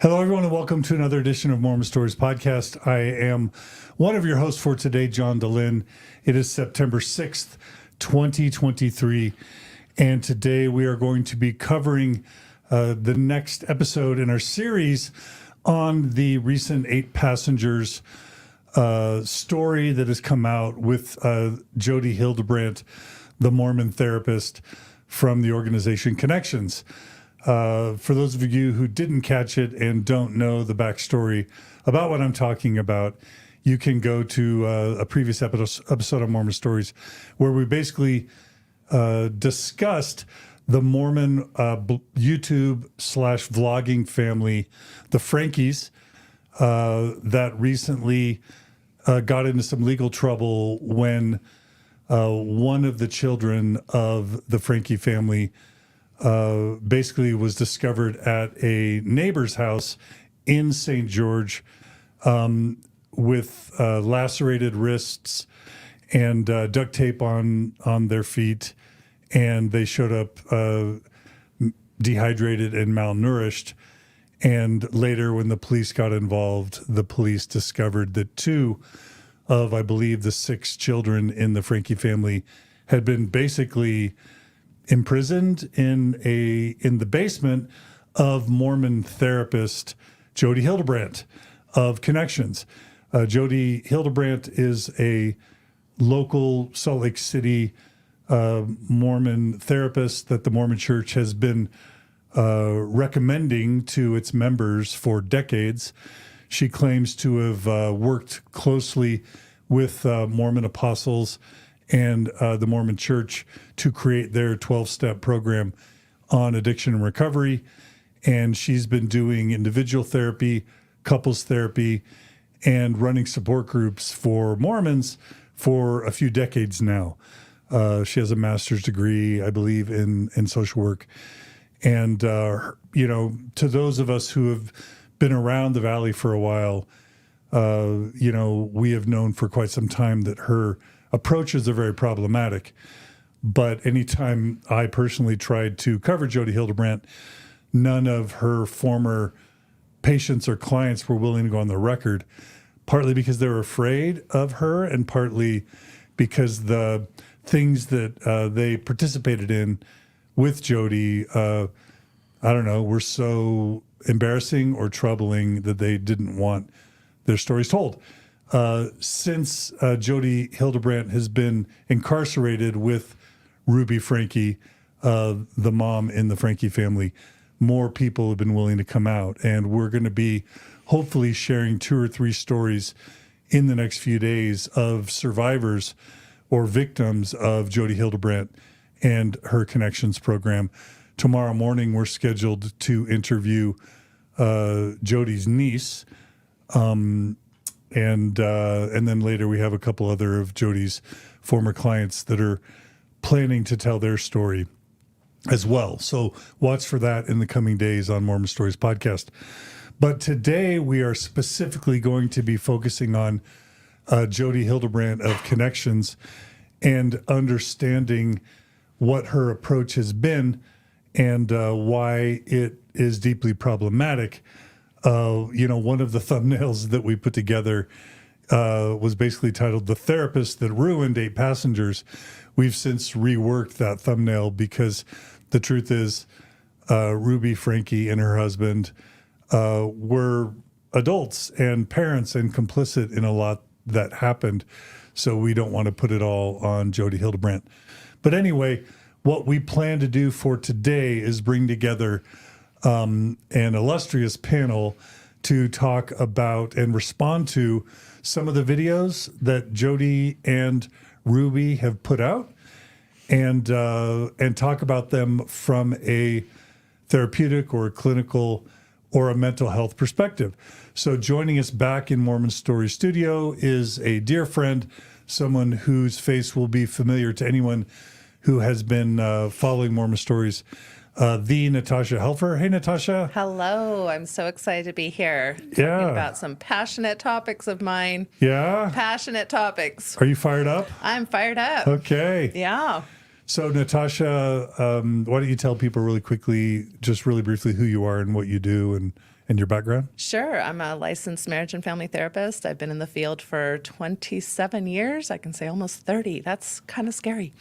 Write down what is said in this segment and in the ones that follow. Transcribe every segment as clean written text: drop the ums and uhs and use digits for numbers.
Hello, everyone, and welcome to another edition of Mormon Stories Podcast. I am one of your hosts for today, John DeLynn. It is September 6th, 2023, and today we are going to be covering the next episode in our series on the recent 8 passengers story that has come out with Jodi Hildebrandt, the Mormon therapist from the organization ConneXions. For those of you who didn't catch it and don't know the backstory about what I'm talking about, you can go to a previous episode of Mormon Stories where we basically discussed the Mormon YouTube/vlogging family, the Frankes, that recently got into some legal trouble when one of the children of the Franke family basically was discovered at a neighbor's house in St. George with lacerated wrists and duct tape on their feet. And they showed up dehydrated and malnourished. And later, when the police got involved, the police discovered that 2 of, I believe, the 6 children in the Franke family had been basically imprisoned in the basement of Mormon therapist Jodi Hildebrandt of ConneXions. Jodi Hildebrandt is a local Salt Lake City Mormon therapist that the Mormon Church has been recommending to its members for decades. She claims to have worked closely with Mormon apostles and the Mormon Church to create their 12-step program on addiction and recovery. And she's been doing individual therapy, couples therapy, and running support groups for Mormons for a few decades now. She has a master's degree, I believe, in social work. And, to those of us who have been around the Valley for a while, we have known for quite some time that her approaches are very problematic. But anytime I personally tried to cover Jodi Hildebrandt, none of her former patients or clients were willing to go on the record, partly because they were afraid of her and partly because the things that they participated in with Jodi, were so embarrassing or troubling that they didn't want their stories told. Since Jodi Hildebrandt has been incarcerated with Ruby Franke, the mom in the Franke family, more people have been willing to come out. And we're going to be hopefully sharing 2 or 3 stories in the next few days of survivors or victims of Jodi Hildebrandt and her ConneXions program. Tomorrow morning, we're scheduled to interview Jodi's niece. And then later we have a couple other of Jodi's former clients that are planning to tell their story as well. So watch for that in the coming days on Mormon Stories Podcast. But today we are specifically going to be focusing on Jodi Hildebrandt of ConneXions and understanding what her approach has been and why it is deeply problematic. One of the thumbnails that we put together was basically titled "The Therapist That Ruined 8 Passengers." We've since reworked that thumbnail because the truth is Ruby Franke and her husband were adults and parents and complicit in a lot that happened. So we don't want to put it all on Jodi Hildebrandt. But anyway, what we plan to do for today is bring together an illustrious panel to talk about and respond to some of the videos that Jodi and Ruby have put out and talk about them from a therapeutic or a clinical or a mental health perspective. So joining us back in Mormon Story Studio is a dear friend, someone whose face will be familiar to anyone who has been following Mormon Stories, the Natasha Helfer. Hey, Natasha. Hello. I'm so excited to be here talking about some passionate topics of mine. Yeah? Passionate topics. Are you fired up? I'm fired up. Okay. Yeah. So, Natasha, why don't you tell people really quickly, just really briefly, who you are and what you do and and your background? Sure. I'm a licensed marriage and family therapist. I've been in the field for 27 years. I can say almost 30. That's kind of scary.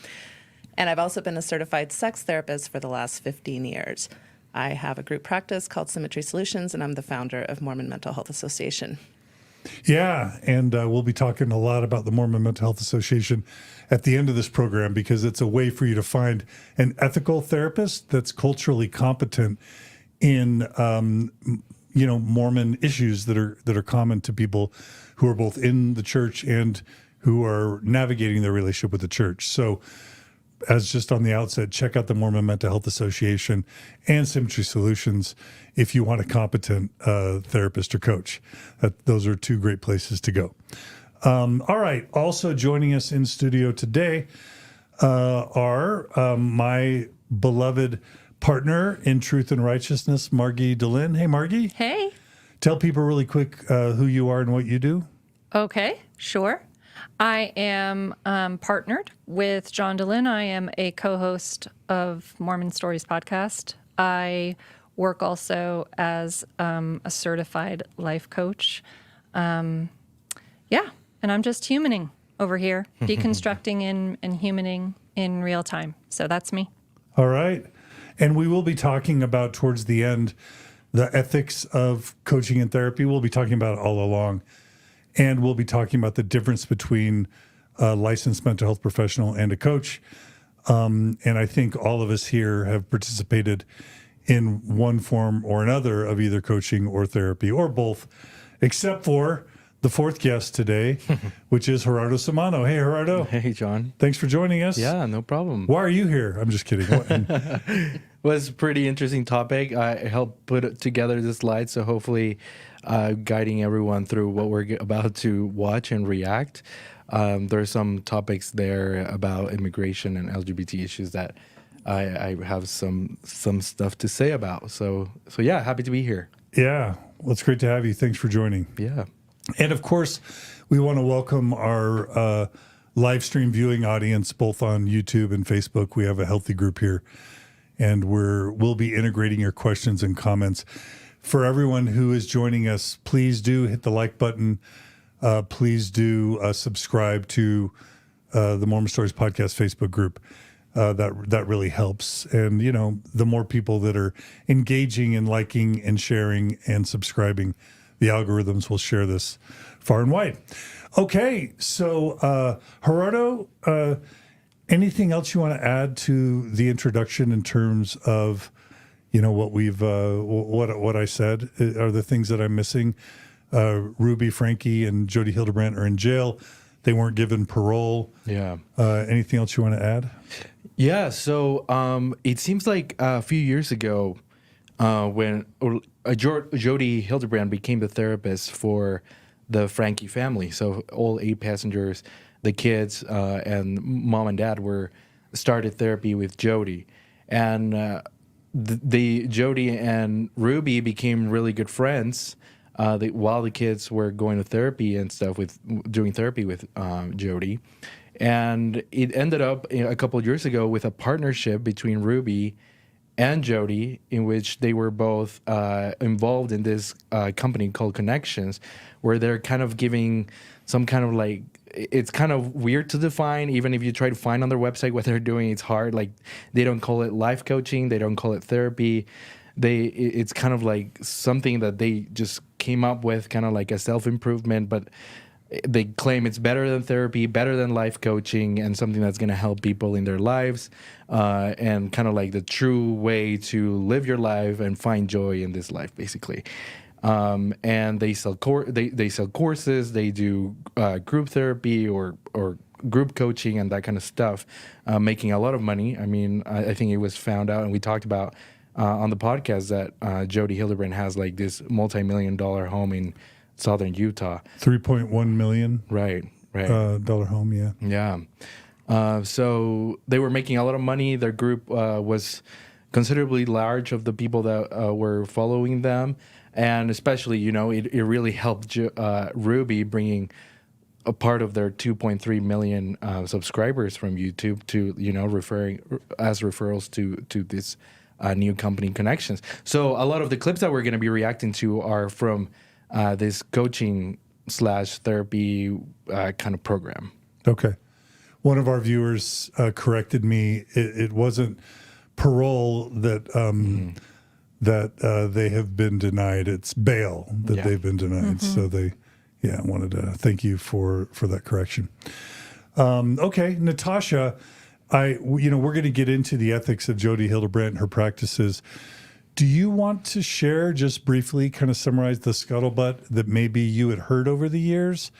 And I've also been a certified sex therapist for the last 15 years. I have a group practice called Symmetry Solutions, and I'm the founder of Mormon Mental Health Association. Yeah, and we'll be talking a lot about the Mormon Mental Health Association at the end of this program, because it's a way for you to find an ethical therapist that's culturally competent in Mormon issues that are common to people who are both in the church and who are navigating their relationship with the church. So, as just on the outset, check out the Mormon Mental Health Association and Symmetry Solutions if you want a competent therapist or coach. Those are two great places to go. All right. Also joining us in studio today are my beloved partner in Truth and Righteousness, Margie DeLynn. Hey, Margie. Hey. Tell people really quick who you are and what you do. Okay, sure. I am partnered with John DeLynn. I am a co-host of Mormon Stories podcast. I work also as a certified life coach. And I'm just humaning over here, deconstructing and humaning in real time. So that's me. All right. And we will be talking about, towards the end, the ethics of coaching and therapy. We'll be talking about it all along. And we'll be talking about the difference between a licensed mental health professional and a coach. And I think all of us here have participated in one form or another of either coaching or therapy or both, except for the fourth guest today, which is Gerardo Samano. Hey, Gerardo. Hey, John. Thanks for joining us. Yeah, no problem. Why are you here? I'm just kidding. Was a pretty interesting topic. I helped put together the slides, so hopefully guiding everyone through what we're about to watch and react. There are some topics there about immigration and LGBT issues that I have some stuff to say about. So yeah, happy to be here. Yeah, well, it's great to have you. Thanks for joining. Yeah. And of course, we want to welcome our live stream viewing audience, both on YouTube and Facebook. We have a healthy group here, and we'll be integrating your questions and comments. For everyone who is joining us, please do hit the like button. Please do subscribe to the Mormon Stories Podcast Facebook group. That really helps. And, the more people that are engaging and liking and sharing and subscribing, the algorithms will share this far and wide. Okay, so Gerardo, anything else you want to add to the introduction in terms of, what we've what I said? Are the things that I'm missing? Ruby, Franke, and Jodi Hildebrandt are in jail. They weren't given parole. Yeah. Anything else you want to add? Yeah. So it seems like a few years ago, when Jodi Hildebrandt became the therapist for the Franke family. So all 8 passengers, the kids, and mom and dad started therapy with Jodi. And Jodi and Ruby became really good friends while the kids were going to therapy and stuff, doing therapy with Jodi. And it ended up a couple of years ago with a partnership between Ruby and Jodi, in which they were both involved in this company called ConneXions, where they're kind of giving some kind of like, it's kind of weird to define. Even if you try to find on their website what they're doing, it's hard. Like, they don't call it life coaching, they don't call it therapy. It's kind of like something that they just came up with, kind of like a self-improvement, but they claim it's better than therapy, better than life coaching, and something that's going to help people in their lives, and kind of like the true way to live your life and find joy in this life, basically. And they sell they sell courses, they do group therapy or group coaching and that kind of stuff, making a lot of money. I mean, I think it was found out, and we talked about on the podcast, that Jodi Hildebrandt has like this multi-million-dollar home in southern Utah. 3.1 million. Right. Dollar home, yeah. Yeah. So they were making a lot of money. Their group was considerably large of the people that were following them. And especially, it really helped Ruby bringing a part of their 2.3 million subscribers from YouTube to, referring as referrals to this new company, ConneXions. So a lot of the clips that we're going to be reacting to are from this coaching/therapy kind of program. Okay. One of our viewers corrected me. It wasn't parole that they have been denied. It's bail that they've been denied. So they, wanted to thank you for that correction. Okay, Natasha, we're going to get into the ethics of Jodi Hildebrandt and her practices. Do you want to share just briefly, kind of summarize the scuttlebutt that maybe you had heard over the years,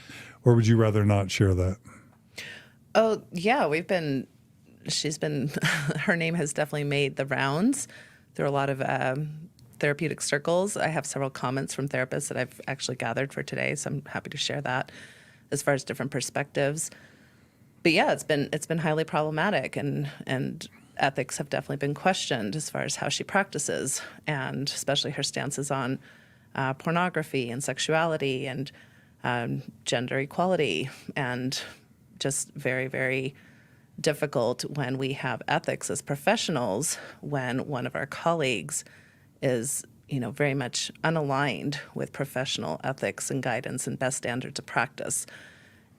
or would you rather not share that? Oh, yeah, her name has definitely made the rounds through a lot of therapeutic circles. I have several comments from therapists that I've actually gathered for today, so I'm happy to share that as far as different perspectives. But yeah, it's been highly problematic, and ethics have definitely been questioned as far as how she practices, and especially her stances on pornography and sexuality and gender equality, and just very, very difficult when we have ethics as professionals when one of our colleagues is, very much unaligned with professional ethics and guidance and best standards of practice.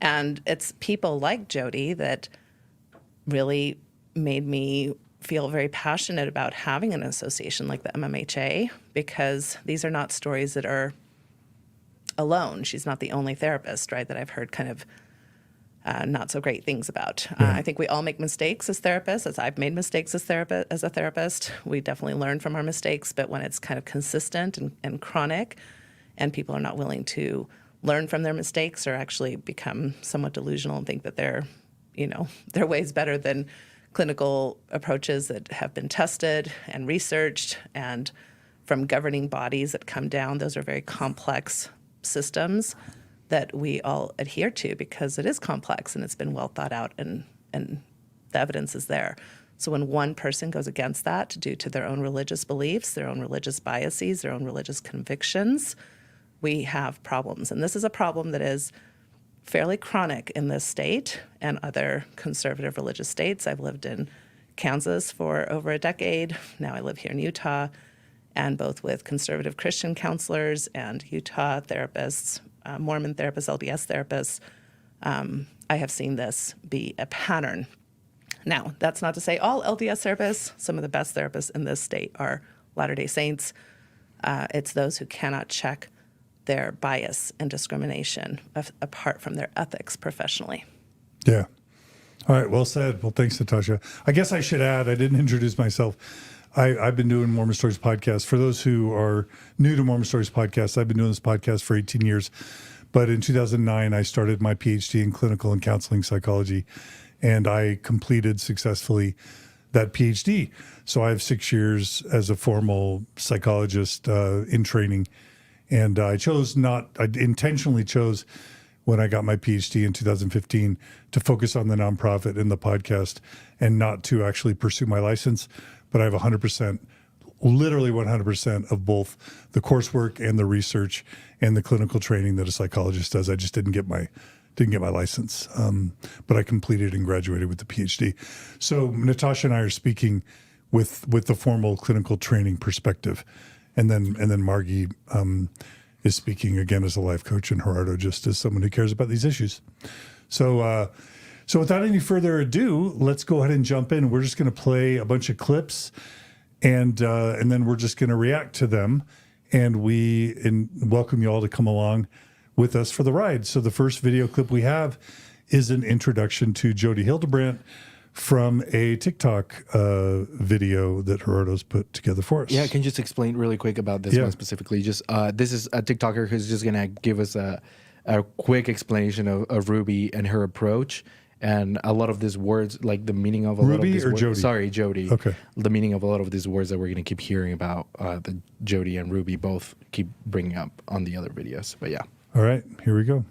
And it's people like Jodi that really made me feel very passionate about having an association like the MMHA, because these are not stories that are alone. She's not the only therapist, right, that I've heard kind of not so great things about. I think we all make mistakes as therapists, as I've made mistakes as a therapist. We definitely learn from our mistakes, but when it's kind of consistent and chronic, and people are not willing to learn from their mistakes or actually become somewhat delusional and think that they're ways better than clinical approaches that have been tested and researched, and from governing bodies that come down, those are very complex systems that we all adhere to because it is complex and it's been well thought out, and the evidence is there. So when one person goes against that due to their own religious beliefs, their own religious biases, their own religious convictions, we have problems. And this is a problem that is fairly chronic in this state and other conservative religious states. I've lived in Kansas for over a decade. Now I live here in Utah, and both with conservative Christian counselors and Utah therapists, Mormon therapists, LDS therapists, I have seen this be a pattern. Now, that's not to say all LDS therapists. Some of the best therapists in this state are Latter-day Saints. It's those who cannot check their bias and discrimination apart from their ethics professionally. Yeah. All right. Well said. Well, thanks, Natasha. I guess I should add, I didn't introduce myself. I've been doing Mormon Stories podcast. For those who are new to Mormon Stories podcast, I've been doing this podcast for 18 years. But in 2009, I started my PhD in clinical and counseling psychology, and I completed successfully that PhD. So I have 6 years as a formal psychologist in training. And I intentionally chose when I got my PhD in 2015 to focus on the nonprofit and the podcast and not to actually pursue my license. But I have 100%, literally 100% of both the coursework and the research and the clinical training that a psychologist does. I just didn't get my license, but I completed and graduated with the PhD. So Natasha and I are speaking with the formal clinical training perspective, and then Margie is speaking again as a life coach, and Gerardo just as someone who cares about these issues. So without any further ado, let's go ahead and jump in. We're just going to play a bunch of clips, and then we're just going to react to them, and welcome you all to come along with us for the ride. So the first video clip we have is an introduction to Jodi Hildebrandt from a TikTok video that Gerardo's put together for us. Yeah, can you just explain really quick about this one specifically? Just this is a TikToker who's just going to give us a quick explanation of Ruby and her approach. And a lot of these words, like the meaning of a lot of these words. Jodi? Sorry, Jodi. Okay. The meaning of a lot of these words that we're going to keep hearing about, the Jodi and Ruby both keep bringing up on the other videos. But yeah. All right, here we go.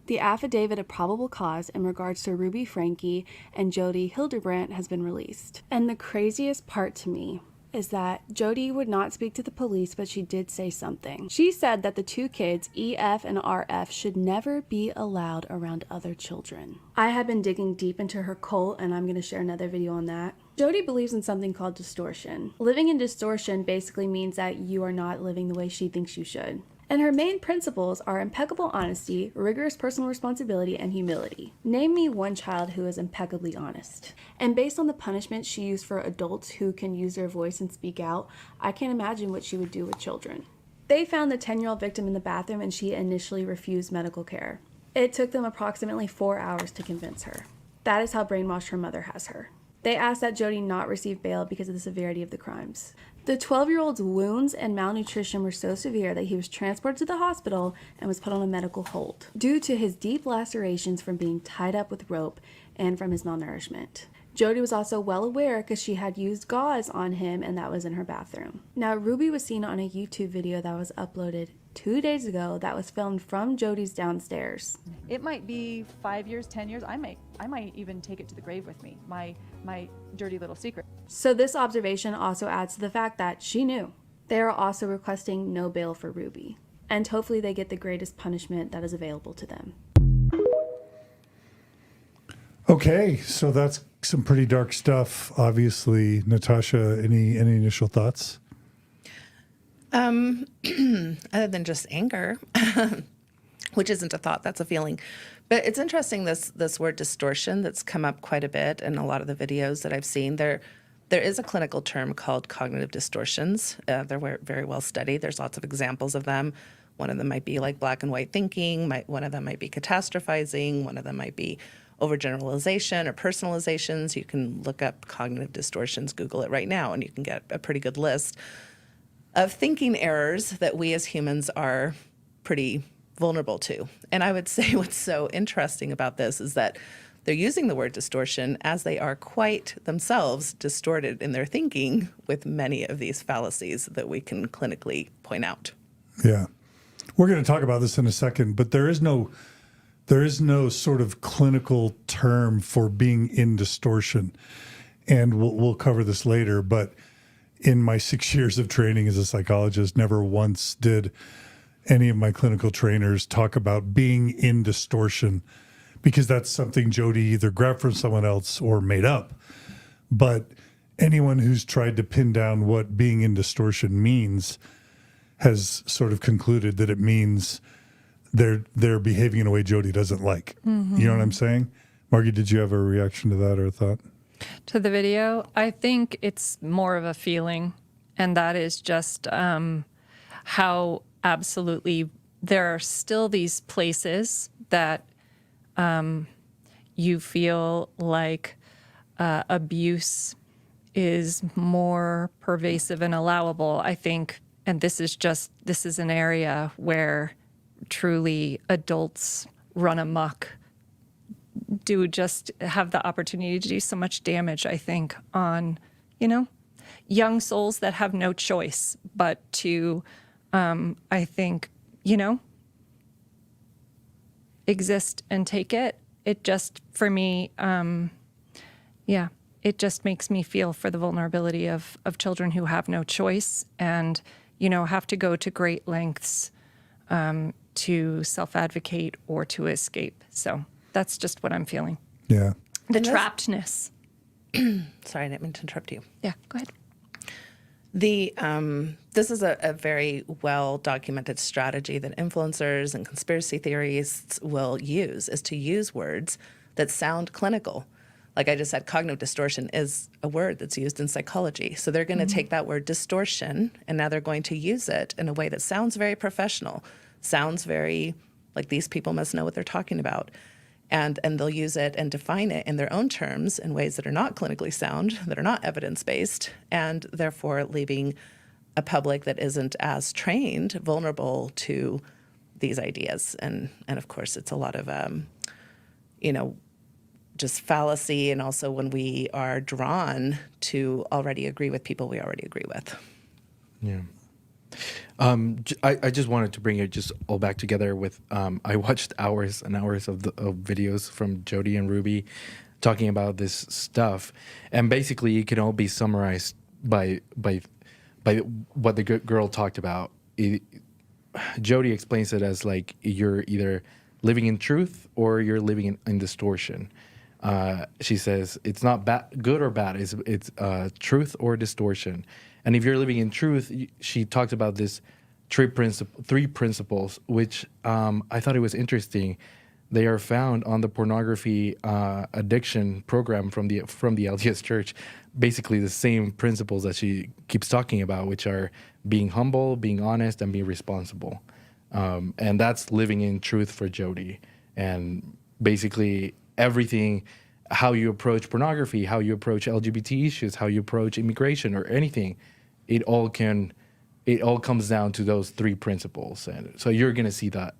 The affidavit of probable cause in regards to Ruby Franke and Jodi Hildebrandt has been released. And the craziest part to me is that Jodi would not speak to the police, but she did say something. She said that the two kids, EF and RF, should never be allowed around other children. I have been digging deep into her cult, and I'm going to share another video on that. Jodi believes in something called distortion. Living in distortion basically means that you are not living the way she thinks you should. And her main principles are impeccable honesty, rigorous personal responsibility, and humility. Name me one child who is impeccably honest. And based on the punishment she used for adults who can use their voice and speak out, I can't imagine what she would do with children. They found the 10-year-old victim in the bathroom and she initially refused medical care. It took them approximately 4 hours to convince her. That is how brainwashed her mother has her. They asked that Jodi not receive bail because of the severity of the crimes. The 12-year-old's wounds and malnutrition were so severe that he was transported to the hospital and was put on a medical hold due to his deep lacerations from being tied up with rope and from his malnourishment. Jodi was also well aware because she had used gauze on him, and that was in her bathroom. Now, Ruby was seen on a YouTube video that was uploaded 2 days ago that was filmed from Jodi's downstairs. It might be 5 years, 10 years. I might even take it to the grave with me. My dirty little secret. So this observation also adds to the fact that she knew. They are also requesting no bail for Ruby, and hopefully they get the greatest punishment that is available to them. Okay, so that's some pretty dark stuff. Obviously, Natasha, any initial thoughts? Other than just anger, which isn't a thought, that's a feeling. But it's interesting, this word distortion that's come up quite a bit in a lot of the videos that I've seen. There is a clinical term called cognitive distortions. They're very well studied. There's lots of examples of them. One of them might be like black and white thinking. One of them might be catastrophizing. One of them might be overgeneralization or personalizations. You can look up cognitive distortions, Google it right now, and you can get a pretty good list of thinking errors that we as humans are pretty vulnerable to. And I would say what's so interesting about this is that they're using the word distortion as they are quite themselves distorted in their thinking with many of these fallacies that we can clinically point out. Yeah. We're going to talk about this in a second, but there is no sort of clinical term for being in distortion. And we'll cover this later, but in my 6 years of training as a psychologist, never once did any of my clinical trainers talk about being in distortion, because that's something Jodi either grabbed from someone else or made up. But anyone who's tried to pin down what being in distortion means has sort of concluded that it means they're behaving in a way Jodi doesn't like. Mm-hmm. You know what I'm saying? Margie, did you have a reaction to that or a thought? To the video, I think it's more of a feeling, and that is just how absolutely there are still these places that you feel like abuse is more pervasive and allowable, I think. And this is an area where truly adults run amok, do just have the opportunity to do so much damage, I think, on, young souls that have no choice but to, I think, exist and take it. It just, for me, it just makes me feel for the vulnerability of children who have no choice and, have to go to great lengths to self-advocate or to escape. So that's just what I'm feeling. Yeah. The trappedness. Sorry, I didn't mean to interrupt you. Yeah, go ahead. This is a very well-documented strategy that influencers and conspiracy theorists will use, is to use words that sound clinical. Like I just said, cognitive distortion is a word that's used in psychology. So they're going to take that word distortion, and now they're going to use it in a way that sounds very professional, sounds very like these people must know what they're talking about. And they'll use it and define it in their own terms in ways that are not clinically sound, that are not evidence-based, and therefore leaving a public that isn't as trained vulnerable to these ideas. And of course, it's a lot of, just fallacy, and also when we are drawn to already agree with people we already agree with. Yeah. I just wanted to bring it just all back together with, I watched hours and hours of videos from Jodi and Ruby talking about this stuff. And basically it can all be summarized by what the girl talked about. Jodi explains it as like, you're either living in truth or you're living in distortion. She says it's not good or bad. It's truth or distortion. And if you're living in truth, she talked about this three principles, which I thought it was interesting. They are found on the pornography addiction program from the LDS Church. Basically, the same principles that she keeps talking about, which are being humble, being honest, and being responsible. And that's living in truth for Jodi. And basically, everything, how you approach pornography, how you approach LGBT issues, how you approach immigration or anything, it all comes down to those three principles. And so you're going to see that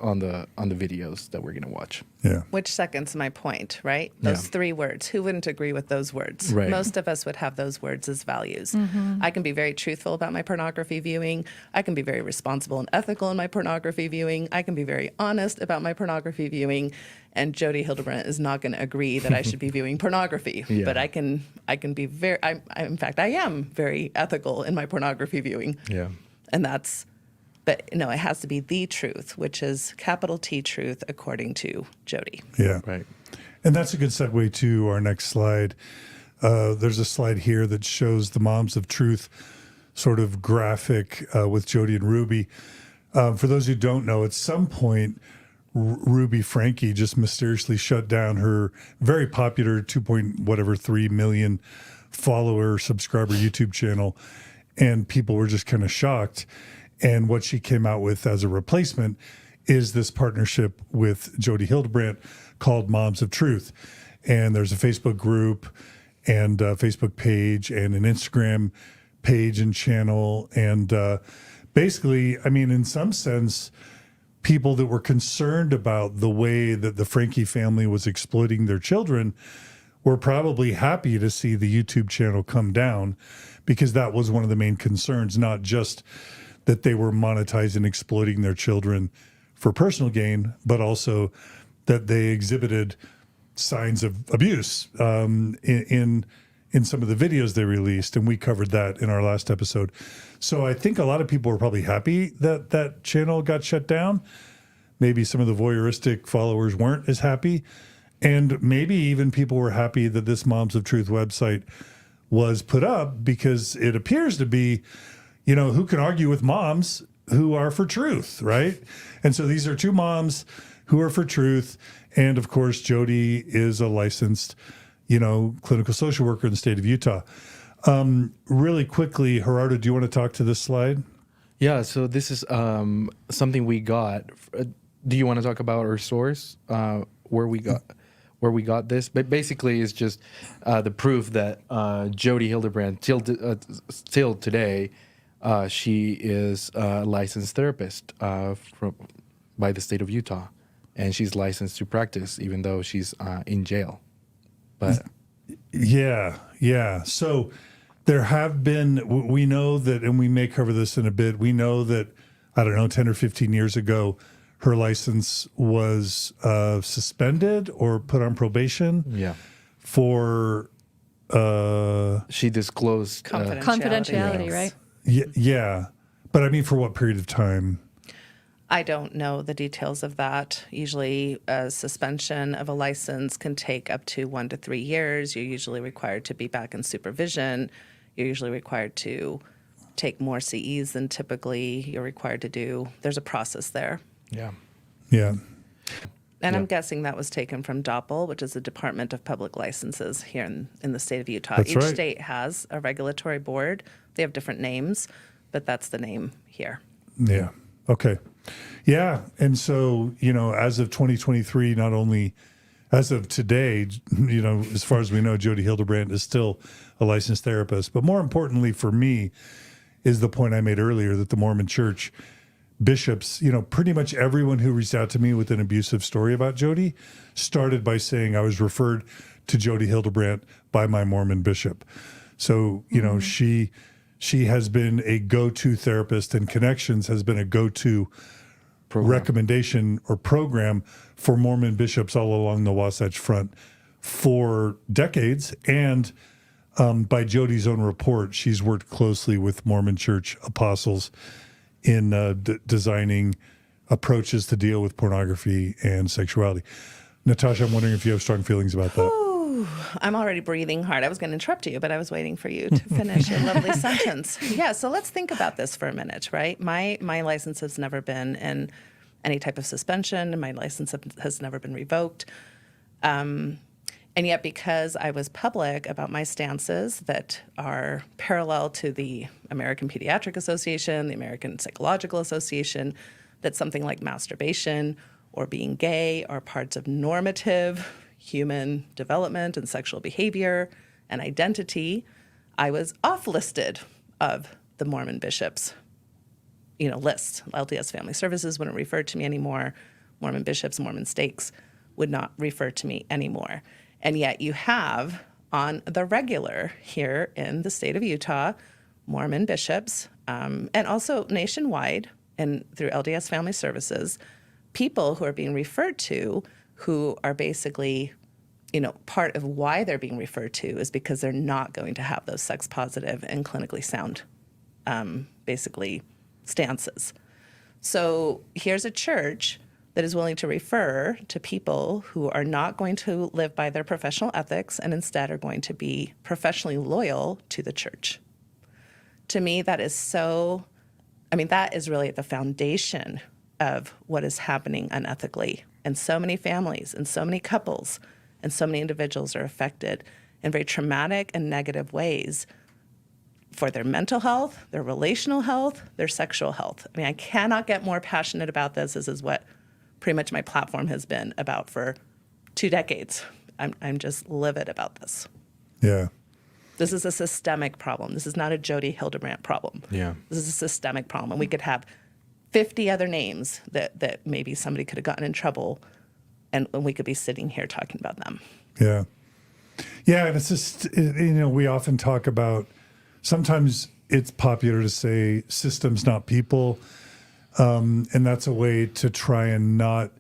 on the videos that we're going to watch. Yeah. Which seconds my point, right? Those three words. Who wouldn't agree with those words? Right. Most of us would have those words as values. I can be very truthful about my pornography viewing. I can be very responsible and ethical in my pornography viewing. I can be very honest about my pornography viewing. And Jodi Hildebrandt is not going to agree that I should be viewing pornography. Yeah. But I can be very, in fact, I am very ethical in my pornography viewing. Yeah. And that's, but no, it has to be the truth, which is capital T truth, according to Jodi. Yeah. Right. And that's a good segue to our next slide. There's a slide here that shows the Moms of Truth sort of graphic with Jodi and Ruby. For those who don't know, at some point, Ruby Franke just mysteriously shut down her very popular 2.3 million follower subscriber YouTube channel, and people were just kind of shocked. And what she came out with as a replacement is this partnership with Jodi Hildebrandt called Moms of Truth. And there's a Facebook group and a Facebook page and an Instagram page and channel. And basically, I mean, in some sense, people that were concerned about the way that the Franke family was exploiting their children were probably happy to see the YouTube channel come down, because that was one of the main concerns, not just that they were monetizing, exploiting their children for personal gain, but also that they exhibited signs of abuse in some of the videos they released. And we covered that in our last episode. So I think a lot of people were probably happy that that channel got shut down. Maybe some of the voyeuristic followers weren't as happy. And maybe even people were happy that this Moms of Truth website was put up, because it appears to be, you know, who can argue with moms who are for truth, right? And so these are two moms who are for truth. And of course, Jodi is a licensed, you know, clinical social worker in the state of Utah. Really quickly, Gerardo, do you want to talk to this slide? Yeah, so this is something we got. Do you want to talk about our source, where we got this? But basically, it's just the proof that Jodi Hildebrandt, till today, she is a licensed therapist by the state of Utah, and she's licensed to practice, even though she's in jail. But yeah. So there have been, we know that, and we may cover this in a bit, we know that, I don't know, 10 or 15 years ago, her license was suspended or put on probation. Yeah. For she disclosed Confidentiality, right? Yeah. But I mean, for what period of time? I don't know the details of that. Usually a suspension of a license can take up to 1 to 3 years. You're usually required to be back in supervision. You're usually required to take more CEs than typically you're required to do. There's a process there. Yeah. And I'm guessing that was taken from DOPL, which is the Department of Public Licenses here in the state of Utah. That's Each right. state has a regulatory board. They have different names, but that's the name here. Yeah. Okay. Yeah. And so, you know, as of 2023, not only as of today, you know, as far as we know, Jodi Hildebrandt is still a licensed therapist. But more importantly for me is the point I made earlier, that the Mormon Church bishops, you know, pretty much everyone who reached out to me with an abusive story about Jodi started by saying I was referred to Jodi Hildebrandt by my Mormon bishop. So, you know, she has been a go-to therapist, and ConneXions has been a go-to recommendation or program for Mormon bishops all along the Wasatch Front for decades. And by Jodi's own report, she's worked closely with Mormon Church apostles in designing approaches to deal with pornography and sexuality. Natasha, I'm wondering if you have strong feelings about that. Ooh, I'm already breathing hard. I was going to interrupt you, but I was waiting for you to finish your lovely sentence. Yeah, so let's think about this for a minute, right? My license has never been in any type of suspension. My license has never been revoked. And yet, because I was public about my stances that are parallel to the American Pediatric Association, the American Psychological Association, that something like masturbation or being gay are parts of normative human development and sexual behavior and identity, I was off-listed of the Mormon bishops, list. LDS Family Services wouldn't refer to me anymore. Mormon bishops, Mormon stakes would not refer to me anymore. And yet you have on the regular here in the state of Utah, Mormon bishops, and also nationwide and through LDS Family Services, people who are being referred to who are basically, part of why they're being referred to is because they're not going to have those sex positive and clinically sound, basically, stances. So here's a church that is willing to refer to people who are not going to live by their professional ethics and instead are going to be professionally loyal to the church. To me, that is that is really at the foundation of what is happening unethically. And so many families and so many couples and so many individuals are affected in very traumatic and negative ways for their mental health, their relational health, their sexual health. I cannot get more passionate about this. This is what pretty much my platform has been about for 2 decades. I'm just livid about this. Yeah. This is a systemic problem. This is not a Jodi Hildebrandt problem. Yeah. This is a systemic problem. And we could have 50 other names that maybe somebody could have gotten in trouble, and we could be sitting here talking about them. Yeah. Yeah, and it's just, we often talk about, sometimes it's popular to say systems, not people. And that's a way to try and not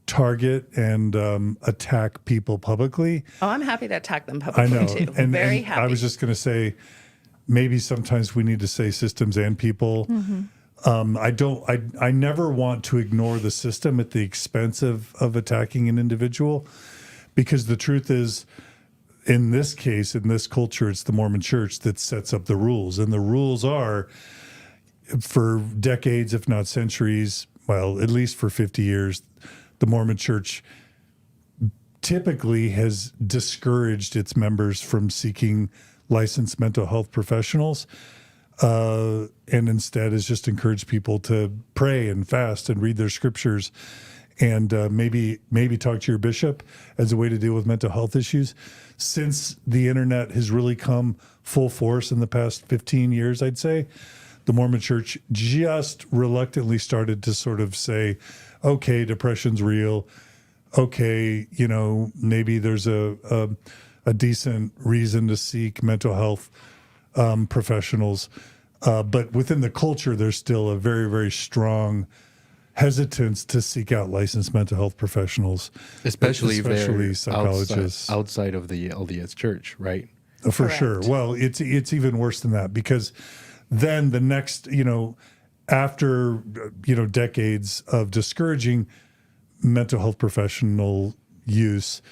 target and attack people publicly. Oh, I'm happy to attack them I publicly know. too. And Very happy. I was just going to say, maybe sometimes we need to say systems and people. Mm-hmm. I never want to ignore the system at the expense of attacking an individual, because the truth is, in this case, in this culture, it's the Mormon Church that sets up the rules. And the rules are, for decades, if not centuries, well, at least for 50 years, the Mormon Church typically has discouraged its members from seeking licensed mental health professionals, and instead has just encouraged people to pray and fast and read their scriptures and maybe talk to your bishop as a way to deal with mental health issues. Since the internet has really come full force in the past 15 years, I'd say, the Mormon Church just reluctantly started to sort of say, okay, depression's real. Okay, maybe there's a decent reason to seek mental health professionals. But within the culture, there's still a very, very strong hesitance to seek out licensed mental health professionals, especially psychologists outside of the LDS Church, right? For Correct. sure. Well, it's even worse than that, because then the next, after decades of discouraging mental health professional use,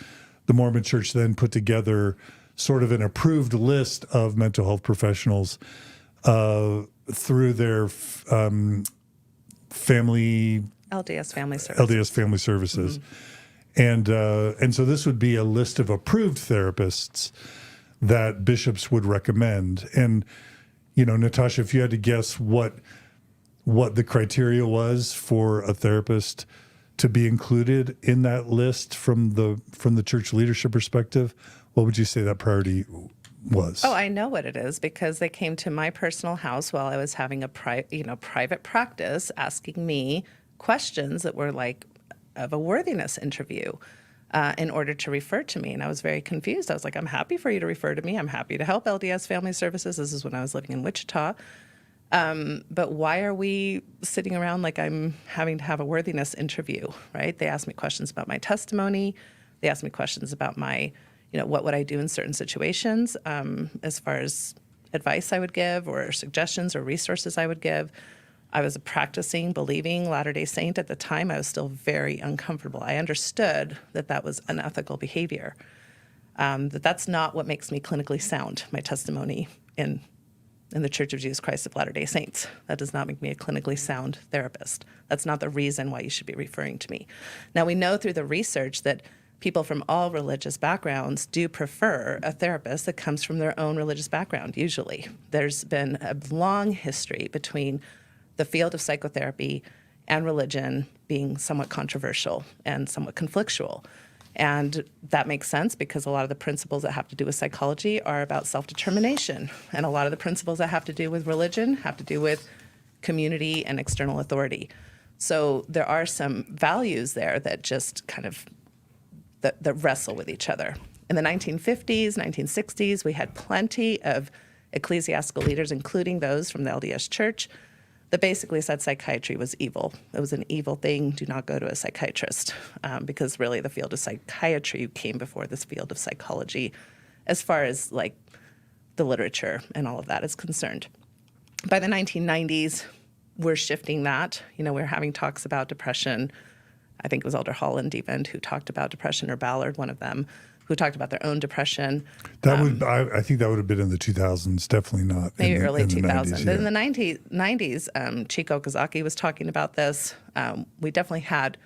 the Mormon Church then put together sort of an approved list of mental health professionals through their LDS Family Services. Mm-hmm. And so this would be a list of approved therapists that bishops would recommend. And Natasha, if you had to guess what the criteria was for a therapist to be included in that list from the church leadership perspective, what would you say that priority was? Oh, I know what it is, because they came to my personal house while I was having a private practice, asking me questions that were like of a worthiness interview in order to refer to me. And I was very confused. I was like, I'm happy for you to refer to me. I'm happy to help LDS Family Services. This is when I was living in Wichita. But why are we sitting around like I'm having to have a worthiness interview, right? They asked me questions about my testimony. They asked me questions about my, what would I do in certain situations, as far as advice I would give or suggestions or resources I would give. I was a practicing, believing Latter-day Saint at the time. I was still very uncomfortable. I understood that that was unethical behavior, that's not what makes me clinically sound, my testimony in the Church of Jesus Christ of Latter-day Saints. That does not make me a clinically sound therapist. That's not the reason why you should be referring to me. Now, we know through the research that people from all religious backgrounds do prefer a therapist that comes from their own religious background, usually. There's been a long history between the field of psychotherapy and religion being somewhat controversial and somewhat conflictual. And that makes sense because a lot of the principles that have to do with psychology are about self-determination. And a lot of the principles that have to do with religion have to do with community and external authority. So there are some values there that just kind of that wrestle with each other. In the 1950s, 1960s, we had plenty of ecclesiastical leaders, including those from the LDS Church, that basically said psychiatry was evil. It was an evil thing. Do not go to a psychiatrist, because really the field of psychiatry came before this field of psychology as far as like the literature and all of that is concerned. By the 1990s, we're shifting that. You know, we're having talks about depression. I think it was Elder Holland even who talked about depression, or Ballard, one of them, who talked about their own depression. That I think that would have been in the 2000s, definitely not. Maybe in early the 2000s. 90s, But in the 90s, Chico Okazaki was talking about this. We definitely had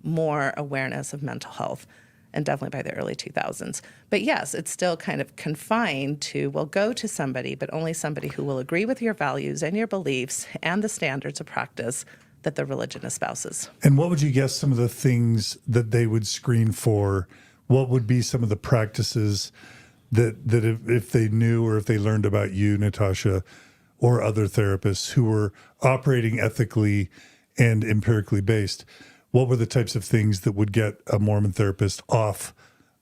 more awareness of mental health, and definitely by the early 2000s. But yes, it's still kind of confined to, well, go to somebody, but only somebody who will agree with your values and your beliefs and the standards of practice that the religion espouses. And what would you guess some of the things that they would screen for? What would be some of the practices that if they knew or if they learned about you, Natasha, or other therapists who were operating ethically and empirically based, what were the types of things that would get a Mormon therapist off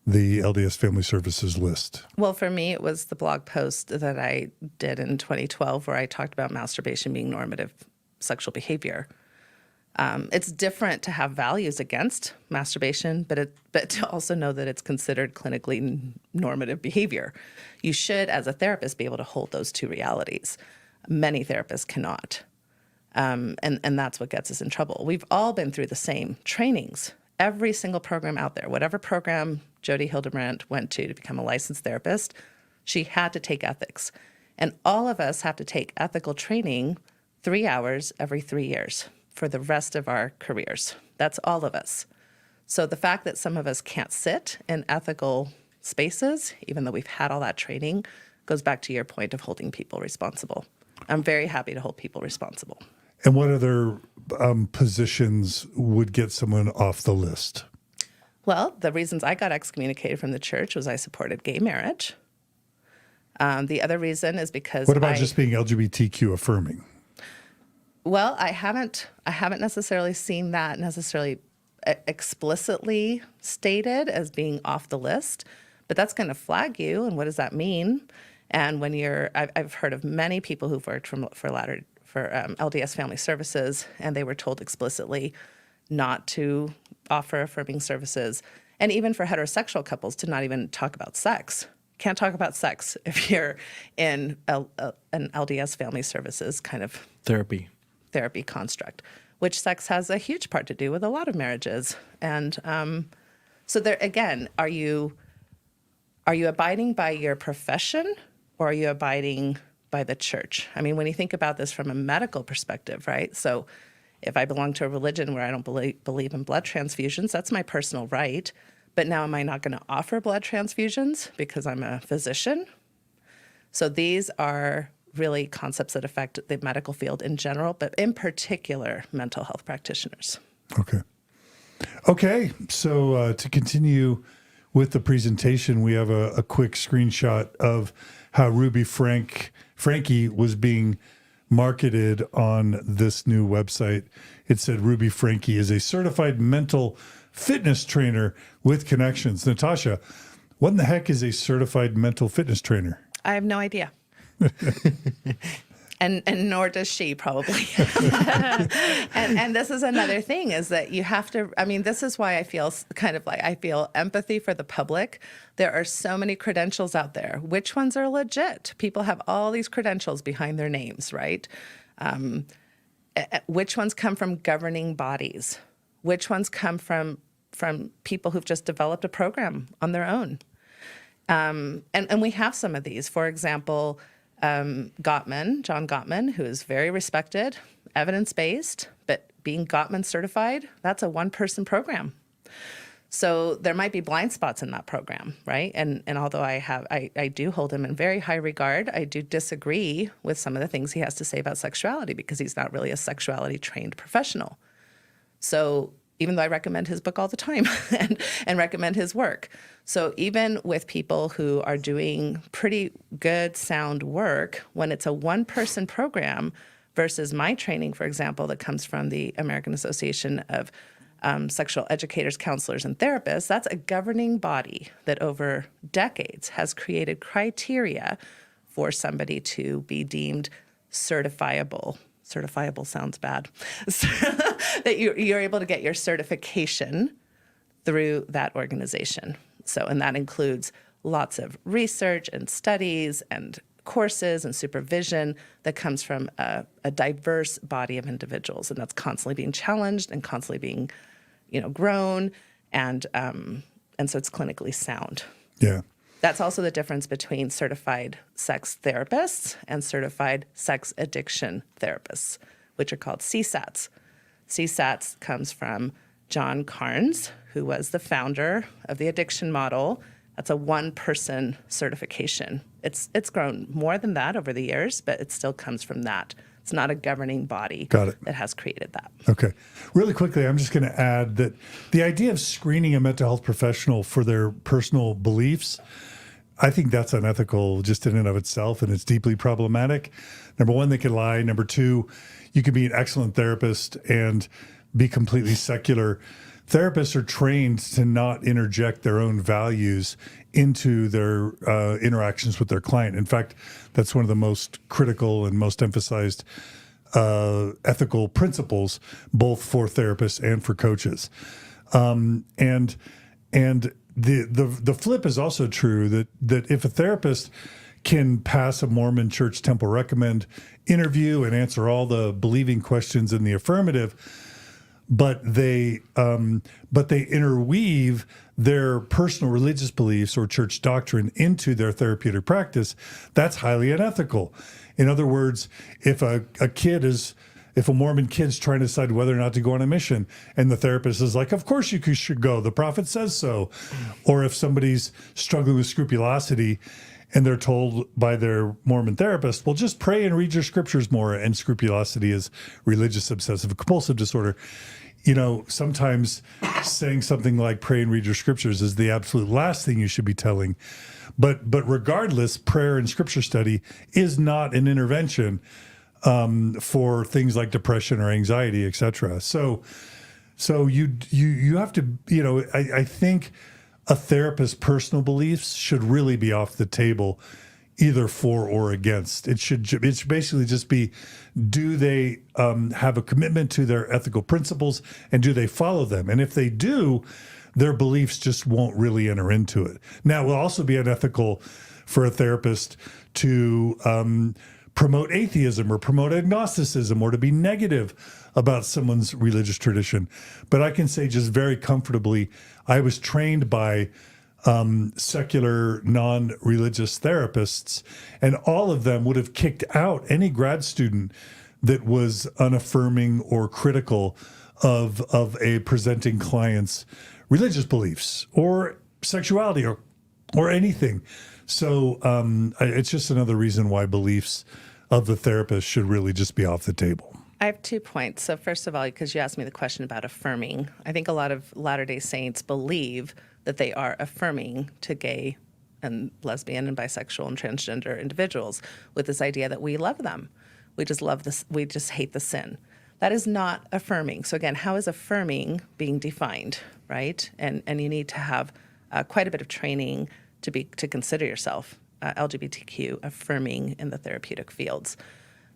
the LDS Family Services list? Well, for me, it was the blog post that I did in 2012 where I talked about masturbation being normative sexual behavior. It's different to have values against masturbation, but to also know that it's considered clinically normative behavior. You should, as a therapist, be able to hold those two realities. Many therapists cannot. And that's what gets us in trouble. We've all been through the same trainings. Every single program out there, whatever program Jodi Hildebrandt went to become a licensed therapist, she had to take ethics. And all of us have to take ethical training 3 hours every 3 years for the rest of our careers. That's all of us. So the fact that some of us can't sit in ethical spaces, even though we've had all that training, goes back to your point of holding people responsible. I'm very happy to hold people responsible. And what other positions would get someone off the list? Well, the reasons I got excommunicated from the church was I supported gay marriage. The other reason is because What about just being LGBTQ affirming? Well, I haven't necessarily seen that necessarily explicitly stated as being off the list, but that's going to flag you. And what does that mean? And when I've heard of many people who've worked for LDS Family Services, and they were told explicitly not to offer affirming services, and even for heterosexual couples to not even talk about sex. Can't talk about sex if you're in an LDS Family Services kind of therapy construct, which sex has a huge part to do with a lot of marriages. And so there again, are you abiding by your profession, or are you abiding by the church? I mean, when you think about this from a medical perspective, right? So if I belong to a religion where I don't believe in blood transfusions, that's my personal right. But now am I not going to offer blood transfusions because I'm a physician? So these are really concepts that affect the medical field in general, but in particular, mental health practitioners. Okay. So to continue with the presentation, we have a quick screenshot of how Ruby Franke was being marketed on this new website. It said Ruby Franke is a certified mental fitness trainer with ConneXions. Natasha, what in the heck is a certified mental fitness trainer? I have no idea. And nor does she, probably. and this is another thing, is that you have to, I mean, this is why I feel kind of like I feel empathy for the public. There are so many credentials out there. Which ones are legit? People have all these credentials behind their names, right? Which ones come from governing bodies? Which ones come from people who've just developed a program on their own? And we have some of these. For example, John Gottman, who is very respected, evidence-based, but being Gottman certified, that's a one-person program. So there might be blind spots in that program, right? And although I do hold him in very high regard, I do disagree with some of the things he has to say about sexuality because he's not really a sexuality trained professional. So even though I recommend his book all the time and recommend his work. So even with people who are doing pretty good, sound work, when it's a one-person program versus my training, for example, that comes from the American Association of Sexual Educators, Counselors, and Therapists, that's a governing body that over decades has created criteria for somebody to be deemed certifiable. Certifiable sounds bad. That you're able to get your certification through that organization. So, and that includes lots of research and studies and courses and supervision that comes from a diverse body of individuals, and that's constantly being challenged and constantly being, grown, and so it's clinically sound. Yeah. That's also the difference between certified sex therapists and certified sex addiction therapists, which are called CSATs. CSATs comes from John Carnes, who was the founder of the addiction model. That's a one-person certification. It's grown more than that over the years, but it still comes from that. It's not a governing body that has created that. Okay. Really quickly, I'm just going to add that the idea of screening a mental health professional for their personal beliefs, I think that's unethical just in and of itself, and it's deeply problematic. Number one, they can lie. Number two, you can be an excellent therapist and be completely secular. Therapists are trained to not interject their own values into their interactions with their client. In fact, that's one of the most critical and most emphasized ethical principles, both for therapists and for coaches. And the flip is also true that if a therapist can pass a Mormon Church Temple Recommend interview and answer all the believing questions in the affirmative, but they interweave their personal religious beliefs or church doctrine into their therapeutic practice, that's highly unethical. In other words, if a Mormon kid's trying to decide whether or not to go on a mission, and the therapist is like, of course you should go, the prophet says so. Or if somebody's struggling with scrupulosity and they're told by their Mormon therapist, well, just pray and read your scriptures more, and scrupulosity is religious obsessive compulsive disorder. Sometimes saying something like pray and read your scriptures is the absolute last thing you should be telling. But regardless, prayer and scripture study is not an intervention for things like depression or anxiety, etc. So you have to, I think a therapist's personal beliefs should really be off the table, either for or against. It should basically just be, do they have a commitment to their ethical principles, and do they follow them? And if they do, their beliefs just won't really enter into it. Now, it will also be unethical for a therapist to promote atheism or promote agnosticism or to be negative about someone's religious tradition. But I can say just very comfortably, I was trained by secular, non-religious therapists, and all of them would have kicked out any grad student that was unaffirming or critical of a presenting client's religious beliefs or sexuality or anything. So it's just another reason why beliefs of the therapist should really just be off the table. I have 2 points. So first of all, because you asked me the question about affirming, I think a lot of Latter-day Saints believe that they are affirming to gay and lesbian and bisexual and transgender individuals with this idea that we love them. We just love this. We just hate the sin. That is not affirming. So again, how is affirming being defined, right? And you need to have quite a bit of training to consider yourself LGBTQ affirming in the therapeutic fields.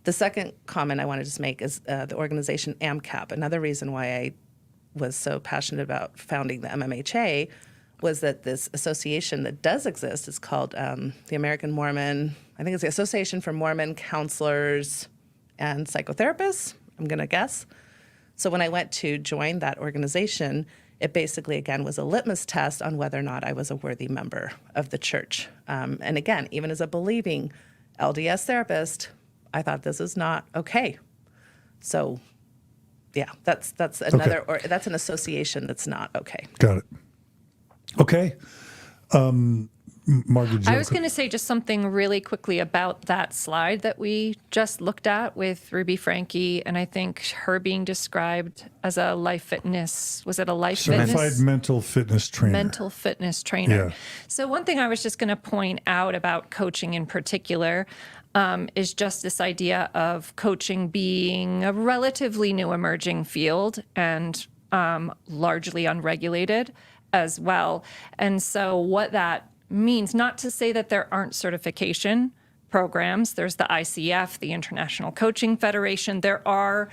The second comment I want to just make is the organization AMCAP. Another reason why I was so passionate about founding the MMHA was that this association that does exist is called the American Mormon, I think it's the Association for Mormon Counselors and Psychotherapists. I'm going to guess. So when I went to join that organization, it basically, again, was a litmus test on whether or not I was a worthy member of the church. And again, even as a believing LDS therapist, I thought this is not okay. So, yeah, that's another, or that's an association that's not okay. Got it. Okay. Margaret, I was going to say just something really quickly about that slide that we just looked at with Ruby Franke, and I think her being described as a life fitness, was it a life certified fitness? mental fitness trainer. Mental fitness trainer. Yeah. So one thing I was just going to point out about coaching in particular is just this idea of coaching being a relatively new emerging field and largely unregulated as well. And so what that means, not to say that there aren't certification programs. There's the ICF, the International Coaching Federation. There are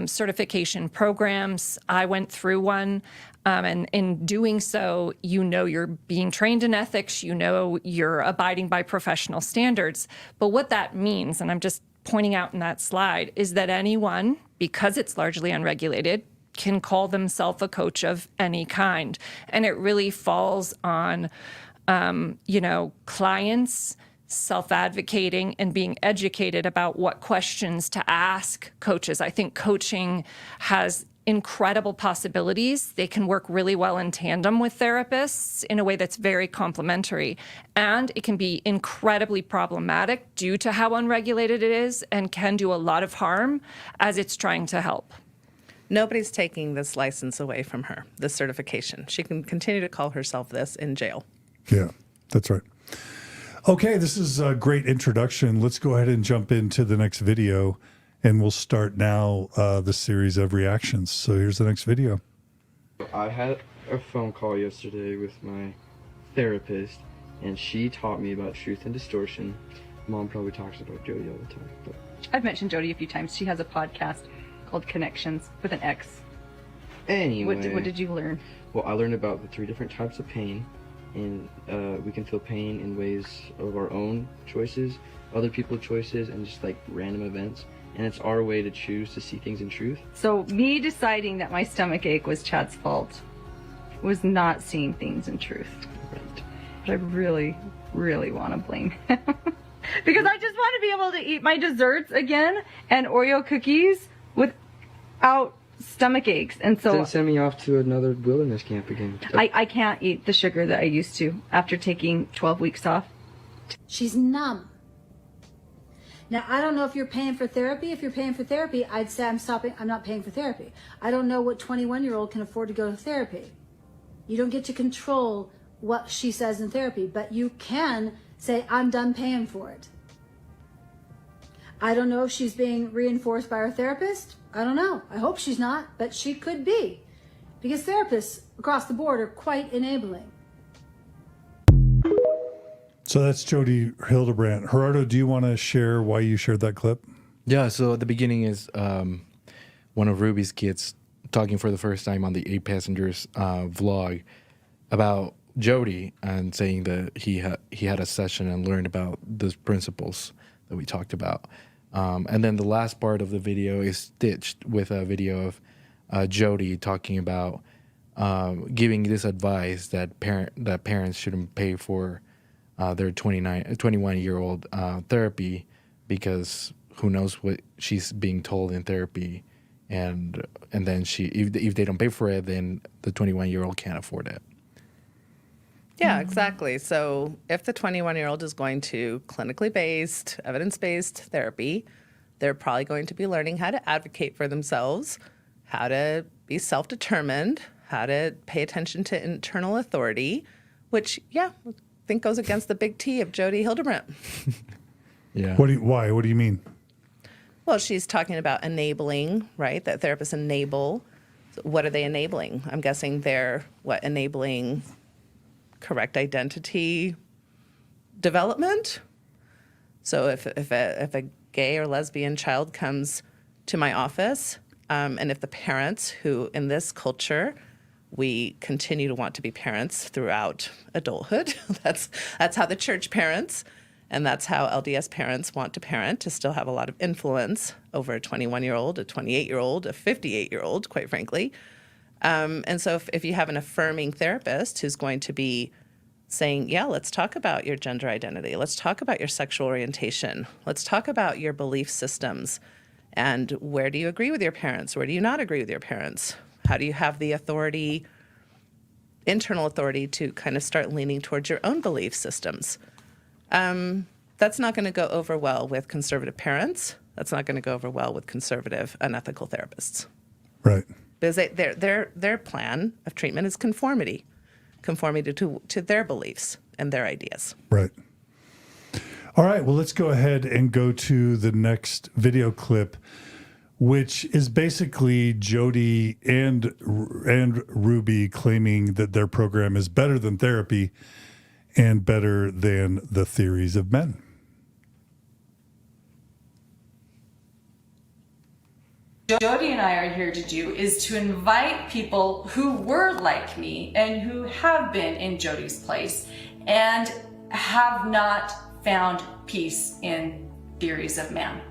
certification programs. I went through one, and in doing so, you know you're being trained in ethics, you know you're abiding by professional standards. But what that means, and I'm just pointing out in that slide, is that anyone, because it's largely unregulated, can call themselves a coach of any kind. And it really falls on clients self-advocating and being educated about what questions to ask coaches. I think coaching has incredible possibilities. They can work really well in tandem with therapists in a way that's very complementary. And it can be incredibly problematic due to how unregulated it is and can do a lot of harm as it's trying to help. Nobody's taking this license away from her, this certification. She can continue to call herself this in jail. Yeah, that's right. Okay, this is a great introduction. Let's go ahead and jump into the next video, and we'll start now the series of reactions. So here's the next video. I had a phone call yesterday with my therapist, and she taught me about truth and distortion. Mom probably talks about Jodi all the time. But I've mentioned Jodi a few times. She has a podcast called ConneXions with an X. anyway, What did you learn? Well, I learned about the 3 different types of pain, and we can feel pain in ways of our own choices, other people's choices, and just like random events. And it's our way to choose to see things in truth. So me deciding that my stomach ache was Chad's fault was not seeing things in truth. Right. But I really, really want to blame him. Because I just want to be able to eat my desserts again and Oreo cookies without stomach aches. And so Then send me off to another wilderness camp again. I can't eat the sugar that I used to after taking 12 weeks off. She's numb. Now, I don't know if you're paying for therapy. If you're paying for therapy, I'd say I'm not paying for therapy. I don't know what 21-year-old can afford to go to therapy. You don't get to control what she says in therapy, but you can say, I'm done paying for it. I don't know if she's being reinforced by her therapist. I don't know. I hope she's not, but she could be. Because therapists across the board are quite enabling. So that's Jodi Hildebrandt. Gerardo, do you want to share why you shared that clip? Yeah, so at the beginning is one of Ruby's kids talking for the first time on the 8 Passengers vlog about Jodi and saying that he had a session and learned about those principles that we talked about. And then the last part of the video is stitched with a video of Jodi talking about giving this advice that parents shouldn't pay for their 21-year-old therapy, because who knows what she's being told in therapy, and then if they don't pay for it, then the 21-year-old can't afford it. Yeah, exactly. So if the 21-year-old is going to clinically based, evidence-based therapy, they're probably going to be learning how to advocate for themselves, how to be self-determined, how to pay attention to internal authority, which, yeah, I think goes against the big T of Jodi Hildebrandt. Yeah. Why? What do you mean? Well, she's talking about enabling, right? That therapists enable. So what are they enabling? I'm guessing they're, enabling correct identity development? So if a gay or lesbian child comes to my office, and if the parents who, in this culture, we continue to want to be parents throughout adulthood, that's how the church parents, And that's how LDS parents want to parent, to still have a lot of influence over a 21-year-old, a 28-year-old, a 58-year-old, quite frankly. And so if you have an affirming therapist who's going to be saying, yeah, let's talk about your gender identity. Let's talk about your sexual orientation. Let's talk about your belief systems. And where do you agree with your parents? Where do you not agree with your parents? How do you have the authority, internal authority, to kind of start leaning towards your own belief systems? That's not going to go over well with conservative parents. That's not going to go over well with conservative, unethical therapists. Right. Because their plan of treatment is conformity to their beliefs and their ideas. Right. All right. Well, let's go ahead and go to the next video clip, which is basically Jodi and Ruby claiming that their program is better than therapy and better than the theories of men. Jodi and I are here to do is to invite people who were like me and who have been in Jodi's place and have not found peace in theories of man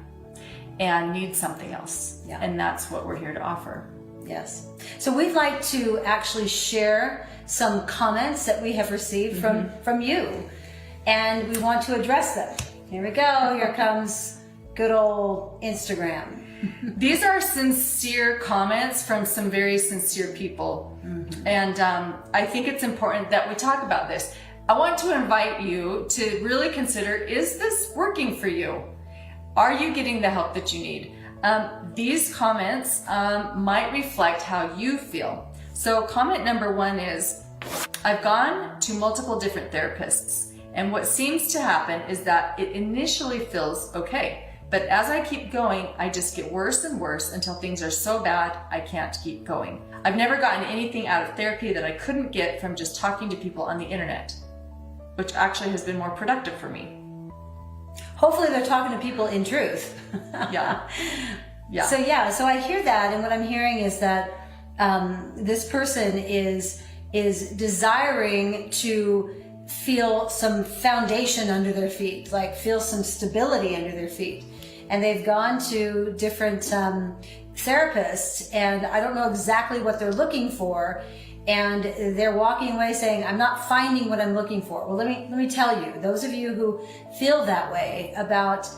and need something else. Yeah. And that's what we're here to offer. Yes. So we'd like to actually share some comments that we have received from you, and we want to address them. Here we go. Here comes good old Instagram. These are sincere comments from some very sincere people. And I think it's important that we talk about this. I want to invite you to really consider, is this working for you? Are you getting the help that you need? These comments might reflect how you feel. So comment number 1 is, I've gone to multiple different therapists, and what seems to happen is that it initially feels okay. But as I keep going, I just get worse and worse until things are so bad I can't keep going. I've never gotten anything out of therapy that I couldn't get from just talking to people on the internet, which actually has been more productive for me. Hopefully they're talking to people in truth. Yeah. Yeah. So I hear that, and what I'm hearing is that this person is desiring to feel some foundation under their feet, like feel some stability under their feet. And they've gone to different therapists, and I don't know exactly what they're looking for. And they're walking away saying, I'm not finding what I'm looking for. Well, let me tell you, those of you who feel that way about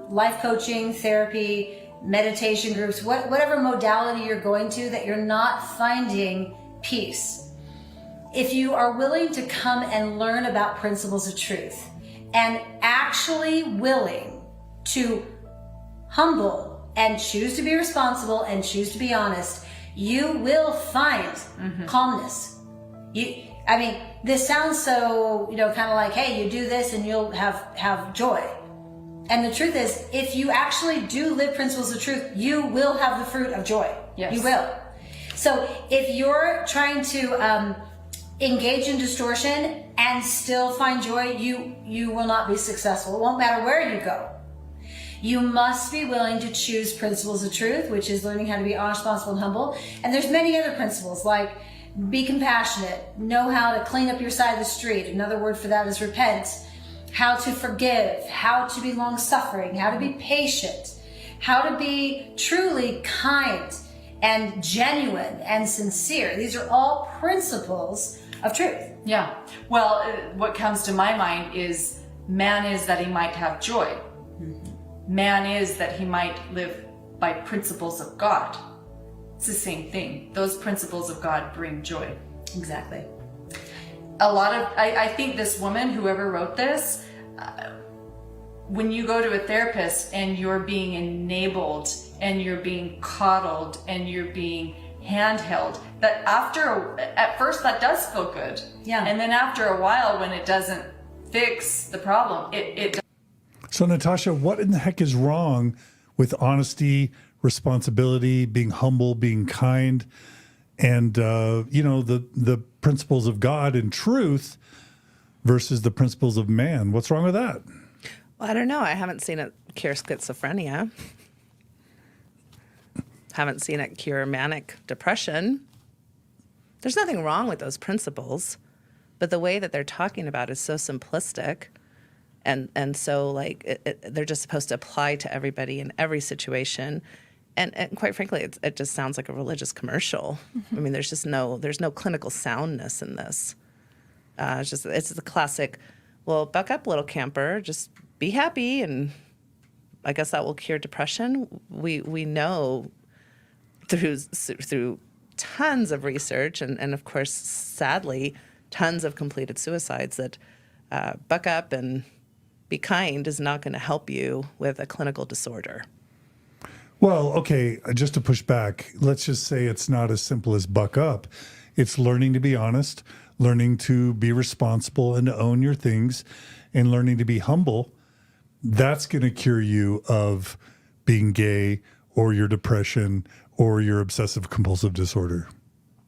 life coaching, therapy, meditation groups, whatever modality you're going to, that you're not finding peace. If you are willing to come and learn about principles of truth and actually willing to humble and choose to be responsible and choose to be honest, you will find calmness. This sounds so, kind of like, hey, you do this and you'll have joy. And the truth is, if you actually do live principles of truth, you will have the fruit of joy. Yes. You will. So if you're trying to engage in distortion and still find joy, you will not be successful. It won't matter where you go. You must be willing to choose principles of truth, which is learning how to be honest, responsible, and humble. And there's many other principles, like be compassionate, know how to clean up your side of the street. Another word for that is repent. How to forgive, how to be long-suffering, how to be patient, how to be truly kind and genuine and sincere. These are all principles of truth. Yeah. Well, what comes to my mind is man is that he might have joy. Man is that he might live by principles of God. It's the same thing. Those principles of God bring joy. Exactly. I think this woman, whoever wrote this, when you go to a therapist and you're being enabled and you're being coddled and you're being handheld, that at first that does feel good. Yeah. And then after a while, when it doesn't fix the problem, it So, Natasha, what in the heck is wrong with honesty, responsibility, being humble, being kind, and the principles of God and truth versus the principles of man? What's wrong with that? Well, I don't know. I haven't seen it cure schizophrenia. Haven't seen it cure manic depression. There's nothing wrong with those principles, but the way that they're talking about is so simplistic And so like they're just supposed to apply to everybody in every situation. And quite frankly, it just sounds like a religious commercial. I mean, there's no clinical soundness in this. It's the classic, well, buck up, little camper, just be happy, and I guess that will cure depression. We know through tons of research and of course, sadly, tons of completed suicides that buck up and be kind is not going to help you with a clinical disorder. Well, okay, just to push back, let's just say it's not as simple as buck up. It's learning to be honest, learning to be responsible and to own your things, and learning to be humble. That's going to cure you of being gay or your depression or your obsessive compulsive disorder.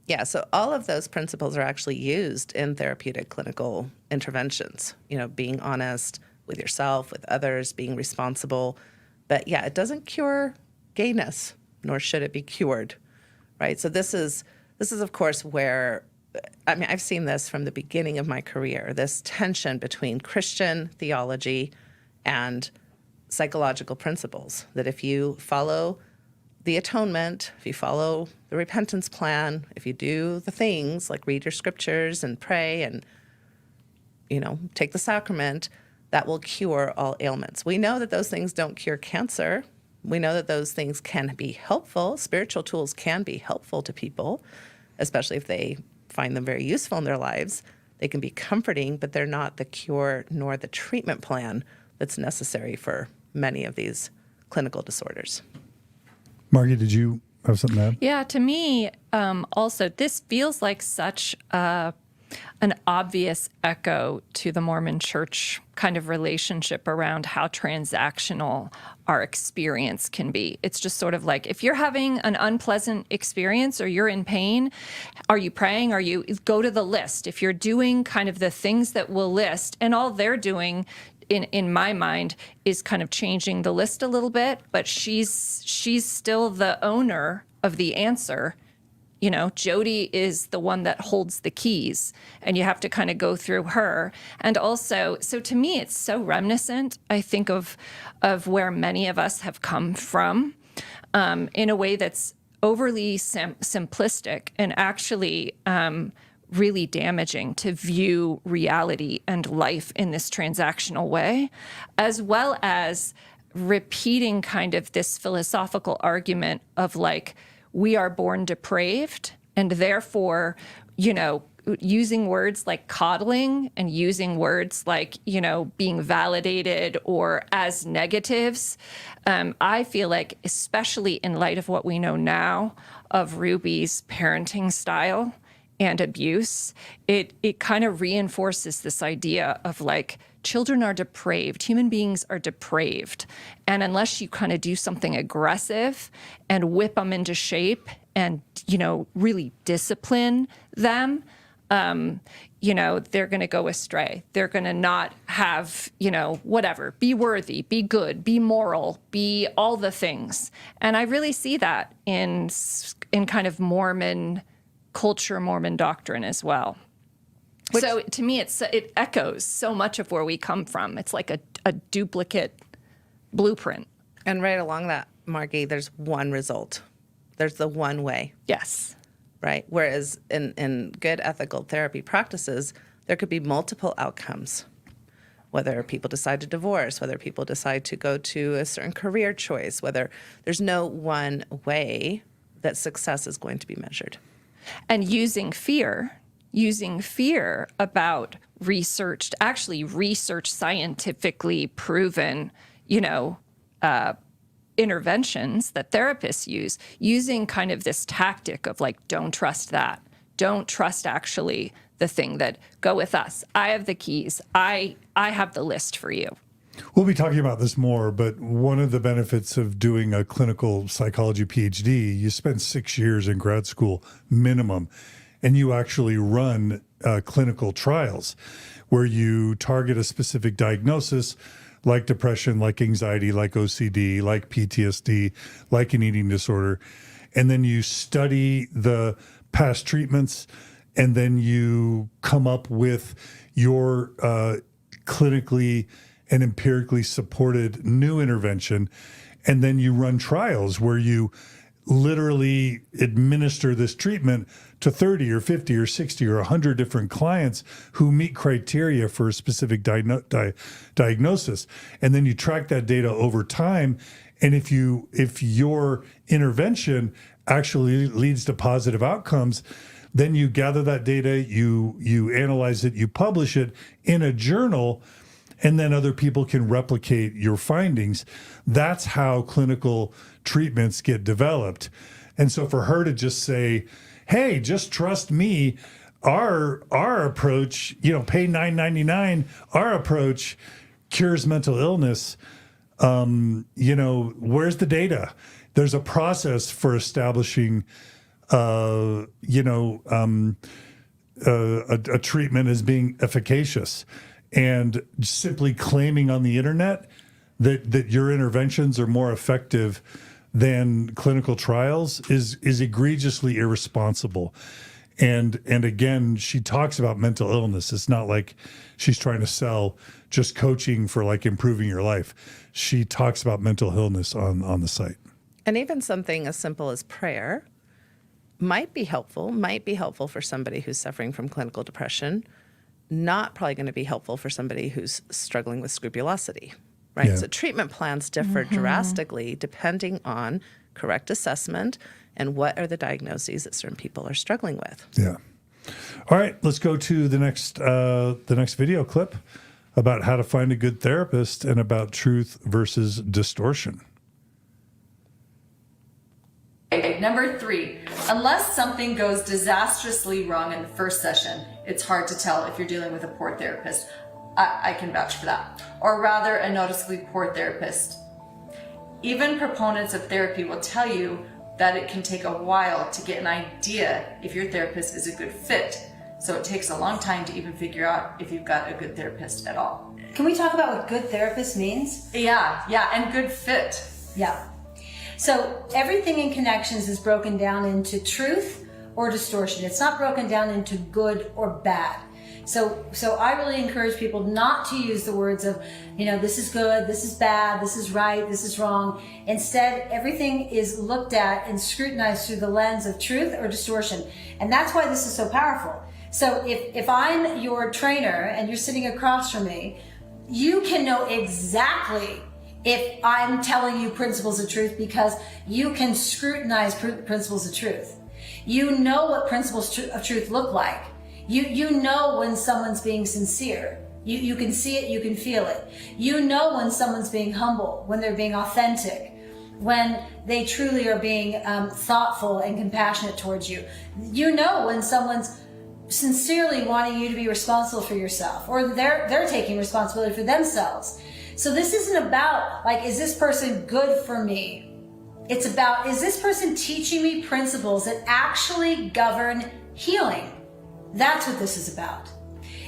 Yeah, so all of those principles are actually used in therapeutic clinical interventions. You know, being honest with yourself, with others, being responsible. But yeah, it doesn't cure gayness, nor should it be cured, right? So this is of course where, I mean, I've seen this from the beginning of my career, this tension between Christian theology and psychological principles, that if you follow the atonement, if you follow the repentance plan, if you do the things like read your scriptures and pray and, you know, take the sacrament, that will cure all ailments. We know that those things don't cure cancer. We know that those things can be helpful. Spiritual tools can be helpful to people, especially if they find them very useful in their lives. They can be comforting, but they're not the cure nor the treatment plan that's necessary for many of these clinical disorders. Margie, did you have something to add? Yeah, to me, also, this feels like such an obvious echo to the Mormon Church kind of relationship around how transactional our experience can be. It's just sort of like, if you're having an unpleasant experience or you're in pain, are you praying? Go to the list. If you're doing kind of the things that we'll list, and all they're doing in my mind is kind of changing the list a little bit, but she's still the owner of the answer. You know, Jodi is the one that holds the keys, and you have to kind of go through her. And also, so to me, it's so reminiscent, I think, of where many of us have come from, in a way that's overly simplistic and actually really damaging to view reality and life in this transactional way, as well as repeating kind of this philosophical argument of like, we are born depraved, and therefore, you know, using words like coddling and using words like, you know, being validated or as negatives. I feel like, especially in light of what we know now of Ruby's parenting style and abuse, it kind of reinforces this idea of like, children are depraved, human beings are depraved. And unless you kind of do something aggressive and whip them into shape and, you know, really discipline them, you know, they're going to go astray. They're going to not have, you know, whatever, be worthy, be good, be moral, be all the things. And I really see that in kind of Mormon culture, Mormon doctrine as well. So to me, it echoes so much of where we come from. It's like a duplicate blueprint. And right along that, Margie, there's one result. There's the one way. Yes. Right? Whereas in good ethical therapy practices, there could be multiple outcomes. Whether people decide to divorce, whether people decide to go to a certain career choice, whether there's no one way that success is going to be measured. And using fear about research scientifically proven, you know, interventions that therapists use, using kind of this tactic of like, don't trust that. Don't trust actually the thing that go with us. I have the keys. I have the list for you. We'll be talking about this more, but one of the benefits of doing a clinical psychology PhD, you spend 6 years in grad school minimum, and you actually run clinical trials where you target a specific diagnosis like depression, like anxiety, like OCD, like PTSD, like an eating disorder. And then you study the past treatments, and then you come up with your clinically and empirically supported new intervention. And then you run trials where you literally administer this treatment to 30 or 50 or 60 or 100 different clients who meet criteria for a specific diagnosis. And then you track that data over time. And if your intervention actually leads to positive outcomes, then you gather that data, you analyze it, you publish it in a journal, and then other people can replicate your findings. That's how clinical treatments get developed. And so for her to just say, hey, just trust me, our approach, pay $9.99, our approach cures mental illness, where's the data? There's a process for establishing a treatment as being efficacious. And simply claiming on the internet that your interventions are more effective than clinical trials is egregiously irresponsible. And again, she talks about mental illness. It's not like she's trying to sell just coaching for like improving your life. She talks about mental illness on the site. And even something as simple as prayer might be helpful for somebody who's suffering from clinical depression. Not probably going to be helpful for somebody who's struggling with scrupulosity, right? Yeah. So treatment plans differ drastically depending on correct assessment and what are the diagnoses that certain people are struggling with. Yeah. All right, let's go to the next video clip about how to find a good therapist and about truth versus distortion. Number 3, unless something goes disastrously wrong in the first session, it's hard to tell if you're dealing with a poor therapist. I can vouch for that. Or rather, a noticeably poor therapist. Even proponents of therapy will tell you that it can take a while to get an idea if your therapist is a good fit. So it takes a long time to even figure out if you've got a good therapist at all. Can we talk about what good therapist means? Yeah, and good fit. Yeah. So everything in ConneXions is broken down into truth or distortion. It's not broken down into good or bad. So I really encourage people not to use the words of, this is good, this is bad, this is right, this is wrong. Instead, everything is looked at and scrutinized through the lens of truth or distortion. And that's why this is so powerful. So if I'm your trainer and you're sitting across from me, you can know exactly if I'm telling you principles of truth because you can scrutinize principles of truth. You know what principles of truth look like. You know when someone's being sincere. You can see it, you can feel it. You know when someone's being humble, when they're being authentic, when they truly are being thoughtful and compassionate towards you. You know when someone's sincerely wanting you to be responsible for yourself, or they're taking responsibility for themselves. So this isn't about, is this person good for me? It's about, is this person teaching me principles that actually govern healing? That's what this is about.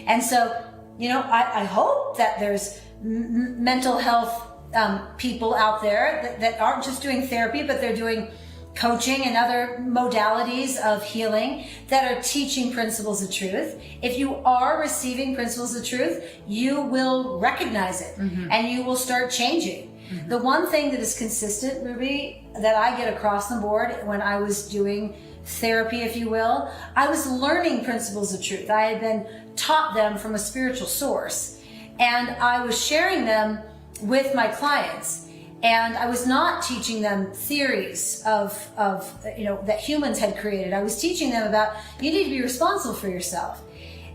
And so, I hope that there's mental health people out there that aren't just doing therapy, but they're doing coaching and other modalities of healing that are teaching principles of truth. If you are receiving principles of truth, you will recognize it and you will start changing. The one thing that is consistent, Ruby, that I get across the board when I was doing therapy, if you will, I was learning principles of truth. I had been taught them from a spiritual source, and I was sharing them with my clients. And I was not teaching them theories of that humans had created. I was teaching them about, you need to be responsible for yourself.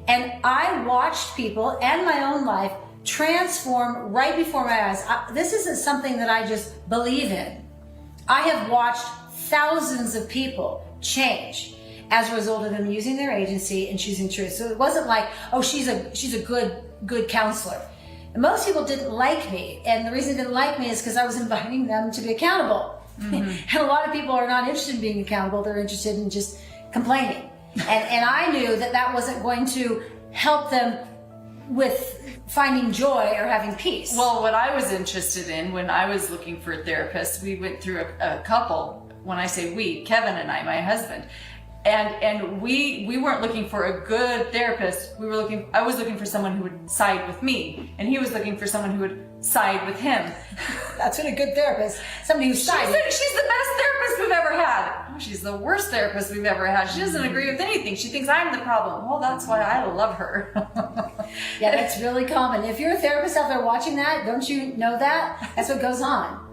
And I watched people and my own life transform right before my eyes. This isn't something that I just believe in. I have watched thousands of people change as a result of them using their agency and choosing truth. So it wasn't like, oh, she's a good counselor. And most people didn't like me, and the reason they didn't like me is because I was inviting them to be accountable. And a lot of people are not interested in being accountable, they're interested in just complaining. And I knew that wasn't going to help them with finding joy or having peace. Well, what I was interested in when I was looking for a therapist, we went through a couple, when I say we, Kevin and I, my husband, And we weren't looking for a good therapist. I was looking for someone who would side with me, and he was looking for someone who would side with him. That's what a good therapist, somebody who's siding. She's the best therapist we've ever had. Oh, she's the worst therapist we've ever had. She doesn't agree with anything. She thinks I'm the problem. Well, that's why I love her. Yeah, that's really common. If you're a therapist out there watching that, don't you know that? That's what goes on.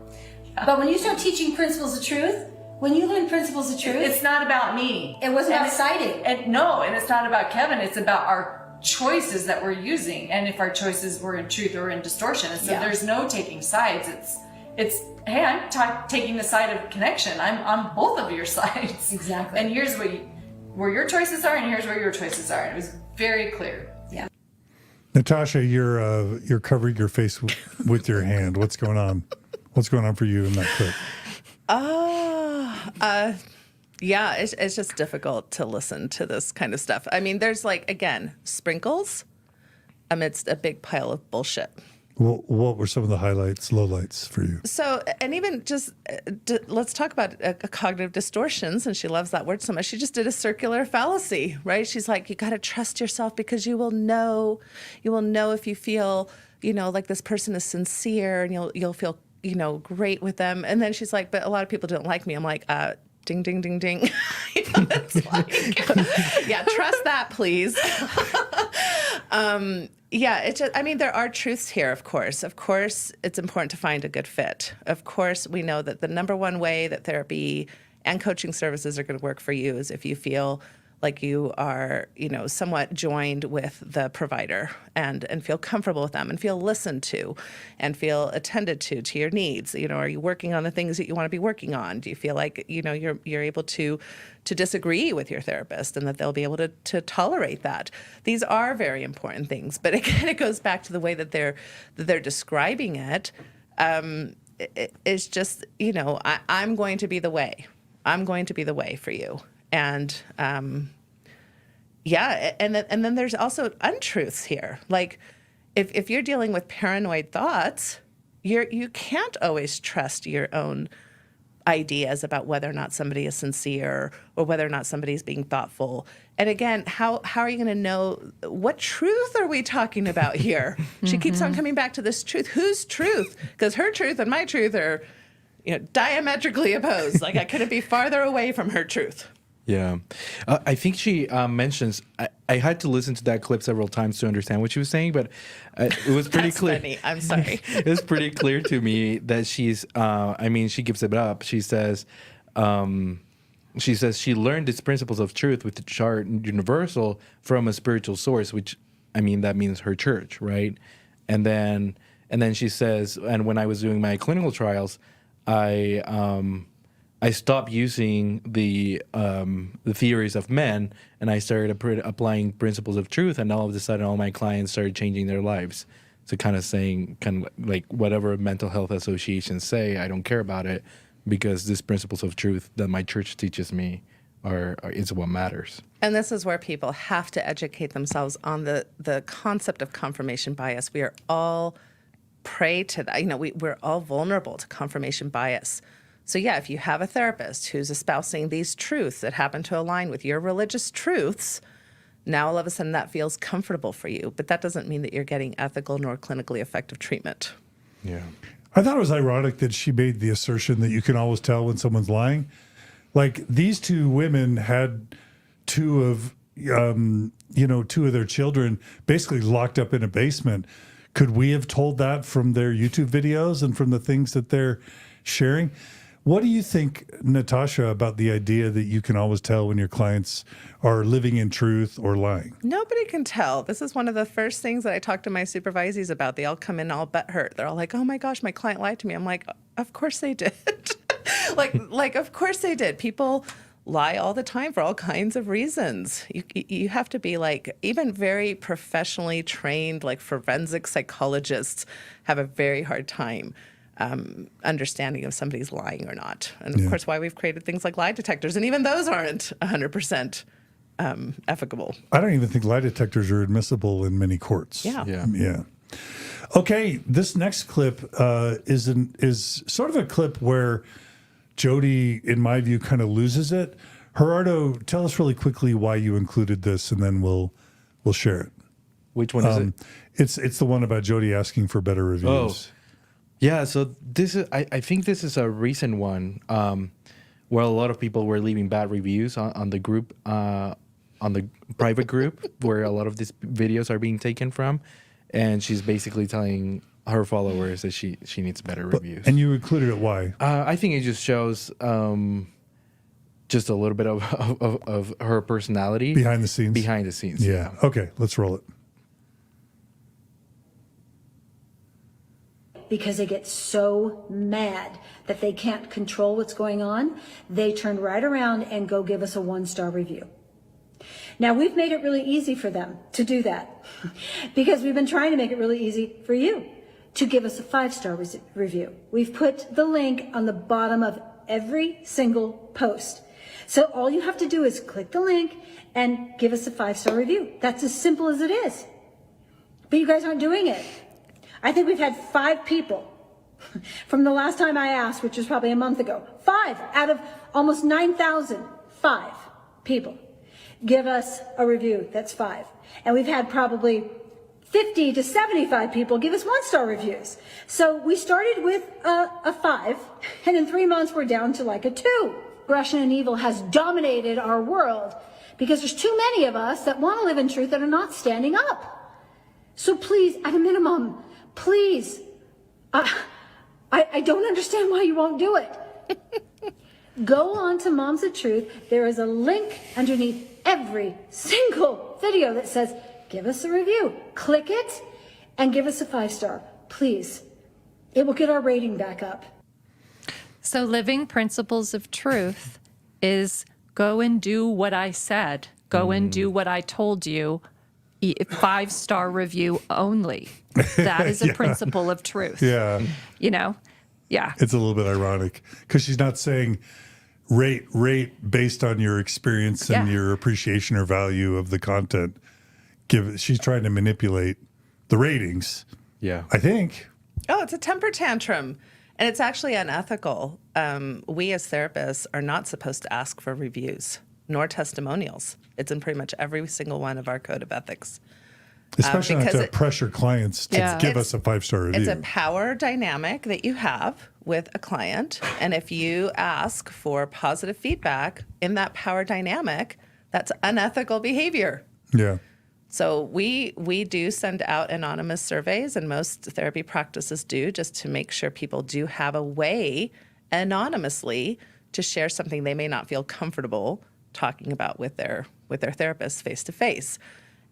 But when you start teaching principles of truth, when you learn principles of truth, it's not about me. It wasn't about siding. And it's not about Kevin. It's about our choices that we're using, and if our choices were in truth or in distortion. And so there's no taking sides. It's hey, I'm taking the side of connection. I'm on both of your sides. Exactly. And here's where your choices are, and here's where your choices are. And it was very clear. Yeah. Natasha, you're covering your face with your hand. What's going on? What's going on for you in that clip? Yeah, it's just difficult to listen to this kind of stuff. I mean, there's again, sprinkles amidst a big pile of bullshit. Well, what were some of the lowlights for you? So, and even just, let's talk about cognitive distortions, and she loves that word so much. She just did a circular fallacy, right? She's like, you got to trust yourself because you will know if you feel, like this person is sincere, and you'll feel, great with them. And then she's like, but a lot of people don't like me. I'm like, ding, ding, ding, ding. It's yeah, trust that, please. Yeah, it's just, there are truths here, of course. Of course, it's important to find a good fit. Of course, we know that the number one way that therapy and coaching services are going to work for you is if you feel like you are, somewhat joined with the provider and feel comfortable with them and feel listened to and feel attended to your needs. Are you working on the things that you want to be working on? Do you feel like, you're able to disagree with your therapist and that they'll be able to tolerate that? These are very important things. But again, it goes back to the way that they're describing it. It's just, I'm going to be the way. I'm going to be the way for you. And yeah, and then there's also untruths here. Like if you're dealing with paranoid thoughts, you can't always trust your own ideas about whether or not somebody is sincere or whether or not somebody is being thoughtful. And again, how are you going to know what truth are we talking about here? She keeps on coming back to this truth. Whose truth? Because her truth and my truth are diametrically opposed. Like I couldn't be farther away from her truth. Yeah. I think she mentions, I had to listen to that clip several times to understand what she was saying, but it was pretty clear. Funny. I'm sorry. It was pretty clear to me that she's, she gives it up. She says she learned its principles of truth, which are universal, from a spiritual source, which, that means her church, right? And then she says, and when I was doing my clinical trials, I stopped using the theories of men, and I started applying principles of truth, and all of a sudden, all my clients started changing their lives. So kind of saying, like whatever mental health associations say, I don't care about it, because these principles of truth that my church teaches me is what matters. And this is where people have to educate themselves on the concept of confirmation bias. We are all prey to that. We're all vulnerable to confirmation bias. So yeah, if you have a therapist who's espousing these truths that happen to align with your religious truths, now all of a sudden that feels comfortable for you. But that doesn't mean that you're getting ethical nor clinically effective treatment. Yeah. I thought it was ironic that she made the assertion that you can always tell when someone's lying. Like these two women had two of their children basically locked up in a basement. Could we have told that from their YouTube videos and from the things that they're sharing? What do you think, Natasha, about the idea that you can always tell when your clients are living in truth or lying? Nobody can tell. This is one of the first things that I talk to my supervisees about. They all come in all butthurt. They're all like, oh my gosh, my client lied to me. I'm like, of course they did. like, of course they did. People lie all the time for all kinds of reasons. You have to be even very professionally trained, forensic psychologists have a very hard time understanding if somebody's lying or not. And of course, why we've created things like lie detectors, and even those aren't 100% ethical. I don't even think lie detectors are admissible in many courts. Yeah. Okay, this next clip is sort of a clip where Jodi, in my view, kind of loses it. Gerardo, tell us really quickly why you included this, and then we'll share it. Which one is it? It's the one about Jodi asking for better reviews. Yeah, so this is I think this is a recent one where a lot of people were leaving bad reviews on the group, on the private group where a lot of these videos are being taken from, and she's basically telling her followers that she needs better reviews. And you included it, why? I think it just shows just a little bit of her personality. Behind the scenes? Behind the scenes, Yeah. Okay, let's roll it. Because they get so mad that they can't control what's going on, they turn right around and go give us a 1-star review. Now, we've made it really easy for them to do that because we've been trying to make it really easy for you to give us a 5-star review. We've put the link on the bottom of every single post. So all you have to do is click the link and give us a 5-star review. That's as simple as it is. But you guys aren't doing it. I think we've had 5 people from the last time I asked, which was probably a month ago. 5 out of almost 9,000, 5 people give us a review that's 5. And we've had probably 50 to 75 people give us 1-star reviews. So we started with a 5, and in 3 months we're down to like a 2. Aggression and evil has dominated our world because there's too many of us that want to live in truth that are not standing up. So please, at a minimum, please, I don't understand why you won't do it. Go on to Moms of Truth. There is a link underneath every single video that says, give us a review. Click it and give us a 5-star, please. It will get our rating back up. So living principles of truth is go and do what I said. Go and do what I told you. 5-star review only. That is a principle of truth. Yeah. You know? Yeah. It's a little bit ironic because she's not saying rate based on your experience and your appreciation or value of the content. She's trying to manipulate the ratings. Yeah. I think. Oh, it's a temper tantrum. And it's actually unethical. We as therapists are not supposed to ask for reviews nor testimonials. It's in pretty much every single one of our code of ethics. Especially not to pressure clients to give us a 5-star review. It's a power dynamic that you have with a client. And if you ask for positive feedback in that power dynamic, that's unethical behavior. Yeah. So we do send out anonymous surveys, and most therapy practices do, just to make sure people do have a way anonymously to share something they may not feel comfortable talking about with their therapist face to face.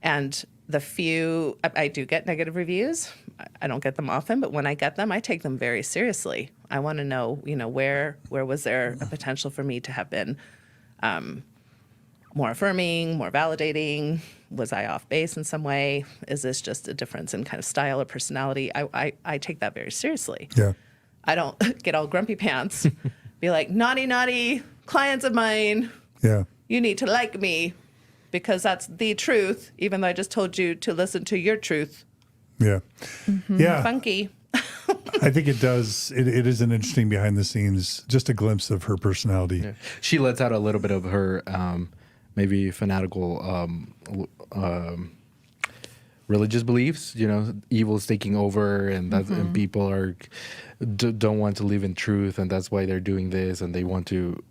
And the few, I do get negative reviews. I don't get them often, but when I get them, I take them very seriously. I want to know, where was there a potential for me to have been more affirming, more validating? Was I off base in some way? Is this just a difference in kind of style or personality? I take that very seriously. Yeah. I don't get all grumpy pants, be like, naughty clients of mine. Yeah. You need to like me because that's the truth, even though I just told you to listen to your truth. Yeah. Mm-hmm. Yeah. Funky. I think it does. It is an interesting behind the scenes, just a glimpse of her personality. Yeah. She lets out a little bit of her maybe fanatical religious beliefs. Evil is taking over, and that and people don't want to live in truth, and that's why they're doing this, and they want to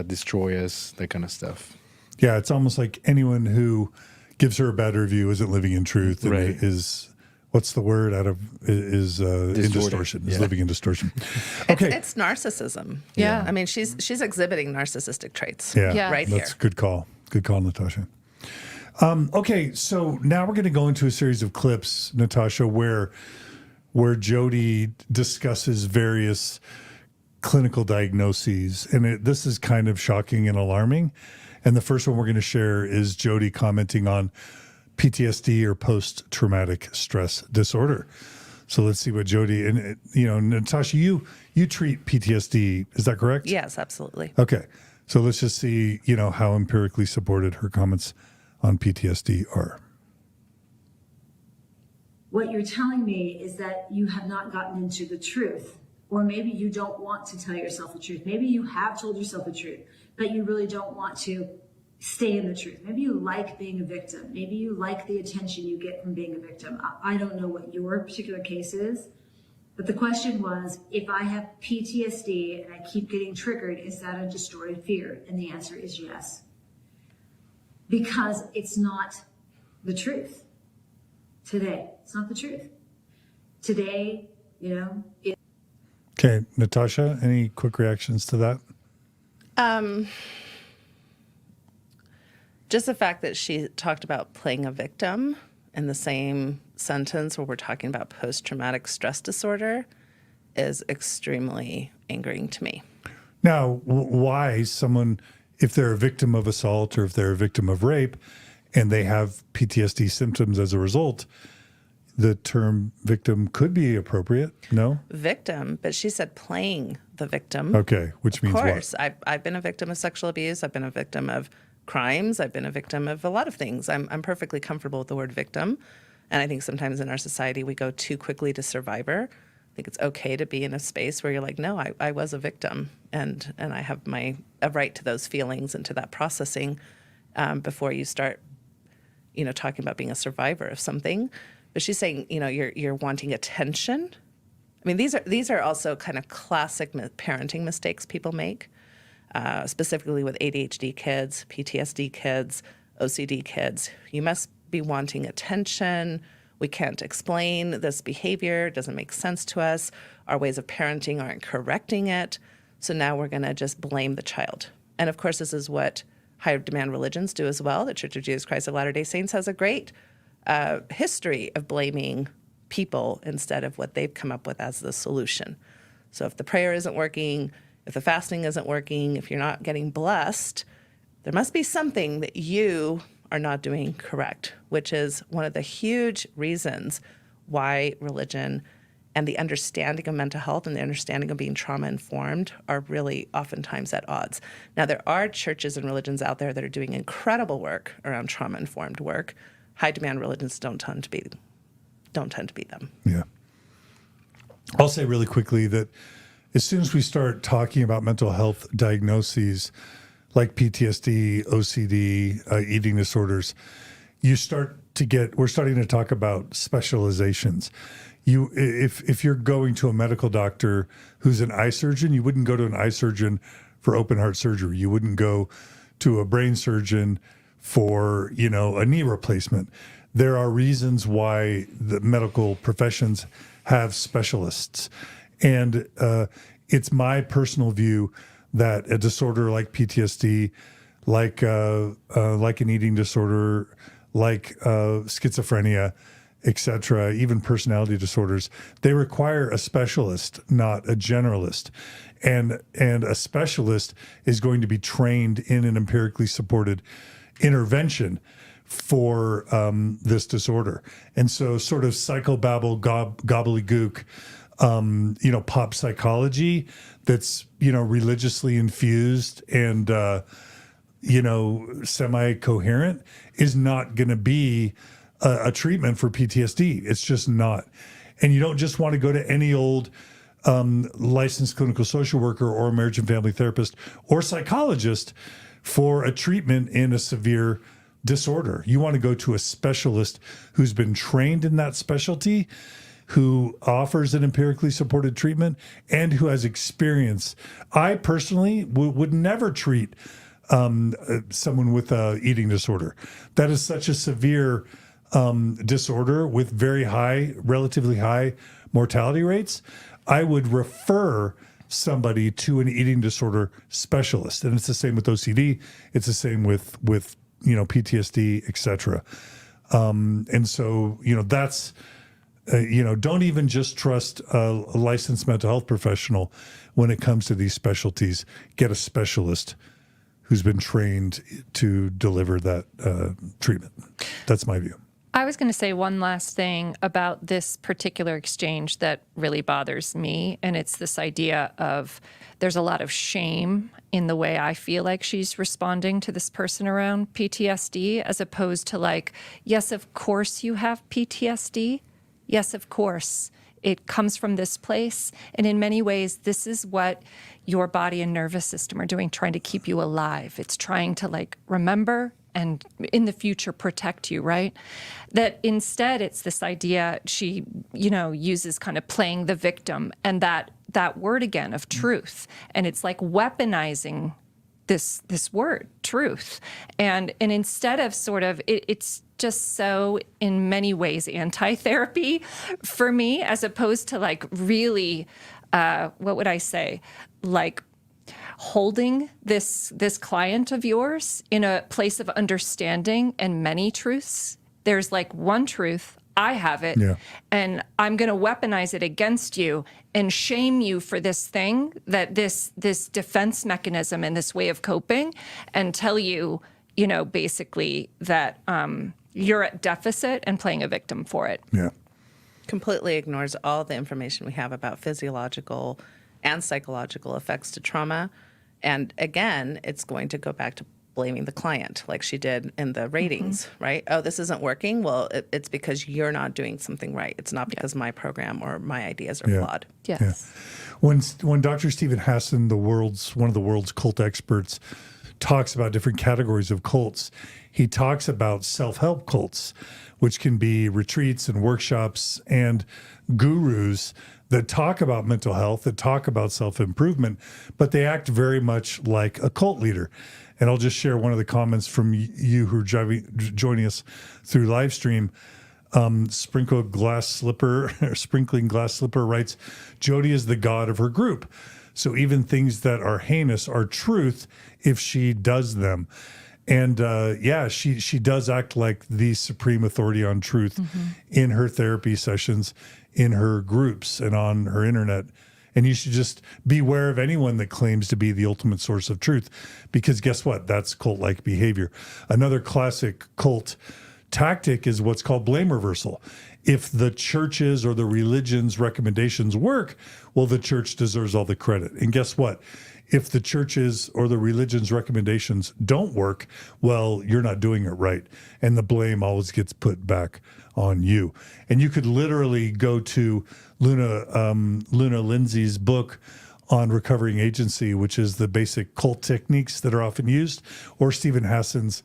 destroy us, that kind of stuff. Yeah, it's almost like anyone who gives her a bad review isn't living in truth, and Right. is. What's the word in distortion? Is living in distortion. Okay. It's narcissism. Yeah. I mean, she's exhibiting narcissistic traits. Yeah. Right That's here. a good call. Good call, Natasha. Okay, so now we're going to go into a series of clips, Natasha, where Jodi discusses various clinical diagnoses, and this is kind of shocking and alarming. And the first one we're going to share is Jodi commenting on PTSD, or post-traumatic stress disorder. So let's see what Jodi, and Natasha, you treat PTSD, is that correct? Yes, absolutely. Okay. So let's just see, how empirically supported her comments on PTSD are. What you're telling me is that you have not gotten into the truth Or maybe you don't want to tell yourself the truth. Maybe you have told yourself the truth, but you really don't want to stay in the truth. Maybe you like being a victim. Maybe you like the attention you get from being a victim. I don't know what your particular case is, but the question was, if I have PTSD and I keep getting triggered, is that a distorted fear? And the answer is yes. Because it's not the truth today. It's not the truth. Today, Okay, Natasha, any quick reactions to that? Just the fact that she talked about playing a victim in the same sentence where we're talking about post-traumatic stress disorder is extremely angering to me. Now, why someone, if they're a victim of assault or if they're a victim of rape and they have PTSD symptoms as a result, the term victim could be appropriate, no? Victim, but she said playing the victim. Okay, which means Of course, what? I've been a victim of sexual abuse. I've been a victim of crimes. I've been a victim of a lot of things. I'm perfectly comfortable with the word victim. And I think sometimes in our society, we go too quickly to survivor. I think it's okay to be in a space where you're like, no, I was a victim. And I have a right to those feelings and to that processing before you start, talking about being a survivor of something. But she's saying, you're wanting attention. I mean, these are also kind of classic parenting mistakes people make, specifically with ADHD kids, PTSD kids, OCD kids. You must be wanting attention. We can't explain this behavior. It doesn't make sense to us. Our ways of parenting aren't correcting it. So now we're going to just blame the child. And of course, this is what higher demand religions do as well. The Church of Jesus Christ of Latter-day Saints has a great history of blaming people instead of what they've come up with as the solution. So if the prayer isn't working, if the fasting isn't working, if you're not getting blessed, there must be something that you are not doing correct, which is one of the huge reasons why religion and the understanding of mental health and the understanding of being trauma-informed are really oftentimes at odds. Now, there are churches and religions out there that are doing incredible work around trauma-informed work. High-demand religions don't tend to be them. Yeah. I'll say really quickly that as soon as we start talking about mental health diagnoses like PTSD, OCD, eating disorders, we're starting to talk about specializations. If you're going to a medical doctor who's an eye surgeon, you wouldn't go to an eye surgeon for open heart surgery. You wouldn't go to a brain surgeon for, a knee replacement. There are reasons why the medical professions have specialists. And it's my personal view that a disorder like PTSD, like an eating disorder, like schizophrenia, etc., even personality disorders, they require a specialist, not a generalist. And a specialist is going to be trained in an empirically supported intervention for this disorder. And so sort of psychobabble, gobbledygook, pop psychology that's, religiously infused and, semi-coherent is not going to be a treatment for PTSD. It's just not. And you don't just want to go to any old licensed clinical social worker or marriage and family therapist or psychologist for a treatment in a severe disorder. You want to go to a specialist who's been trained in that specialty, who offers an empirically supported treatment, and who has experience. I personally would never treat someone with an eating disorder. That is such a severe disorder with very high, relatively high mortality rates. I would refer somebody to an eating disorder specialist. And it's the same with OCD. It's the same with PTSD, et cetera. And so, that's, don't even just trust a licensed mental health professional when it comes to these specialties. Get a specialist who's been trained to deliver that treatment. That's my view. I was going to say one last thing about this particular exchange that really bothers me, and it's this idea of there's a lot of shame in the way I feel like she's responding to this person around PTSD, as opposed to like, yes, of course you have PTSD. Yes, of course. it comes from this place. And in many ways, this is what your body and nervous system are doing, trying to keep you alive. It's trying to like remember and in the future protect you, right? That instead it's this idea she, uses kind of playing the victim, and that word again of truth. And it's like weaponizing this word, truth. And instead of sort of, it's just so in many ways anti-therapy for me, as opposed to like really, what would I say? Like holding this client of yours in a place of understanding and many truths. There's like one truth, I have it, and I'm going to weaponize it against you and shame you for this thing, that this defense mechanism and this way of coping, and tell you, basically that you're at deficit and playing a victim for it. Yeah. Completely ignores all the information we have about physiological and psychological effects to trauma. And again, it's going to go back to blaming the client, like she did in the ratings, right? Oh, this isn't working. Well, it's because you're not doing something right. It's not because my program or my ideas are flawed. Yes. When Dr. Stephen Hassan, one of the world's cult experts, talks about different categories of cults, he talks about self-help cults, which can be retreats and workshops and gurus that talk about mental health, that talk about self-improvement, but they act very much like a cult leader. And I'll just share one of the comments from you who are joining us through live stream. Sprinkling Glass Slipper writes, Jodi is the god of her group. So even things that are heinous are truth if she does them. And she does act like the supreme authority on truth in her therapy sessions, in her groups, and on her internet. And you should just beware of anyone that claims to be the ultimate source of truth, because guess what? That's cult-like behavior. Another classic cult tactic is what's called blame reversal. If the church's or the religion's recommendations work, well, the church deserves all the credit. And guess what? If the church's or the religion's recommendations don't work, well, you're not doing it right. And the blame always gets put back on you. And you could literally go to Luna Lindsay's book on recovering agency, which is the basic cult techniques that are often used, or Stephen Hassan's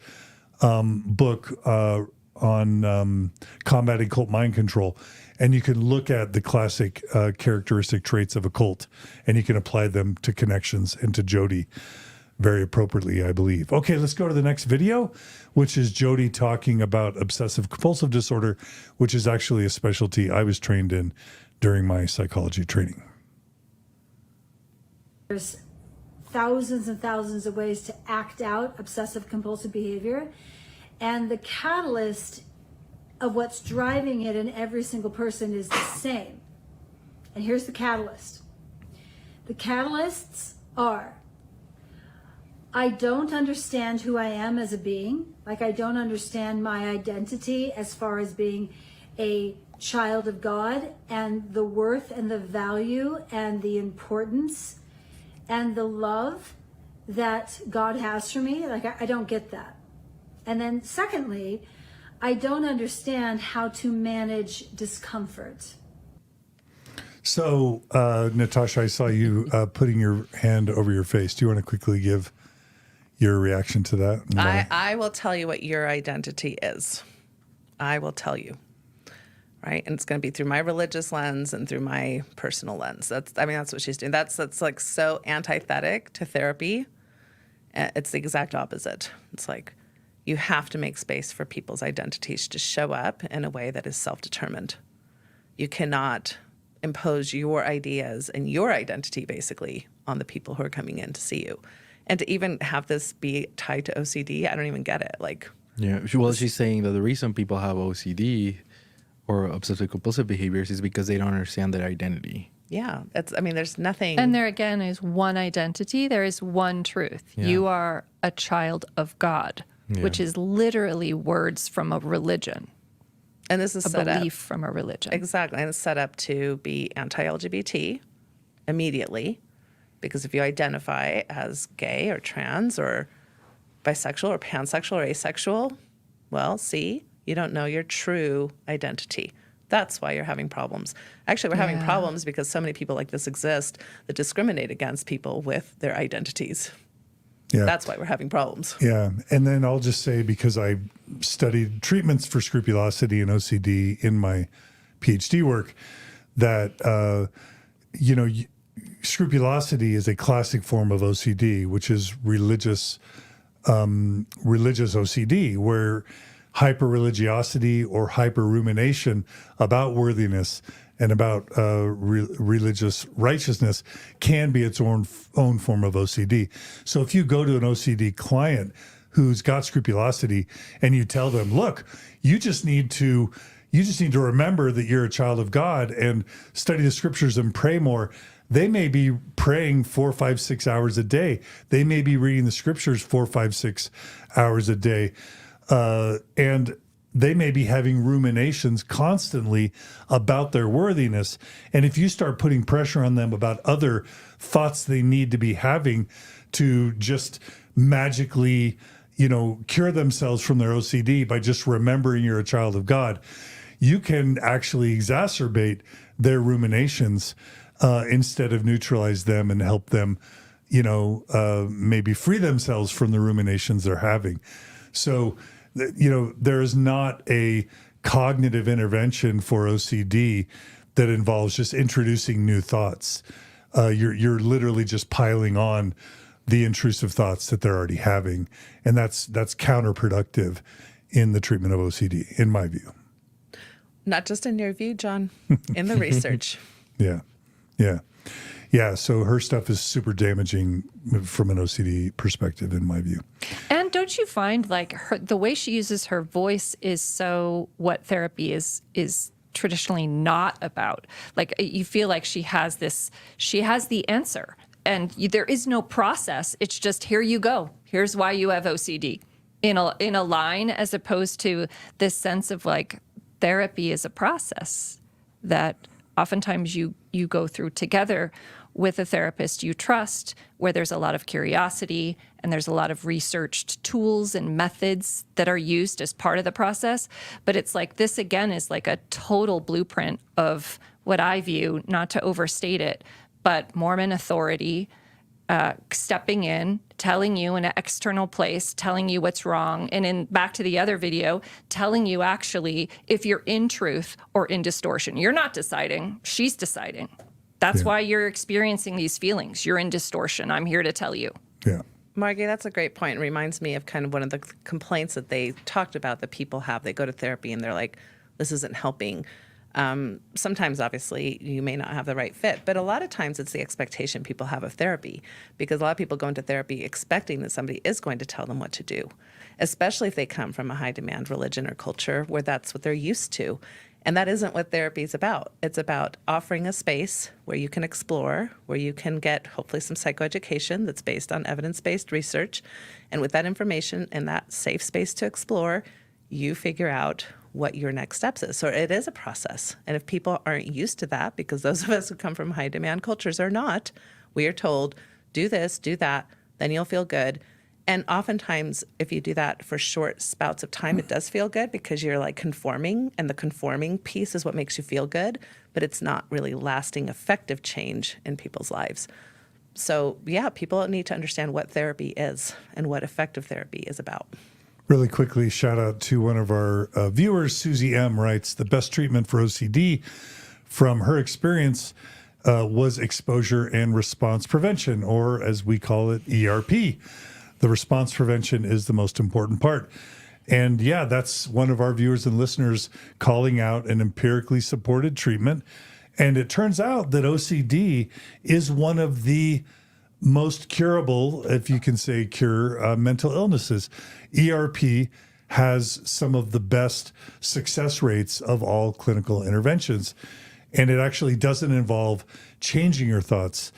book on combating cult mind control. And you can look at the classic characteristic traits of a cult, and you can apply them to ConneXions and to Jodi very appropriately, I believe. Okay, let's go to the next video, which is Jodi talking about obsessive compulsive disorder, which is actually a specialty I was trained in during my psychology training. There's thousands and thousands of ways to act out obsessive compulsive behavior, and the catalyst of what's driving it in every single person is the same. And here's the catalyst. The catalysts are, I don't understand who I am as a being. Like, I don't understand my identity as far as being a child of God, and the worth and the value and the importance and the love that God has for me. Like, I don't get that. And then secondly, I don't understand how to manage discomfort. So, Natasha, I saw you putting your hand over your face. Do you want to quickly give your reaction to that? I will tell you what your identity is. I will tell you. Right? And it's going to be through my religious lens and through my personal lens. That's what she's doing. That's like so antithetic to therapy. It's the exact opposite. It's like, you have to make space for people's identities to show up in a way that is self-determined. You cannot impose your ideas and your identity, basically, on the people who are coming in to see you. And to even have this be tied to OCD, I don't even get it. Like, yeah, well, she's saying that the reason people have OCD or obsessive compulsive behaviors is because they don't understand their identity. Yeah, there's nothing. And there again is one identity. There is one truth. Yeah. You are a child of God. Yeah. Which is literally words from a religion. And this is a set belief up, from a religion. Exactly. And it's set up to be anti-LGBT immediately. Because if you identify as gay or trans or bisexual or pansexual or asexual, well, see, you don't know your true identity. That's why you're having problems. Actually, we're having problems because so many people like this exist that discriminate against people with their identities. Yeah. That's why we're having problems. Yeah. And then I'll just say, because I studied treatments for scrupulosity and OCD in my PhD work, that, scrupulosity is a classic form of OCD, which is religious OCD, where hyper-religiosity or hyper-rumination about worthiness and about religious righteousness can be its own form of OCD. So if you go to an OCD client who's got scrupulosity and you tell them, look, you just need to remember that you're a child of God and study the scriptures and pray more. They may be praying 4, 5, 6 hours a day. They may be reading the scriptures 4, 5, 6 hours a day. And they may be having ruminations constantly about their worthiness. And if you start putting pressure on them about other thoughts they need to be having to just magically, cure themselves from their OCD by just remembering you're a child of God, you can actually exacerbate their ruminations instead of neutralize them and help them, maybe free themselves from the ruminations they're having. So, there is not a cognitive intervention for OCD that involves just introducing new thoughts. You're literally just piling on the intrusive thoughts that they're already having, and that's counterproductive in the treatment of OCD, in my view. Not just in your view, John, in the research. Yeah. So her stuff is super damaging from an OCD perspective, in my view. And don't you find the way she uses her voice is so what therapy is traditionally not about? Like, you feel like she has the answer, and there is no process. It's just, here you go. Here's why you have OCD in a line, as opposed to this sense of like therapy is a process that oftentimes you go through together with a therapist you trust, where there's a lot of curiosity and there's a lot of researched tools and methods that are used as part of the process. But it's like, this again is like a total blueprint of what I view, not to overstate it, but Mormon authority stepping in, telling you in an external place, telling you what's wrong, and back to the other video, telling you actually if you're in truth or in distortion. You're not deciding, she's deciding. That's why you're experiencing these feelings. You're in distortion. I'm here to tell you. Yeah. Margie, that's a great point. It reminds me of kind of one of the complaints that they talked about that people have. They go to therapy and they're like, this isn't helping. Sometimes, obviously, you may not have the right fit, but a lot of times it's the expectation people have of therapy, because a lot of people go into therapy expecting that somebody is going to tell them what to do, especially if they come from a high-demand religion or culture where that's what they're used to. And that isn't what therapy is about. It's about offering a space where you can explore, where you can get hopefully some psychoeducation that's based on evidence-based research. And with that information and that safe space to explore, you figure out what your next steps is. So it is a process. And if people aren't used to that, because those of us who come from high-demand cultures are not, we are told, do this, do that, then you'll feel good. And oftentimes, if you do that for short spouts of time, it does feel good because you're like conforming, and the conforming piece is what makes you feel good, but it's not really lasting, effective change in people's lives. So yeah, people need to understand what therapy is and what effective therapy is about. Really quickly, shout out to one of our viewers. Susie M. writes, the best treatment for OCD from her experience was exposure and response prevention, or as we call it, ERP. The response prevention is the most important part. And yeah, that's one of our viewers and listeners calling out an empirically supported treatment. And it turns out that OCD is one of the most curable, if you can say cure, mental illnesses. ERP has some of the best success rates of all clinical interventions. And it actually doesn't involve changing your thoughts.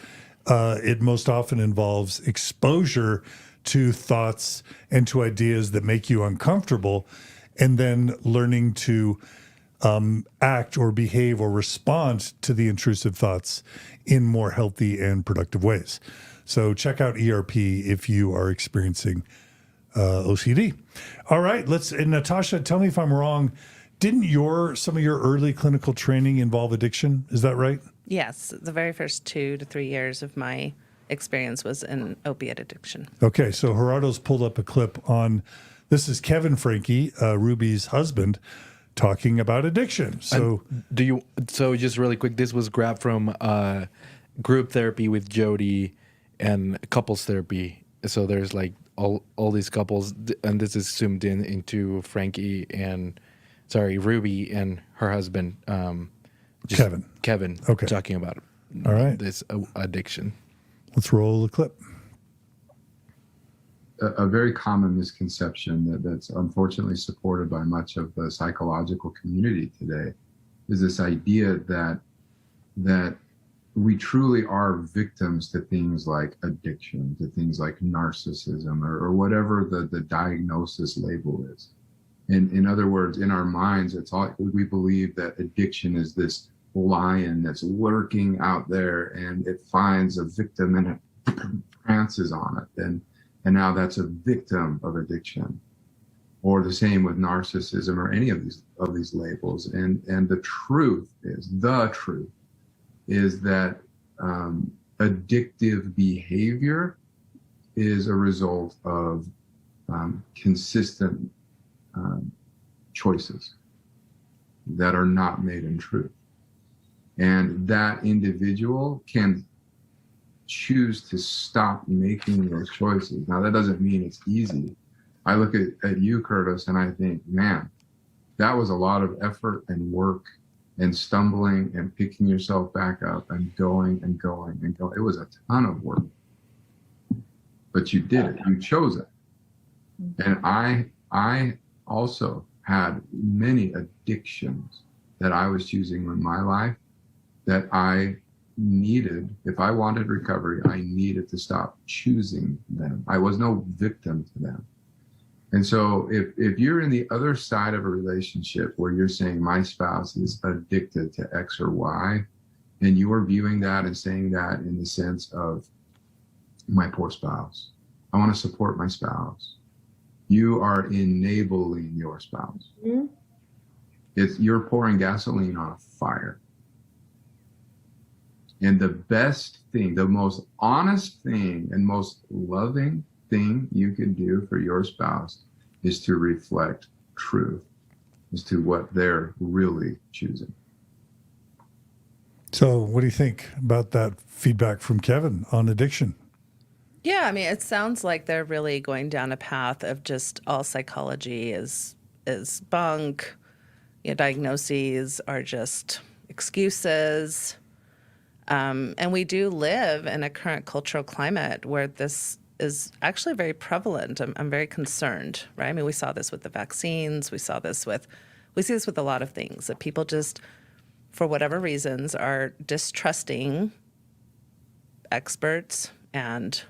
It most often involves exposure to thoughts and to ideas that make you uncomfortable, and then learning to act or behave or respond to the intrusive thoughts in more healthy and productive ways. So check out ERP if you are experiencing OCD. All right, and Natasha, tell me if I'm wrong. Didn't some of your early clinical training involve addiction? Is that right? Yes, the very first 2 to 3 years of my experience was in opiate addiction. Okay, so Gerardo's pulled up a clip on, this is Kevin Franke, Ruby's husband, talking about addiction. So So just really quick, this was grabbed from group therapy with Jodi and couples therapy. So there's like all these couples, and this is zoomed into Ruby and her husband, Kevin, Okay. talking about All right. this addiction. Let's roll the clip. A very common misconception that's unfortunately supported by much of the psychological community today is this idea that we truly are victims to things like addiction, to things like narcissism, or whatever the diagnosis label is. And in other words, in our minds, we believe that addiction is this lion that's lurking out there, and it finds a victim and it prances on it. And now that's a victim of addiction. Or the same with narcissism or any of these labels. And the truth is that addictive behavior is a result of consistent choices that are not made in truth. And that individual can choose to stop making those choices. Now, that doesn't mean it's easy. I look at you, Curtis, and I think, man, that was a lot of effort and work and stumbling and picking yourself back up and going and going and going. It was a ton of work, but you did it. You chose it. And I also had many addictions that I was choosing in my life that I needed. If I wanted recovery, I needed to stop choosing them. I was no victim to them. And so if you're in the other side of a relationship where you're saying my spouse is addicted to X or Y, and you are viewing that and saying that in the sense of my poor spouse, I want to support my spouse, you are enabling your spouse. Mm-hmm. You're pouring gasoline on a fire. And the best thing, the most honest thing and most loving thing you can do for your spouse is to reflect truth as to what they're really choosing. So what do you think about that feedback from Kevin on addiction? Yeah, I mean, it sounds like they're really going down a path of just all psychology is bunk. Diagnoses are just excuses. And we do live in a current cultural climate where this is actually very prevalent. I'm very concerned, right? I mean, we saw this with the vaccines. We see this with a lot of things, that people just, for whatever reasons, are distrusting experts and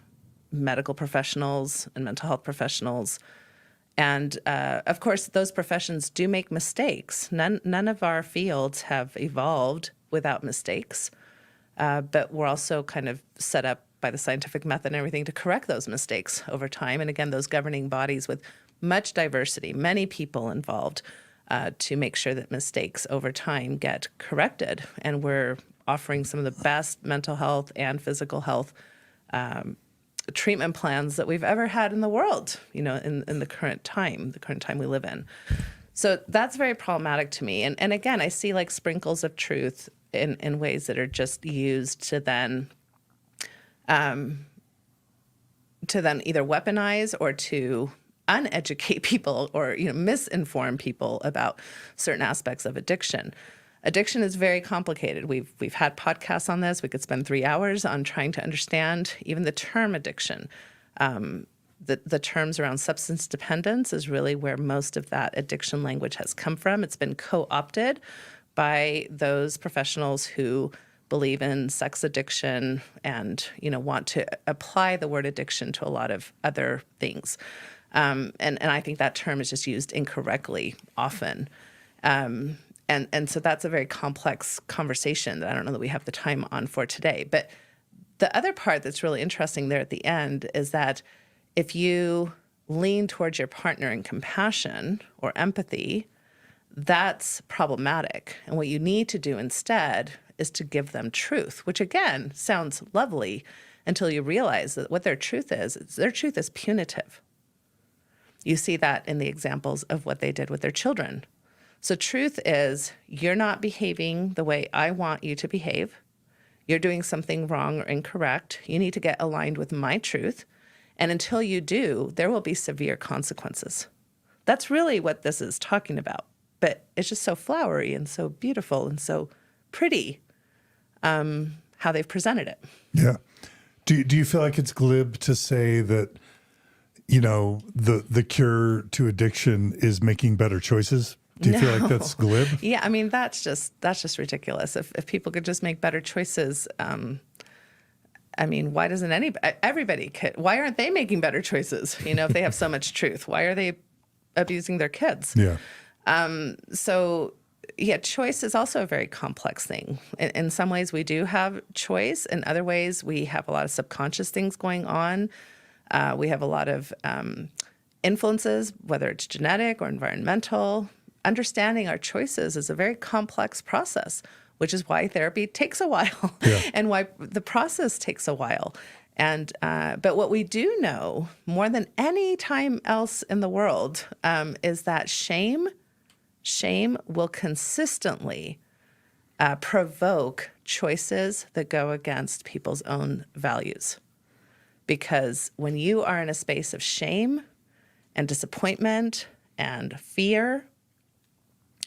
medical professionals and mental health professionals. And of course, those professions do make mistakes. None of our fields have evolved without mistakes. But we're also kind of set up by the scientific method and everything to correct those mistakes over time. And again, those governing bodies with much diversity, many people involved, to make sure that mistakes over time get corrected. And we're offering some of the best mental health and physical health treatment plans that we've ever had in the world, in the current time we live in. So that's very problematic to me. And again, I see like sprinkles of truth in ways that are just used to then either weaponize or to uneducate people or misinform people about certain aspects of addiction. Addiction is very complicated. We've had podcasts on this. We could spend 3 hours on trying to understand even the term addiction. The terms around substance dependence is really where most of that addiction language has come from. It's been co-opted by those professionals who believe in sex addiction and want to apply the word addiction to a lot of other things. And I think that term is just used incorrectly often. And so that's a very complex conversation that I don't know that we have the time on for today. But the other part that's really interesting there at the end is that if you lean towards your partner in compassion or empathy, that's problematic. And what you need to do instead is to give them truth, which again sounds lovely until you realize that what their truth is punitive. You see that in the examples of what they did with their children. So truth is, you're not behaving the way I want you to behave. You're doing something wrong or incorrect. You need to get aligned with my truth. And until you do, there will be severe consequences. That's really what this is talking about. But it's just so flowery and so beautiful and so pretty how they've presented it. Yeah. Do you feel like it's glib to say that, you know, the cure to addiction is making better choices? Do you feel like that's glib? Yeah, I mean, that's just ridiculous. If people could just make better choices, I mean, why doesn't everybody, why aren't they making better choices? You know, if they have so much truth, why are they abusing their kids? Yeah. So yeah, choice is also a very complex thing. In some ways we do have choice. In other ways we have a lot of subconscious things going on. We have a lot of influences, whether it's genetic or environmental. Understanding our choices is a very complex process, which is why therapy takes a while and why the process takes a while. And but what we do know more than any time else in the world is that shame will consistently provoke choices that go against people's own values. Because when you are in a space of shame and disappointment and fear,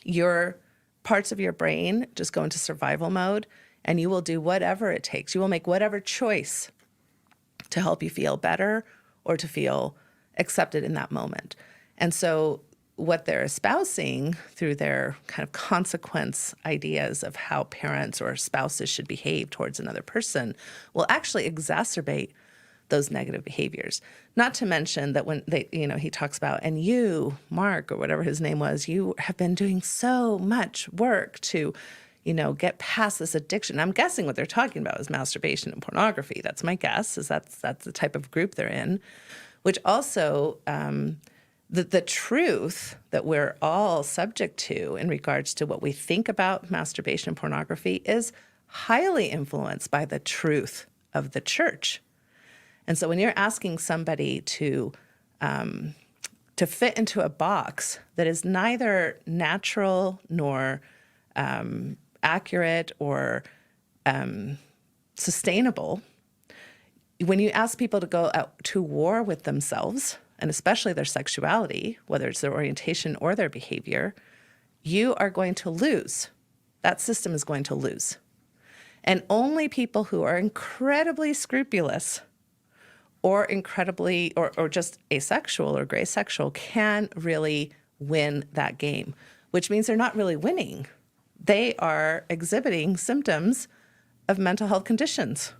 your parts of your brain just go into survival mode, and you will do whatever it takes. You will make whatever choice to help you feel better or to feel accepted in that moment. And so what they're espousing through their kind of consequence ideas of how parents or spouses should behave towards another person will actually exacerbate those negative behaviors. Not to mention that when they, you know, he talks about, and you, Mark, or whatever his name was, you have been doing so much work to, you know, get past this addiction. I'm guessing what they're talking about is masturbation and pornography. That's my guess, is that's the type of group they're in, which also the truth that we're all subject to in regards to what we think about masturbation and pornography is highly influenced by the truth of the church. And so when you're asking somebody to fit into a box that is neither natural nor accurate or sustainable, when you ask people to go out to war with themselves, and especially their sexuality, whether it's their orientation or their behavior, you are going to lose. That system is going to lose. And only people who are incredibly scrupulous or incredibly, or just asexual or gray sexual can really win that game, which means they're not really winning. They are exhibiting symptoms of mental health conditions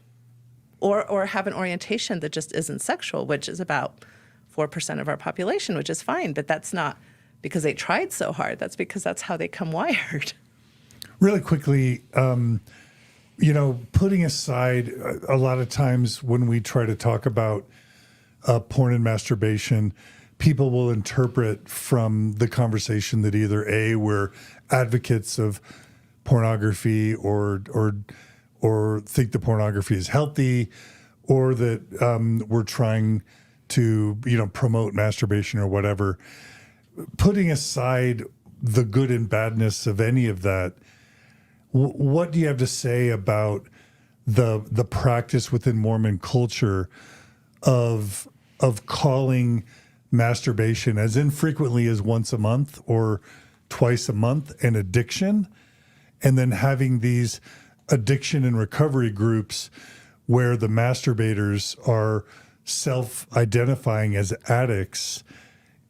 or have an orientation that just isn't sexual, which is about 4% of our population, which is fine, but that's not because they tried so hard. That's because that's how they come wired. Really quickly, you know, putting aside a lot of times when we try to talk about porn and masturbation, people will interpret from the conversation that either A, we're advocates of pornography or think the pornography is healthy, or that we're trying to, you know, promote masturbation or whatever. Putting aside the good and badness of any of that, what do you have to say about the practice within Mormon culture of calling masturbation as infrequently as once a month or twice a month an addiction, and then having these addiction and recovery groups where the masturbators are self-identifying as addicts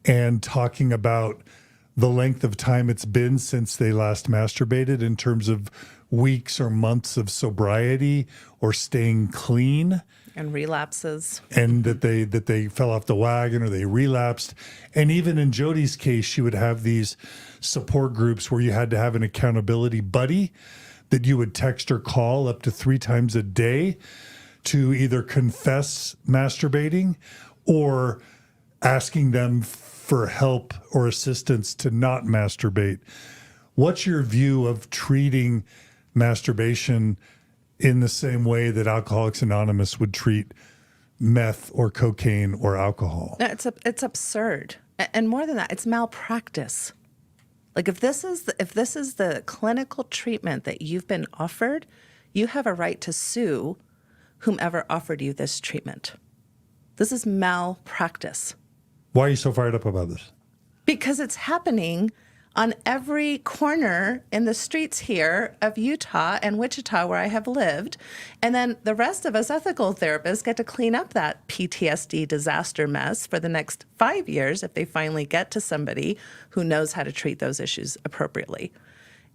and talking about the length of time it's been since they last masturbated in terms of weeks or months of sobriety or staying clean, And relapses. and that they fell off the wagon or they relapsed. And even in Jodi's case, she would have these support groups where you had to have an accountability buddy that you would text or call up to 3 times a day to either confess masturbating or asking them for help or assistance to not masturbate. What's your view of treating masturbation in the same way that Alcoholics Anonymous would treat meth or cocaine or alcohol? No, it's absurd. And more than that, it's malpractice. Like if this is the clinical treatment that you've been offered, you have a right to sue whomever offered you this treatment. This is malpractice. Why are you so fired up about this? Because it's happening on every corner in the streets here of Utah and Wichita where I have lived. And then the rest of us ethical therapists get to clean up that PTSD disaster mess for the next 5 years if they finally get to somebody who knows how to treat those issues appropriately.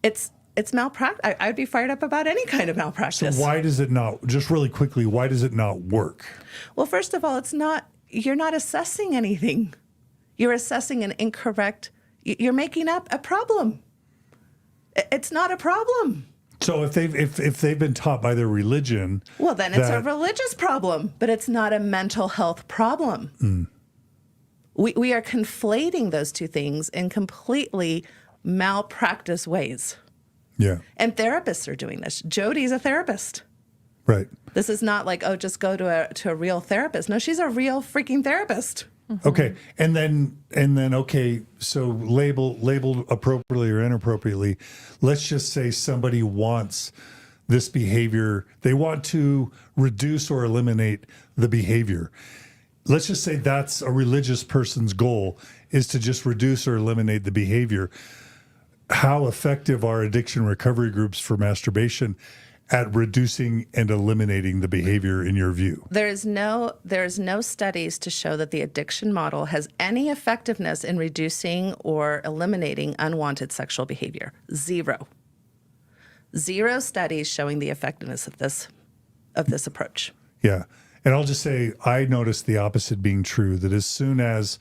It's malpractice. I'd be fired up about any kind of malpractice. So why does it not, just really quickly, why does it not work? Well, first of all, you're not assessing anything. You're assessing an incorrect, you're making up a problem. It's not a problem. So if they've been taught by their religion, well, then it's a religious problem, but it's not a mental health problem. We are conflating those two things in completely malpractice ways. Yeah. And therapists are doing this. Jodi's a therapist. Right. This is not like, oh, just go to a real therapist. No, she's a real freaking therapist. Okay. And then okay, so labeled appropriately or inappropriately, let's just say somebody wants this behavior. They want to reduce or eliminate the behavior. Let's just say that's a religious person's goal, is to just reduce or eliminate the behavior. How effective are addiction recovery groups for masturbation at reducing and eliminating the behavior in your view? There's no studies to show that the addiction model has any effectiveness in reducing or eliminating unwanted sexual behavior. Zero studies showing the effectiveness of this approach. Yeah. And I'll just say, I noticed the opposite being true, that as soon as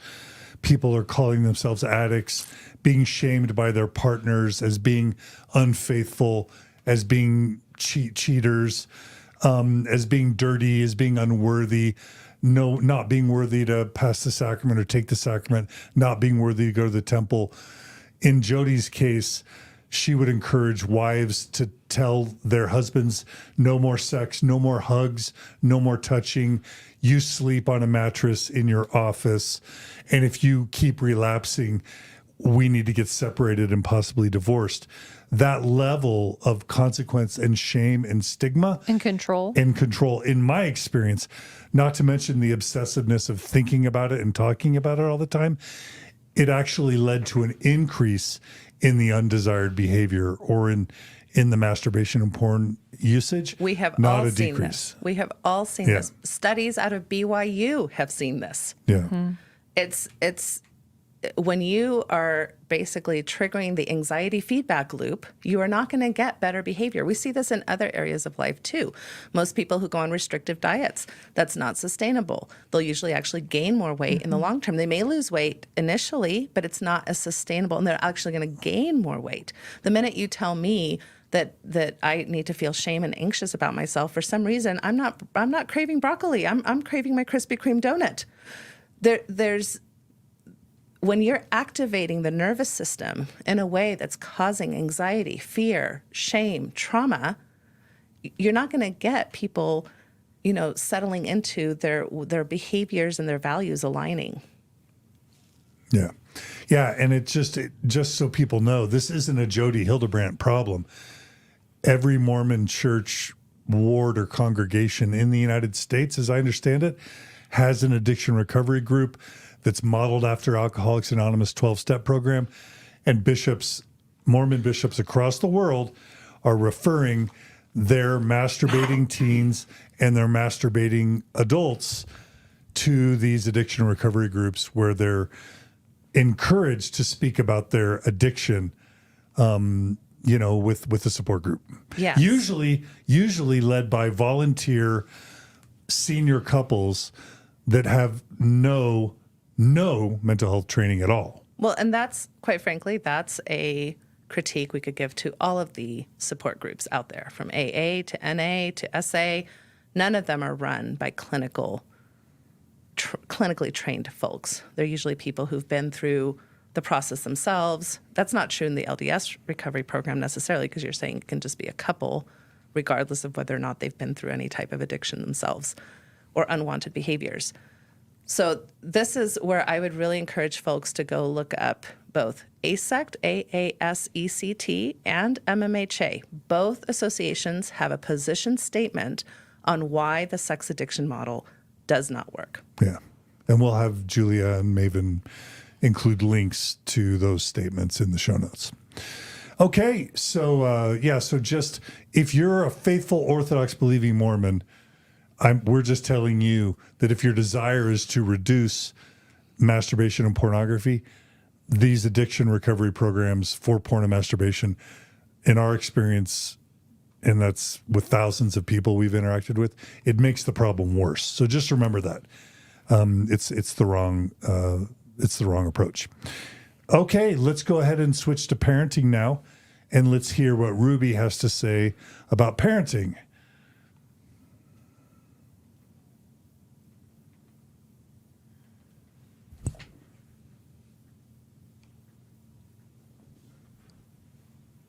people are calling themselves addicts, being shamed by their partners as being unfaithful, as being cheaters, as being dirty, as being unworthy, not being worthy to pass the sacrament or take the sacrament, not being worthy to go to the temple. In Jodi's case, she would encourage wives to tell their husbands, no more sex, no more hugs, no more touching. You sleep on a mattress in your office. And if you keep relapsing, we need to get separated and possibly divorced. That level of consequence and shame and stigma And control, in my experience, not to mention the obsessiveness of thinking about it and talking about it all the time, it actually led to an increase in the undesired behavior or in the masturbation and porn usage. We have not all a seen decrease. this. We have all seen this. Studies out of BYU have seen this. Yeah. It's when you are basically triggering the anxiety feedback loop, you are not going to get better behavior. We see this in other areas of life too. Most people who go on restrictive diets, that's not sustainable. They'll usually actually gain more weight in the long term. They may lose weight initially, but it's not as sustainable, and they're actually going to gain more weight. The minute you tell me that I need to feel shame and anxious about myself, for some reason, I'm not craving broccoli. I'm craving my Krispy Kreme donut. There's when you're activating the nervous system in a way that's causing anxiety, fear, shame, trauma, you're not going to get people, settling into their behaviors and their values aligning. Yeah. Yeah. And it just so people know, this isn't a Jodi Hildebrandt problem. Every Mormon church, ward, or congregation in the United States, as I understand it, has an addiction recovery group that's modeled after Alcoholics Anonymous 12-step program. And bishops, Mormon bishops across the world, are referring their masturbating teens and their masturbating adults to these addiction recovery groups where they're encouraged to speak about their addiction, with a support group. Yes. Usually led by volunteer senior couples that have no mental health training at all. Well, and that's, quite frankly, that's a critique we could give to all of the support groups out there, from AA to NA to SA. None of them are run by clinical clinically trained folks. They're usually people who've been through the process themselves. That's not true in the LDS recovery program necessarily, because you're saying it can just be a couple, regardless of whether or not they've been through any type of addiction themselves or unwanted behaviors. So this is where I would really encourage folks to go look up both ASECT, AASECT, and MMHA. Both associations have a position statement on why the sex addiction model does not work. Yeah. And we'll have Julia and Maven include links to those statements in the show notes. Okay. So, so just if you're a faithful Orthodox believing Mormon, we're just telling you that if your desire is to reduce masturbation and pornography, these addiction recovery programs for porn and masturbation, in our experience, and that's with thousands of people we've interacted with, it makes the problem worse. So just remember that it's the wrong approach. Okay, let's go ahead and switch to parenting now, and let's hear what Ruby has to say about parenting.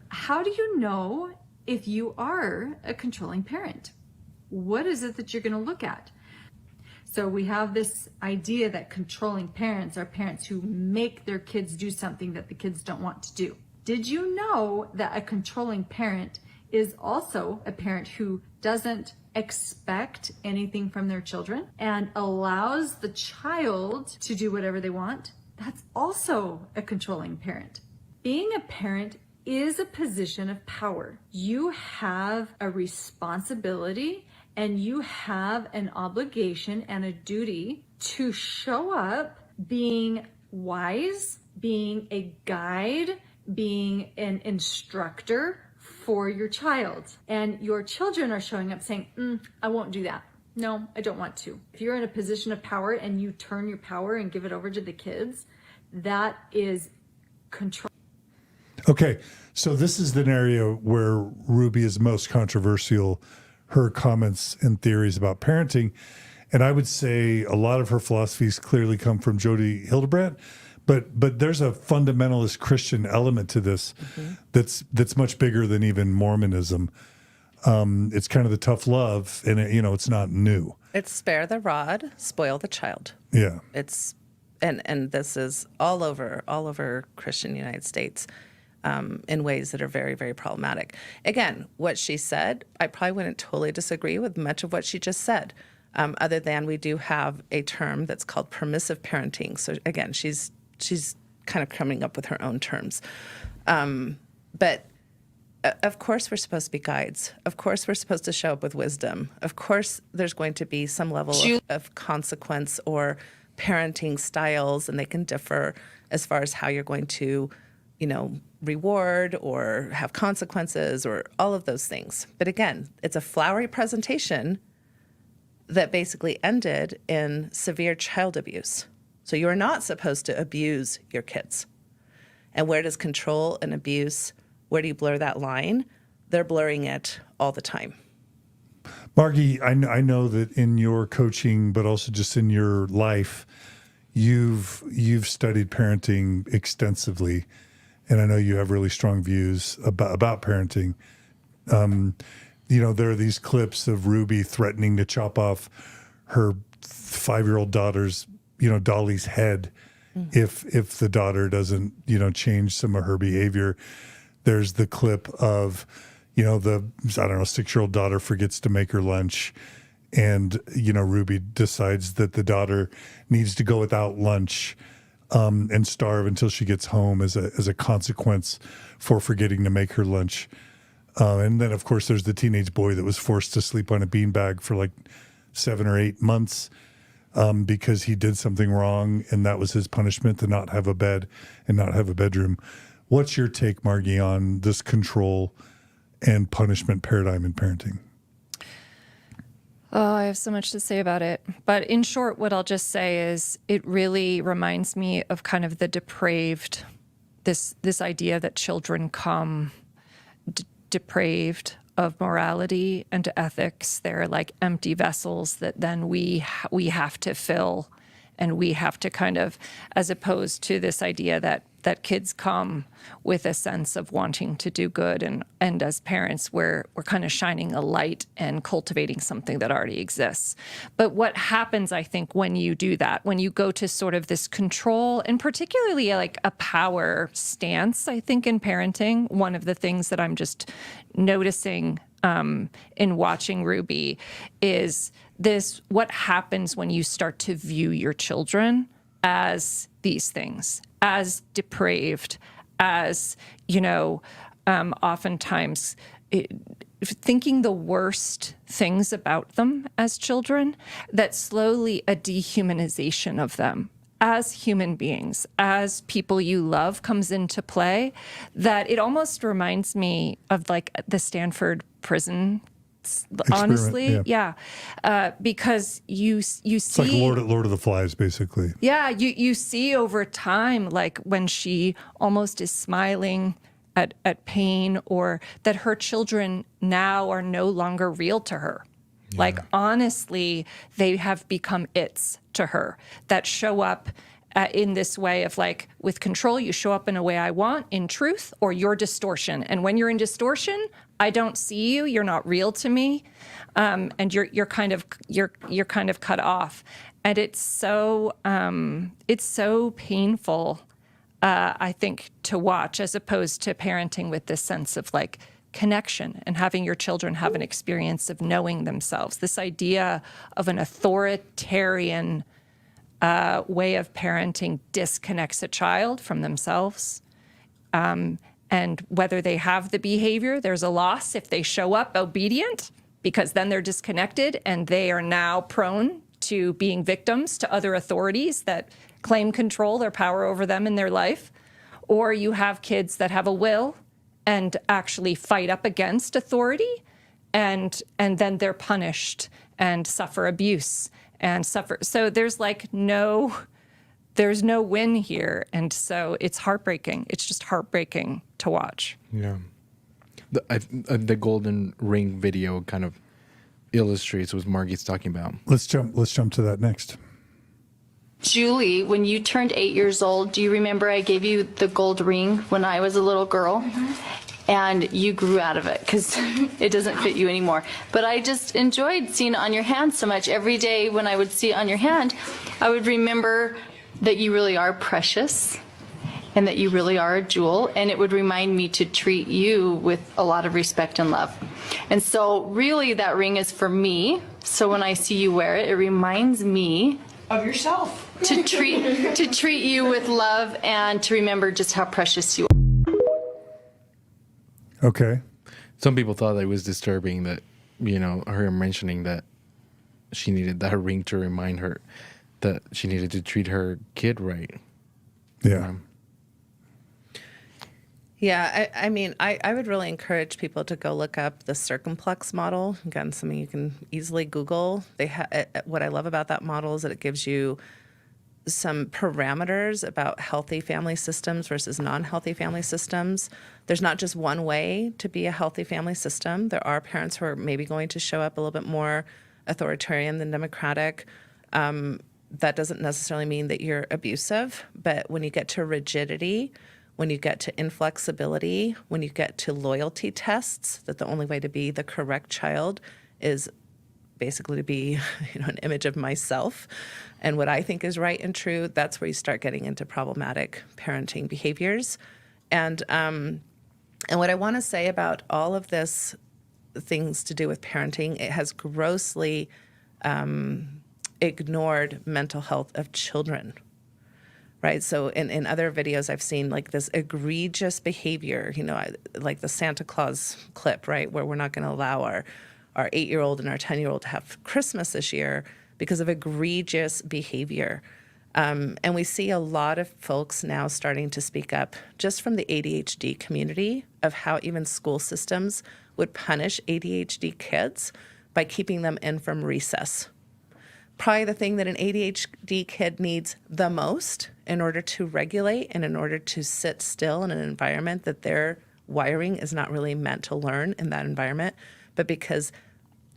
How do you know if you are a controlling parent? What is it that you're going to look at? So we have this idea that controlling parents are parents who make their kids do something that the kids don't want to do. Did you know that a controlling parent is also a parent who doesn't expect anything from their children and allows the child to do whatever they want? That's also a controlling parent. Being a parent is a position of power. You have a responsibility and you have an obligation and a duty to show up being wise, being a guide, being an instructor for your child. And your children are showing up saying, I won't do that. No, I don't want to. If you're in a position of power and you turn your power and give it over to the kids, that is control. Okay, so this is an area where Ruby is most controversial, her comments and theories about parenting. And I would say a lot of her philosophies clearly come from Jodi Hildebrandt, but there's a fundamentalist Christian element to this that's much bigger than even Mormonism. It's kind of the tough love, and it's not new. It's spare the rod, spoil the child. Yeah. It's and this is all over Christian United States. In ways that are very, very problematic. Again, what she said, I probably wouldn't totally disagree with much of what she just said, other than we do have a term that's called permissive parenting. So again, she's kind of coming up with her own terms. But of course we're supposed to be guides. Of course we're supposed to show up with wisdom. Of course there's going to be some level of consequence or parenting styles, and they can differ as far as how you're going to reward or have consequences or all of those things. But again, it's a flowery presentation that basically ended in severe child abuse. So you are not supposed to abuse your kids. And where does control and abuse, where do you blur that line? They're blurring it all the time. Margie, I know that in your coaching, but also just in your life, you've studied parenting extensively. And I know you have really strong views about parenting. There are these clips of Ruby threatening to chop off her 5-year-old daughter's, Dolly's head if the daughter doesn't, change some of her behavior. There's the clip of, the 6-year-old daughter forgets to make her lunch, and Ruby decides that the daughter needs to go without lunch. And starve until she gets home as a consequence for forgetting to make her lunch. And then, of course, there's the teenage boy that was forced to sleep on a beanbag for like 7 or 8 months because he did something wrong, and that was his punishment, to not have a bed and not have a bedroom. What's your take, Margie, on this control and punishment paradigm in parenting? Oh, I have so much to say about it. But in short, what I'll just say is it really reminds me of kind of the depraved, this idea that children come depraved, of morality and ethics. They're like empty vessels that then we have to fill, and we have to kind of, as opposed to this idea that kids come with a sense of wanting to do good, and as parents we're kind of shining a light and cultivating something that already exists. But what happens, I think, when you do that, when you go to sort of this control, and particularly like a power stance, I think in parenting, one of the things that I'm just noticing in watching Ruby is this: what happens when you start to view your children as these things, as depraved, as, oftentimes thinking the worst things about them as children, that slowly a dehumanization of them as human beings, as people you love, comes into play, that it almost reminds me of like the Stanford prison. Honestly, because you see, it's like Lord of the Flies, basically. Yeah, you see over time, like when she almost is smiling at pain, or that her children now are no longer real to her. Yeah. Like honestly, they have become its to her, that show up in this way of like, with control, you show up in a way I want, in truth, or you're distortion. And when you're in distortion, I don't see you. You're not real to me, and you're kind of cut off. And it's so painful, I think, to watch, as opposed to parenting with this sense of like connection and having your children have an experience of knowing themselves. This idea of an authoritarian way of parenting disconnects a child from themselves. And whether they have the behavior, there's a loss if they show up obedient, because then they're disconnected and they are now prone to being victims to other authorities that claim control or power over them in their life. Or you have kids that have a will and actually fight up against authority, and then they're punished and suffer abuse and suffer. So there's no win here. And so it's heartbreaking. It's just heartbreaking to watch. Yeah. The golden ring video kind of illustrates what Margie's talking about. Let's jump to that next. Julie, when you turned 8 years old, do you remember I gave you the gold ring when I was a little girl? Mm-hmm. And you grew out of it because it doesn't fit you anymore. But I just enjoyed seeing it on your hand so much. Every day when I would see it on your hand, I would remember that you really are precious and that you really are a jewel, and it would remind me to treat you with a lot of respect and love. And so really that ring is for me. So when I see you wear it, it reminds me of yourself. To treat you with love and to remember just how precious you are. Okay. Some people thought that it was disturbing that, her mentioning that she needed that ring to remind her that she needed to treat her kid right. Yeah. Yeah, I mean, I would really encourage people to go look up the circumplex model. Again, something you can easily Google. What I love about that model is that it gives you some parameters about healthy family systems versus non-healthy family systems. There's not just one way to be a healthy family system. There are parents who are maybe going to show up a little bit more authoritarian than democratic. That doesn't necessarily mean that you're abusive, but when you get to rigidity, when you get to inflexibility, when you get to loyalty tests, that the only way to be the correct child is basically to be, an image of myself and what I think is right and true, that's where you start getting into problematic parenting behaviors. And what I want to say about all of this things to do with parenting, it has grossly ignored mental health of children. Right. So in other videos, I've seen like this egregious behavior, like the Santa Claus clip, right, where we're not going to allow our 8-year-old and our 10-year-old to have Christmas this year because of egregious behavior. And we see a lot of folks now starting to speak up just from the ADHD community of how even school systems would punish ADHD kids by keeping them in from recess. Probably the thing that an ADHD kid needs the most in order to regulate and in order to sit still in an environment that they're wiring is not really meant to learn in that environment, but because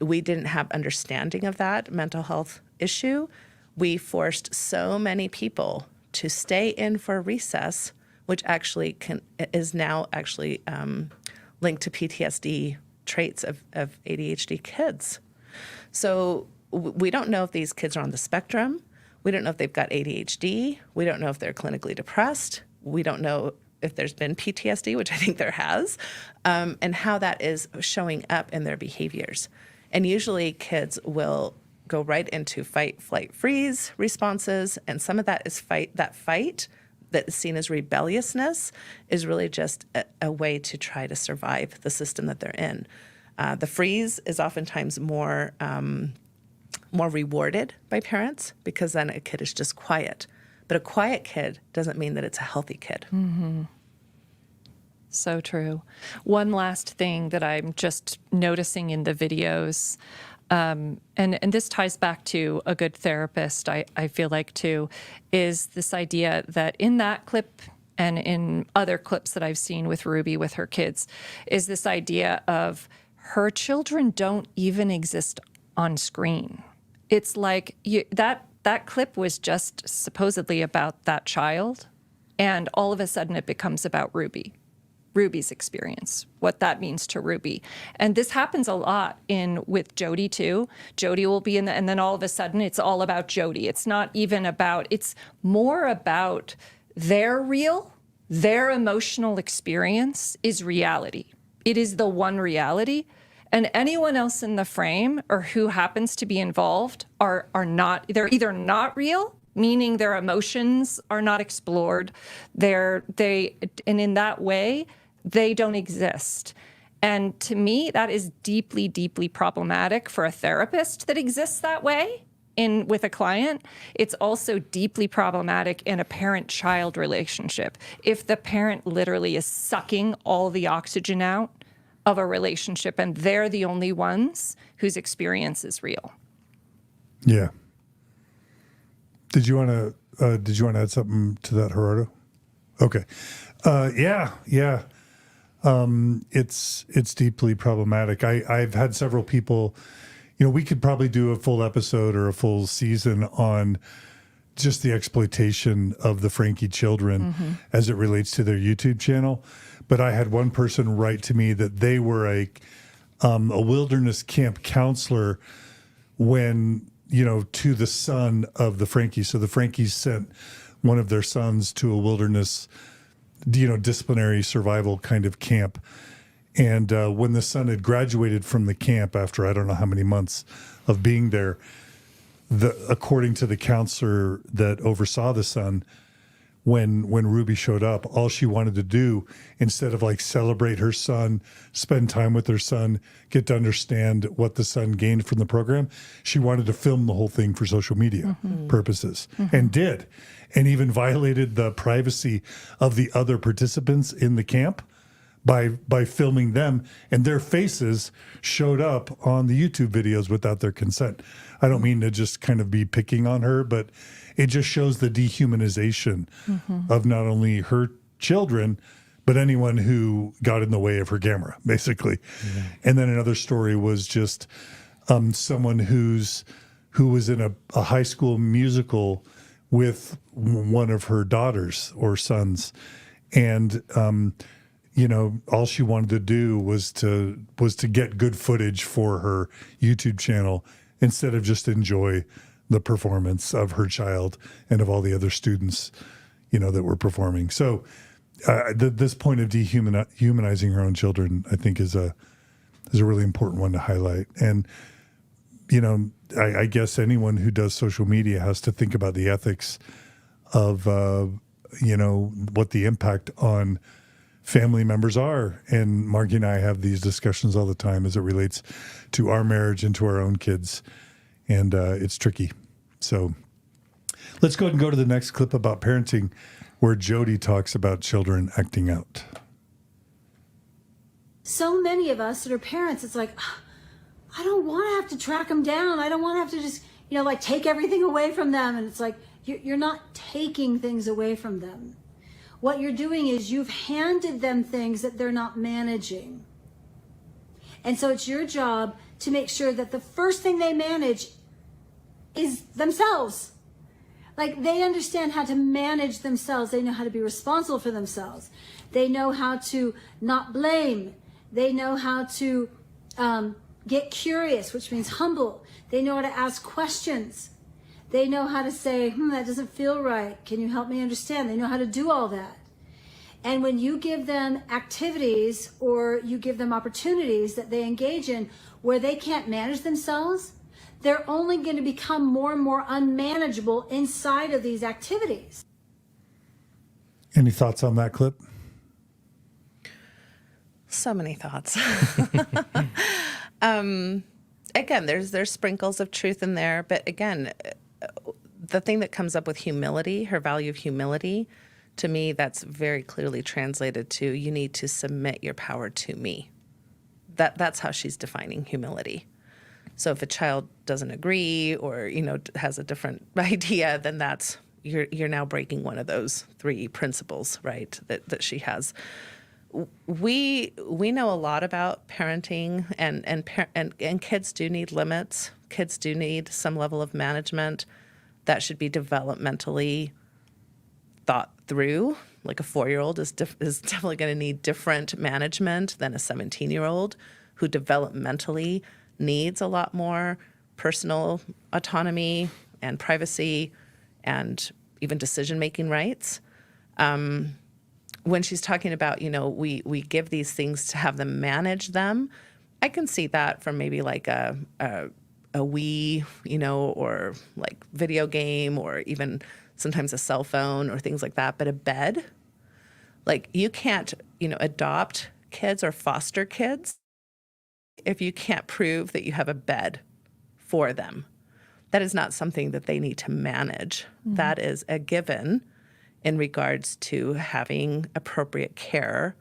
we didn't have understanding of that mental health issue, we forced so many people to stay in for recess, which actually is now actually linked to PTSD traits of ADHD kids. So we don't know if these kids are on the spectrum. We don't know if they've got ADHD. We don't know if they're clinically depressed. We don't know if there's been PTSD, which I think there has, and how that is showing up in their behaviors. And usually kids will go right into fight, flight, freeze responses, and some of that is fight that is seen as rebelliousness is really just a way to try to survive the system that they're in. The freeze is oftentimes more rewarded by parents because then a kid is just quiet. But a quiet kid doesn't mean that it's a healthy kid. Mm-hmm. So true. One last thing that I'm just noticing in the videos, and this ties back to a good therapist, I feel like too, is this idea that in that clip and in other clips that I've seen with Ruby with her kids, is this idea of her children don't even exist on screen. It's like that clip was just supposedly about that child, and all of a sudden it becomes about Ruby's experience, what that means to Ruby. And this happens a lot with Jodi too. Jodi will be and then all of a sudden it's all about Jodi. It's not even about, it's more about their emotional experience is reality. It is the one reality. And anyone else in the frame or who happens to be involved are not, they're either not real, meaning their emotions are not explored. And in that way, they don't exist. And to me, that is deeply, deeply problematic for a therapist that exists that way with a client. It's also deeply problematic in a parent-child relationship. If the parent literally is sucking all the oxygen out of a relationship and they're the only ones whose experience is real. Yeah. Did you want to add something to that, Gerardo? Okay. Yeah. It's deeply problematic. I've had several people, we could probably do a full episode or a full season on just the exploitation of the Franke children as it relates to their YouTube channel. But I had one person write to me that they were a wilderness camp counselor when, to the son of the Franke. So the Frankes sent one of their sons to a wilderness, disciplinary survival kind of camp. And when the son had graduated from the camp after I don't know how many months of being there, according to the counselor that oversaw the son, when Ruby showed up, all she wanted to do, instead of celebrate her son, spend time with her son, get to understand what the son gained from the program, she wanted to film the whole thing for social media purposes, and did, and even violated the privacy of the other participants in the camp by filming them, and their faces showed up on the YouTube videos without their consent. I don't mean to just kind of be picking on her, but it just shows the dehumanization of not only her children, but anyone who got in the way of her camera, basically. Yeah. And then another story was just someone who was in a high school musical with one of her daughters or sons, and all she wanted to do was to get good footage for her YouTube channel instead of just enjoy the performance of her child and of all the other students, that were performing. So this point of dehumanizing her own children, I think, is a really important one to highlight. And, I guess anyone who does social media has to think about the ethics of, what the impact on family members are. And Margie and I have these discussions all the time as it relates to our marriage and to our own kids. And it's tricky. So let's go ahead and go to the next clip about parenting, where Jodi talks about children acting out. So many of us that are parents, it's like, I don't want to have to track them down. I don't want to have to just, take everything away from them. And it's like, you're not taking things away from them. What you're doing is you've handed them things that they're not managing. And so it's your job to make sure that the first thing they manage is themselves. Like, they understand how to manage themselves. They know how to be responsible for themselves. They know how to not blame. They know how to get curious, which means humble. They know how to ask questions. They know how to say, that doesn't feel right. Can you help me understand? They know how to do all that. And when you give them activities or you give them opportunities that they engage in where they can't manage themselves, they're only going to become more and more unmanageable inside of these activities. Any thoughts on that clip? So many thoughts. Again, there's sprinkles of truth in there, but again, the thing that comes up with humility, her value of humility, to me, that's very clearly translated to, you need to submit your power to me. That's how she's defining humility. So if a child doesn't agree or, has a different idea, then that's, you're now breaking one of those 3 principles, right, that she has. We know a lot about parenting, and kids do need limits. Kids do need some level of management that should be developmentally thought through. Like a 4-year-old is definitely going to need different management than a 17-year-old who developmentally needs a lot more personal autonomy and privacy and even decision-making rights. When she's talking about, we give these things to have them manage them, I can see that from maybe like a Wii, or like video game, or even sometimes a cell phone or things like that. But a bed, like you can't, adopt kids or foster kids if you can't prove that you have a bed for them. That is not something that they need to manage. Mm-hmm. That is a given in regards to having appropriate care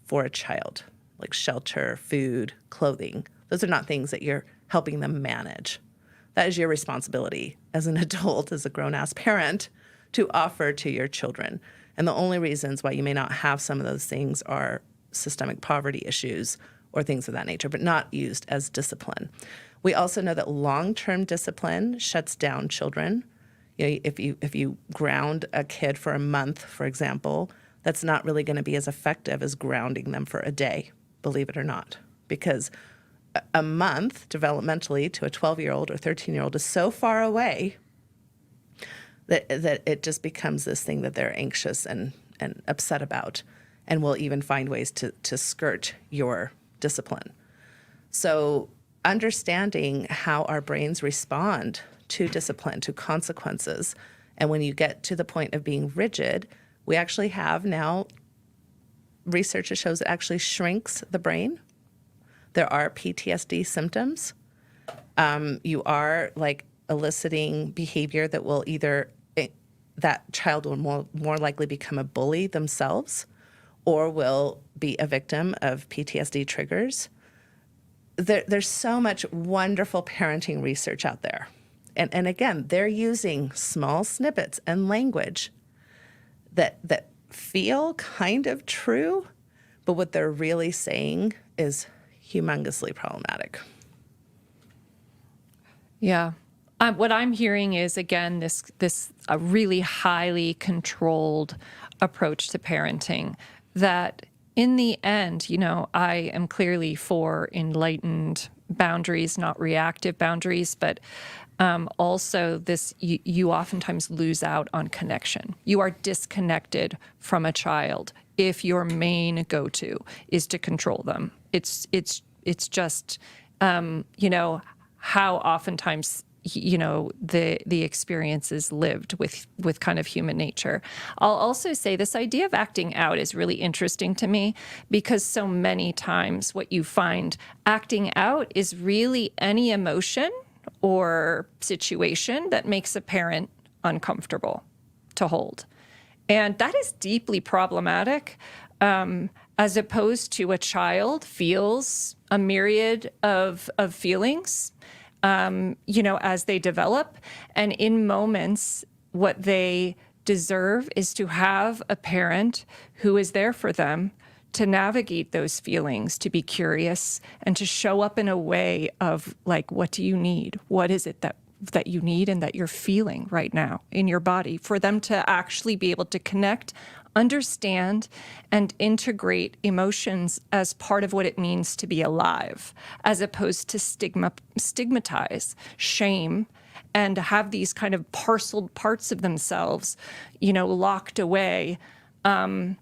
for a child, like shelter, food, clothing. Those are not things that you're helping them manage. That is your responsibility as an adult, as a grown-ass parent, to offer to your children. And the only reasons why you may not have some of those things are systemic poverty issues or things of that nature, but not used as discipline. We also know that long-term discipline shuts down children. If you ground a kid for a month, for example, that's not really going to be as effective as grounding them for a day, believe it or not, because a month developmentally to a 12-year-old or 13-year-old is so far away that it just becomes this thing that they're anxious and upset about, and will even find ways to skirt your discipline. So understanding how our brains respond to discipline, to consequences, and when you get to the point of being rigid, we actually have now research that shows it actually shrinks the brain. There are PTSD symptoms. You are like eliciting behavior that will either, that child will more likely become a bully themselves or will be a victim of PTSD triggers. There's so much wonderful parenting research out there. And again, they're using small snippets and language that feel kind of true, but what they're really saying is humongously problematic. Yeah. What I'm hearing is, again, this a really highly controlled approach to parenting that in the end, I am clearly for enlightened boundaries, not reactive boundaries, but also this, you oftentimes lose out on connection. You are disconnected from a child if your main go-to is to control them. It's just, how oftentimes, the experience is lived with kind of human nature. I'll also say this idea of acting out is really interesting to me because so many times what you find acting out is really any emotion or situation that makes a parent uncomfortable to hold. And that is deeply problematic, as opposed to a child feels a myriad of feelings, as they develop. And in moments, what they deserve is to have a parent who is there for them, to navigate those feelings, to be curious, and to show up in a way of like, what do you need? What is it that you need and that you're feeling right now in your body, for them to actually be able to connect, understand, and integrate emotions as part of what it means to be alive, as opposed to stigmatize, shame, and have these kind of parceled parts of themselves, locked away, and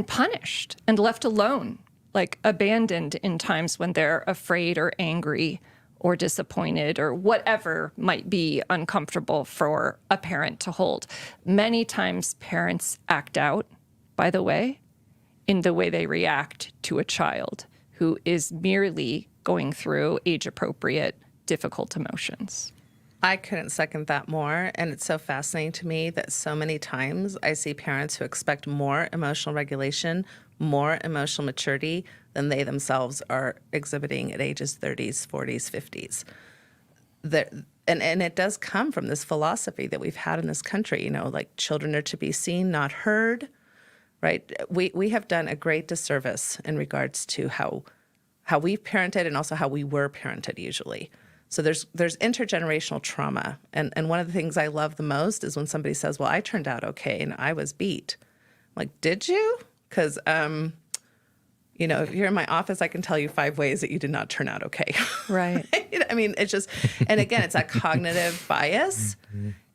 punished and left alone, like abandoned in times when they're afraid or angry or disappointed or whatever might be uncomfortable for a parent to hold. Many times parents act out, by the way, in the way they react to a child who is merely going through age-appropriate, difficult emotions. I couldn't second that more. And it's so fascinating to me that so many times I see parents who expect more emotional regulation, more emotional maturity than they themselves are exhibiting at ages 30s, 40s, 50s. And it does come from this philosophy that we've had in this country, like children are to be seen, not heard, right? We have done a great disservice in regards to how we've parented and also how we were parented usually. So there's intergenerational trauma. And one of the things I love the most is when somebody says, well, I turned out okay and I was beat. I'm like, did you? Because, if you're in my office, I can tell you 5 ways that you did not turn out okay. Right. I mean, it's just, and again, it's that cognitive bias.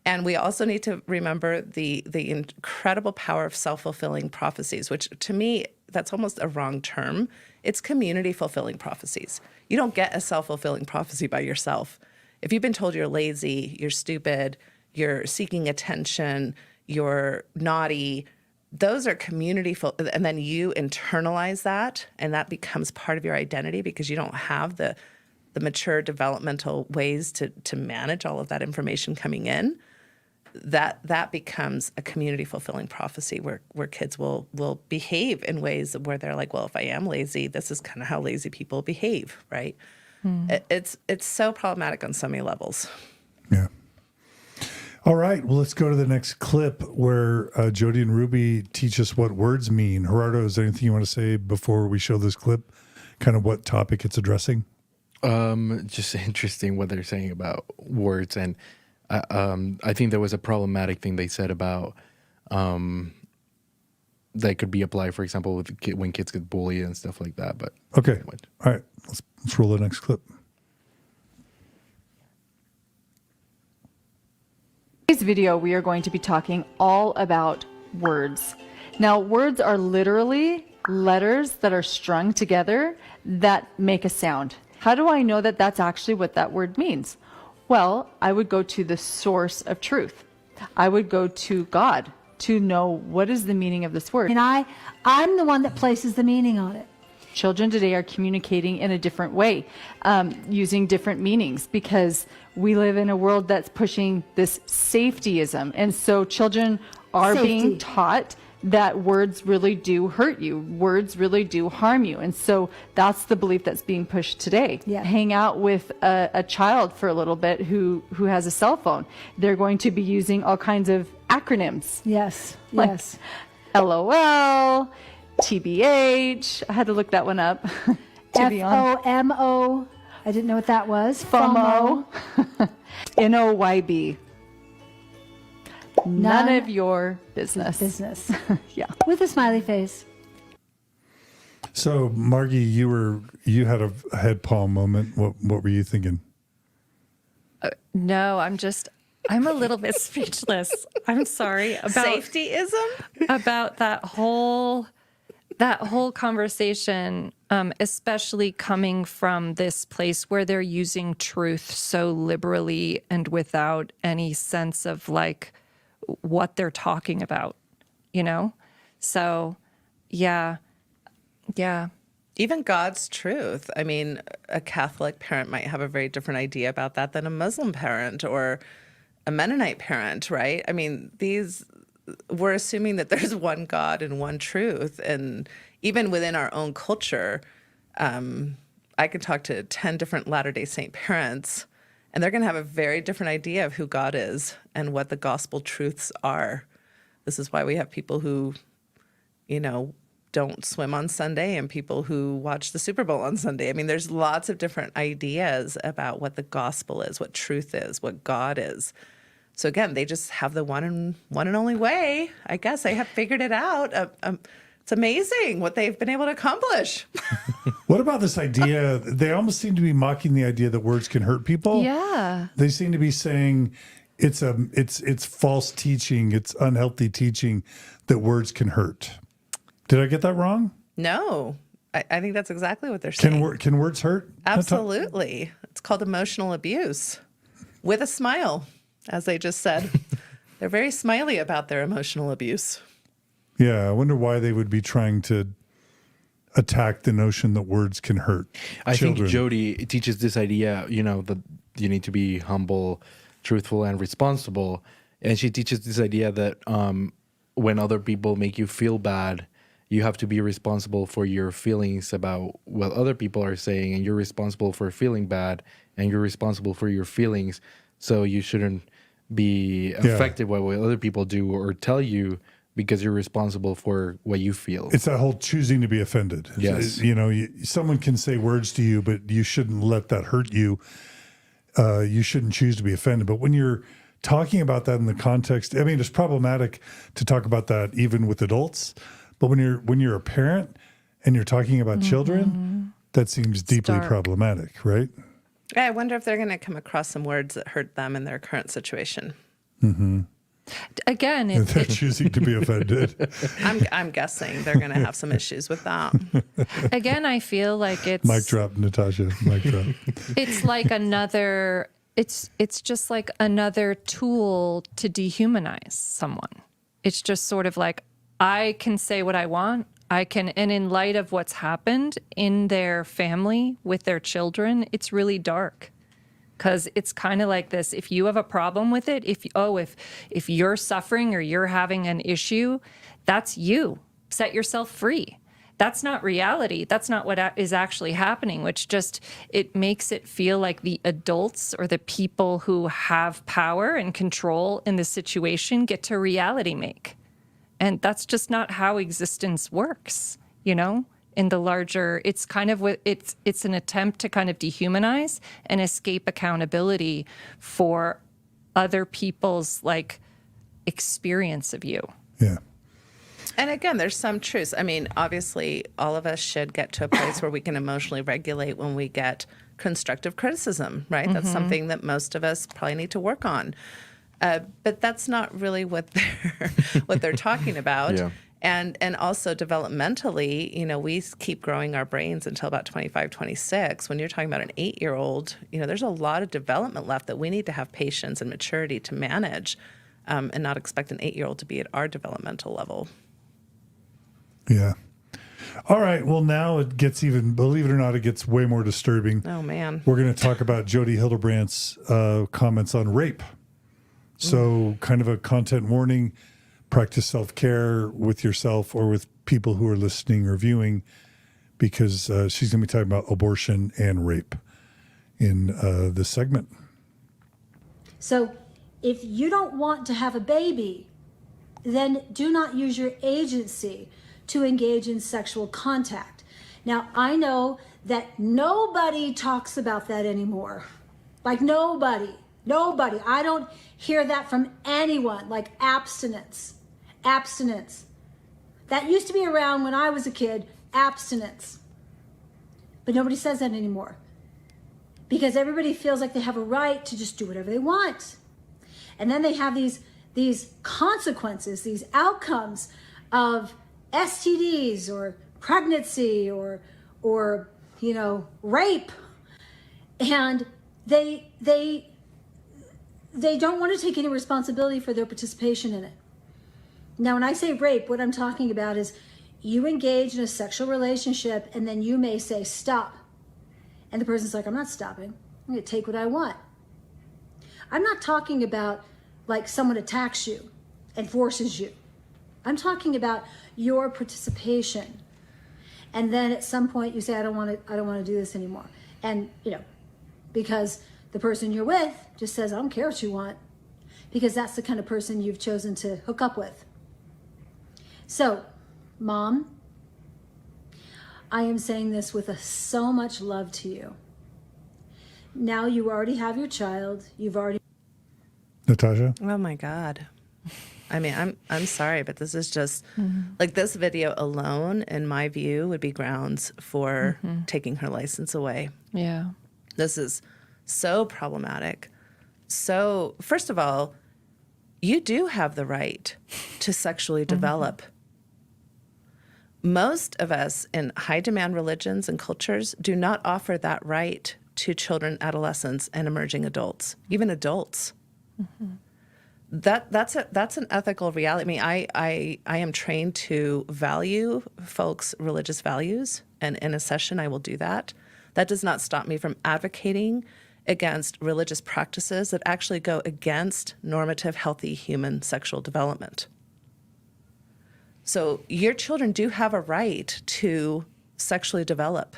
And we also need to remember the incredible power of self-fulfilling prophecies, which to me, that's almost a wrong term. It's community-fulfilling prophecies. You don't get a self-fulfilling prophecy by yourself. If you've been told you're lazy, you're stupid, you're seeking attention, you're naughty, those are community-full, and then you internalize that, and that becomes part of your identity because you don't have the mature developmental ways to manage all of that information coming in. That becomes a community-fulfilling prophecy where kids will behave in ways where they're like, well, if I am lazy, this is kind of how lazy people behave, right? It's so problematic on so many levels. Yeah. All right. Well, let's go to the next clip where Jodi and Ruby teach us what words mean. Gerardo, is there anything you want to say before we show this clip? Kind of what topic it's addressing? Just interesting what they're saying about words. And I think there was a problematic thing they said about that could be applied, for example, with when kids get bullied and stuff like that. But okay. All right. Let's roll the next clip. In today's video, we are going to be talking all about words. Now, words are literally letters that are strung together that make a sound. How do I know that that's actually what that word means? Well, I would go to the source of truth. I would go to God to know what is the meaning of this word. And I'm the one that places the meaning on it. Children today are communicating in a different way, using different meanings, because we live in a world that's pushing this safetyism. And so children are being taught that words really do hurt you. Words really do harm you. And so that's the belief that's being pushed today. Yeah. Hang out with a child for a little bit who has a cell phone. They're going to be using all kinds of acronyms. Yes. Like Yes. LOL, TBH. I had to look that one up. To be honest. FOMO. I didn't know what that was. FOMO. NOYB. None of your business. Yeah. With a smiley face. So, Margie, you had a head palm moment. What were you thinking? No, I'm a little bit speechless. I'm sorry about Safetyism? About that whole conversation, especially coming from this place where they're using truth so liberally and without any sense of like what they're talking about, So, yeah. Even God's truth. I mean, a Catholic parent might have a very different idea about that than a Muslim parent or a Mennonite parent, right? I mean, we're assuming that there's one God and one truth. And even within our own culture, I can talk to 10 different Latter-day Saint parents, and they're going to have a very different idea of who God is and what the gospel truths are. This is why we have people who, don't swim on Sunday and people who watch the Super Bowl on Sunday. I mean, there's lots of different ideas about what the gospel is, what truth is, what God is. So again, they just have the one and only way. I guess they have figured it out. It's amazing what they've been able to accomplish. What about this idea? They almost seem to be mocking the idea that words can hurt people. Yeah. They seem to be saying it's false teaching, it's unhealthy teaching that words can hurt. Did I get that wrong? No, I think that's exactly what they're saying. Can words hurt? Absolutely. It's called emotional abuse with a smile, as they just said. They're very smiley about their emotional abuse. Yeah, I wonder why they would be trying to attack the notion that words can hurt I children. think Jodi teaches this idea, that you need to be humble, truthful, and responsible. And she teaches this idea that when other people make you feel bad, you have to be responsible for your feelings about what other people are saying, and you're responsible for feeling bad, and you're responsible for your feelings. So you shouldn't be affected by what other people do or tell you, because you're responsible for what you feel. It's that whole choosing to be offended. Yes. Someone can say words to you, but you shouldn't let that hurt you. You shouldn't choose to be offended. But when you're talking about that in the context, I mean, it's problematic to talk about that even with adults. But when you're a parent and you're talking about children, that seems deeply problematic, right? I wonder if they're going to come across some words that hurt them in their current situation. Mm-hmm. Again, they're choosing to be offended. I'm guessing they're going to have some issues with that. Again, I feel like it's mic drop, Natasha. Mic drop. It's like another. It's just like another tool to dehumanize someone. It's just sort of like, I can say what I want. And in light of what's happened in their family with their children, it's really dark. Because it's kind of like this: if you have a problem with it, if you're suffering or you're having an issue, that's you. Set yourself free. That's not reality. That's not what is actually happening, which it makes it feel like the adults or the people who have power and control in the situation get to reality make. And that's just not how existence works, In the larger, it's kind of it's an attempt to kind of dehumanize and escape accountability for other people's experience of you. Yeah. And again, there's some truths. I mean, obviously, all of us should get to a place where we can emotionally regulate when we get constructive criticism, right? That's something that most of us probably need to work on. But that's not really what they're talking about. Yeah. And also developmentally, we keep growing our brains until about 25, 26. When you're talking about an 8-year-old, there's a lot of development left that we need to have patience and maturity to manage, and not expect an 8-year-old to be at our developmental level. Yeah. All right. Well, now it gets believe it or not, it gets way more disturbing. Oh, man. We're going to talk about Jodi Hildebrandt's comments on rape. So kind of a content warning. Practice self-care with yourself or with people who are listening or viewing, because she's going to be talking about abortion and rape in this segment. So if you don't want to have a baby, then do not use your agency to engage in sexual contact. Now, I know that nobody talks about that anymore. Nobody. I don't hear that from anyone, like abstinence. That used to be around when I was a kid, abstinence. But nobody says that anymore, because everybody feels like they have a right to just do whatever they want. And then they have these consequences, these outcomes of STDs or pregnancy or rape. And they don't want to take any responsibility for their participation in it. Now, when I say rape, what I'm talking about is you engage in a sexual relationship and then you may say, stop. And the person's like, I'm not stopping. I'm going to take what I want. I'm not talking about someone attacks you and forces you. I'm talking about your participation. And then at some point you say, I don't want to do this anymore. And, because the person you're with just says, I don't care what you want, because that's the kind of person you've chosen to hook up with. So, Mom, I am saying this with so much love to you. Now you already have your child. You've already. Natasha? Oh my God. I mean, I'm sorry, but this is just like this video alone, in my view, would be grounds for taking her license away. Yeah. This is so problematic. So, first of all, you do have the right to sexually develop. Most of us in high demand religions and cultures do not offer that right to children, adolescents, and emerging adults, even adults. That's an ethical reality. I mean, I am trained to value folks' religious values, and in a session I will do that. That does not stop me from advocating against religious practices that actually go against normative, healthy human sexual development. So your children do have a right to sexually develop.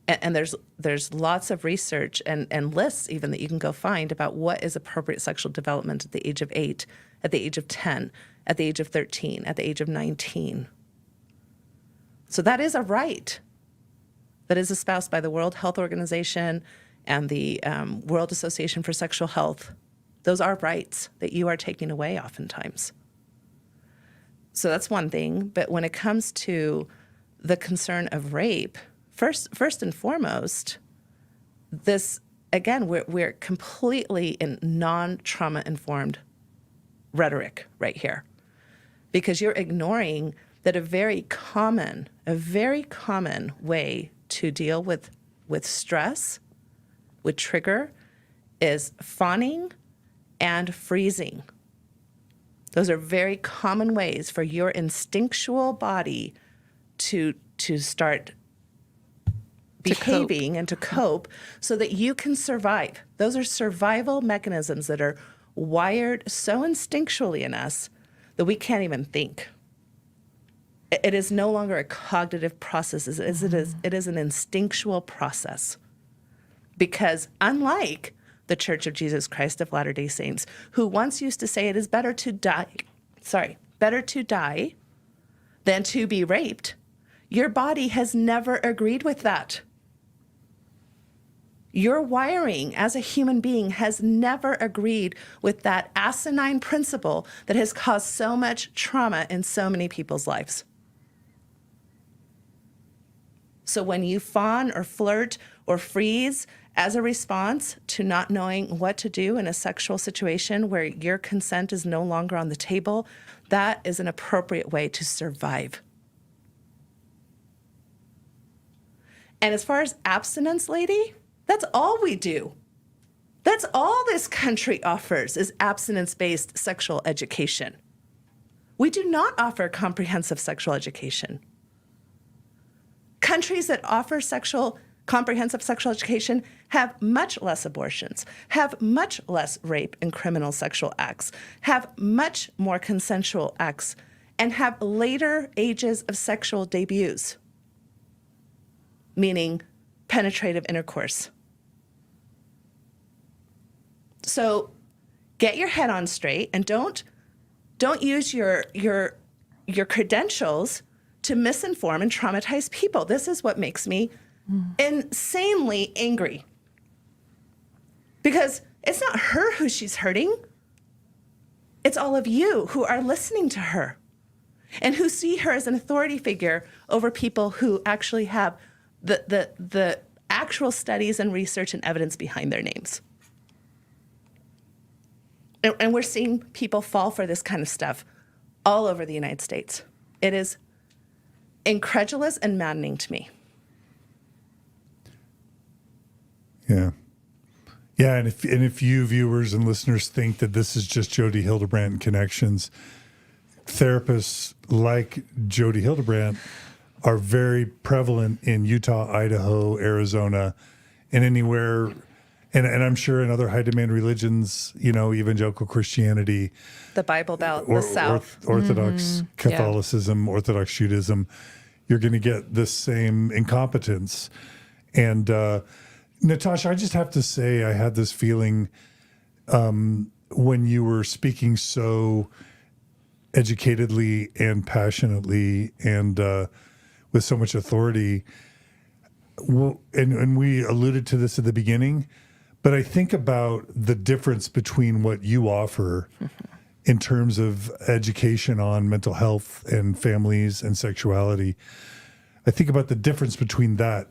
And there's lots of research and lists even that you can go find about what is appropriate sexual development at the age of 8, at the age of 10, at the age of 13, at the age of 19. So that is a right that is espoused by the World Health Organization and the World Association for Sexual Health. Those are rights that you are taking away oftentimes. So that's one thing. But when it comes to the concern of rape, first and foremost, this, again, we're completely in non-trauma informed rhetoric right here, because you're ignoring that a very common way to deal with stress, with trigger, is fawning and freezing. Those are very common ways for your instinctual body to start behaving and to cope so that you can survive. Those are survival mechanisms that are wired so instinctually in us that we can't even think. It is no longer a cognitive process. It is an instinctual process. Because unlike the Church of Jesus Christ of Latter-day Saints, who once used to say it is better to die than to be raped, your body has never agreed with that. Your wiring as a human being has never agreed with that asinine principle that has caused so much trauma in so many people's lives. So when you fawn or flirt or freeze as a response to not knowing what to do in a sexual situation where your consent is no longer on the table, that is an appropriate way to survive. And as far as abstinence, lady, that's all we do. That's all this country offers is abstinence-based sexual education. We do not offer comprehensive sexual education. Countries that offer comprehensive sexual education have much less abortions, have much less rape and criminal sexual acts, have much more consensual acts, and have later ages of sexual debuts, meaning penetrative intercourse. So get your head on straight and don't use your credentials to misinform and traumatize people. This is what makes me insanely angry. Because it's not her who she's hurting. It's all of you who are listening to her and who see her as an authority figure over people who actually have the actual studies and research and evidence behind their names. And we're seeing people fall for this kind of stuff all over the United States. It is incredulous and maddening to me. Yeah. Yeah, and if you viewers and listeners think that this is just Jodi Hildebrandt and ConneXions, therapists like Jodi Hildebrandt are very prevalent in Utah, Idaho, Arizona, and anywhere, and I'm sure in other high demand religions, evangelical Christianity, the Bible Belt, the South, Orthodox Catholicism, Orthodox Judaism, you're going to get the same incompetence. And Natasha, I just have to say, I had this feeling when you were speaking so educatedly and passionately and with so much authority. Well, and we alluded to this at the beginning, but I think about the difference between what you offer in terms of education on mental health and families and sexuality. I think about the difference between that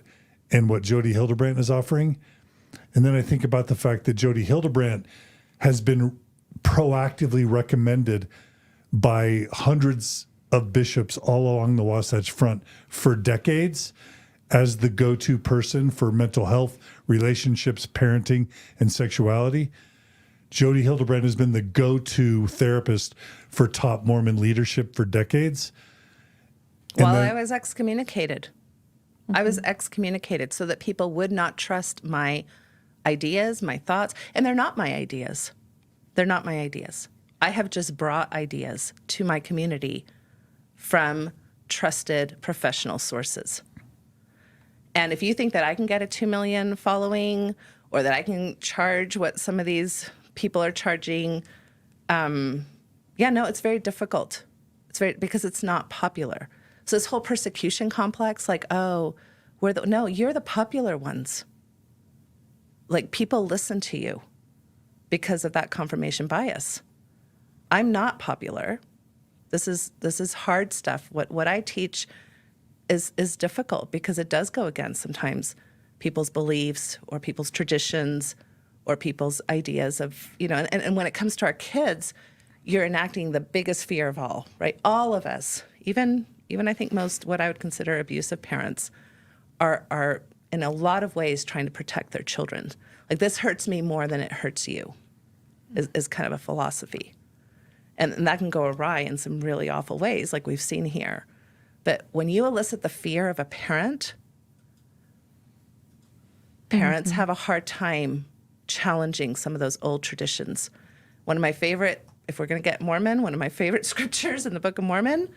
and what Jodi Hildebrandt is offering. And then I think about the fact that Jodi Hildebrandt has been proactively recommended by hundreds of bishops all along the Wasatch Front for decades as the go-to person for mental health, relationships, parenting, and sexuality. Jodi Hildebrandt has been the go-to therapist for top Mormon leadership for decades. Well, I was excommunicated. I was excommunicated so that people would not trust my ideas, my thoughts, and they're not my ideas. They're not my ideas. I have just brought ideas to my community from trusted professional sources. And if you think that I can get a 2 million following or that I can charge what some of these people are charging, no, it's very difficult. Because it's not popular. So this whole persecution complex, like, oh, you're the popular ones. Like, people listen to you because of that confirmation bias. I'm not popular. This is hard stuff. What I teach is difficult because it does go against sometimes people's beliefs or people's traditions or people's ideas of, and when it comes to our kids, you're enacting the biggest fear of all, right? All of us, even I think most what I would consider abusive parents are in a lot of ways trying to protect their children. Like, this hurts me more than it hurts you is kind of a philosophy. And that can go awry in some really awful ways, like we've seen here. But when you elicit the fear of a parent, parents have a hard time challenging some of those old traditions. One of my favorite, if we're going to get Mormon, one of my favorite scriptures in the Book of Mormon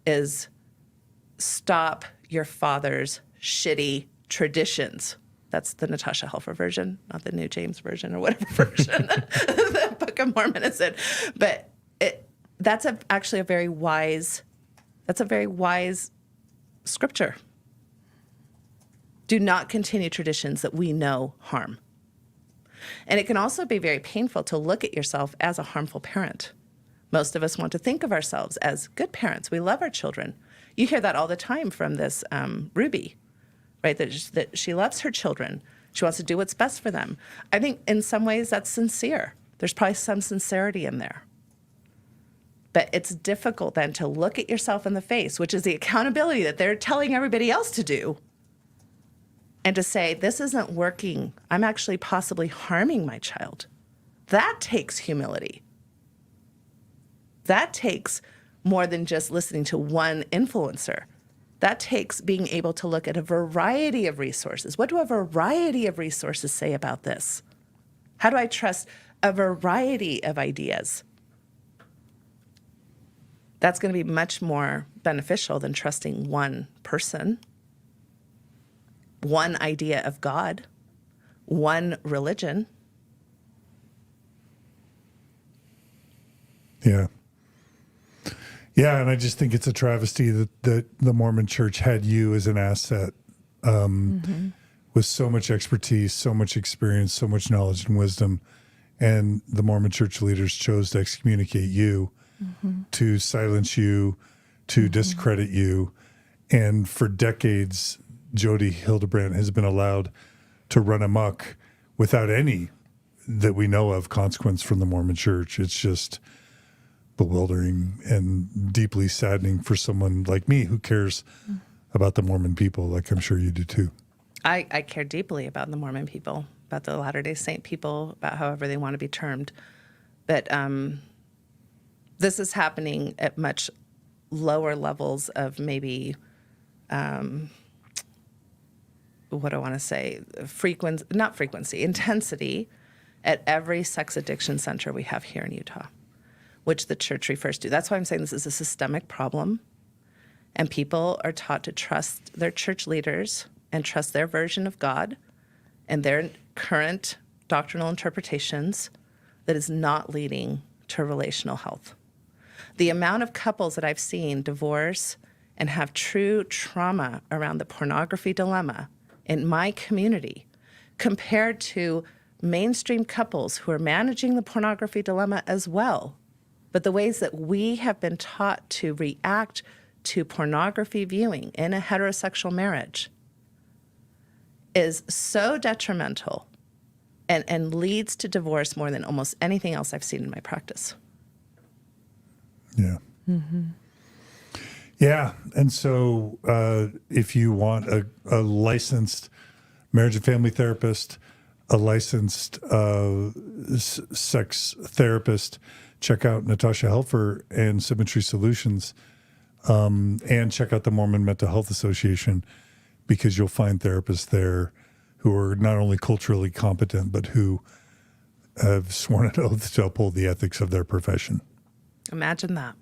is stop your father's shitty traditions. That's the Natasha Helfer version, not the New James version or whatever version the Book of Mormon is in. But that's actually a very wise scripture. Do not continue traditions that we know harm. And it can also be very painful to look at yourself as a harmful parent. Most of us want to think of ourselves as good parents. We love our children. You hear that all the time from this Ruby, right? That she loves her children. She wants to do what's best for them. I think in some ways that's sincere. There's probably some sincerity in there. But it's difficult then to look at yourself in the face, which is the accountability that they're telling everybody else to do, and to say, this isn't working. I'm actually possibly harming my child. That takes humility. That takes more than just listening to one influencer. That takes being able to look at a variety of resources. What do a variety of resources say about this? How do I trust a variety of ideas? That's going to be much more beneficial than trusting one person, one idea of God, one religion. Yeah. Yeah, and I just think it's a travesty that the Mormon Church had you as an asset with so much expertise, so much experience, so much knowledge and wisdom, and the Mormon Church leaders chose to excommunicate you, to silence you, to discredit you. And for decades, Jodi Hildebrandt has been allowed to run amok without any, that we know of, consequence from the Mormon Church. It's just bewildering and deeply saddening for someone like me who cares about the Mormon people, like I'm sure you do too. I care deeply about the Mormon people, about the Latter-day Saint people, about however they want to be termed. But this is happening at much lower levels of maybe, what do I want to say, intensity at every sex addiction center we have here in Utah, which the church refers to. That's why I'm saying this is a systemic problem. And people are taught to trust their church leaders and trust their version of God and their current doctrinal interpretations that is not leading to relational health. The amount of couples that I've seen divorce and have true trauma around the pornography dilemma in my community compared to mainstream couples who are managing the pornography dilemma as well. But the ways that we have been taught to react to pornography viewing in a heterosexual marriage is so detrimental and leads to divorce more than almost anything else I've seen in my practice. Yeah. Yeah. And so if you want a licensed marriage and family therapist, a licensed sex therapist, check out Natasha Helfer and Symmetry Solutions, and check out the Mormon Mental Health Association, because you'll find therapists there who are not only culturally competent, but who have sworn an oath to uphold the ethics of their profession. Imagine that.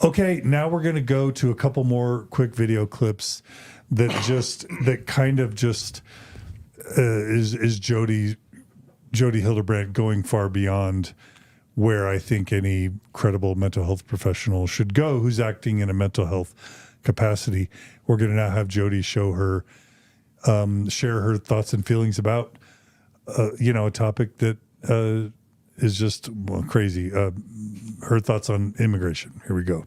Okay, now we're going to go to a couple more quick video clips that kind of is Jodi Hildebrandt going far beyond where I think any credible mental health professional should go who's acting in a mental health capacity. We're going to now have Jodi show her, share her thoughts and feelings about, a topic that is just crazy. Her thoughts on immigration. Here we go.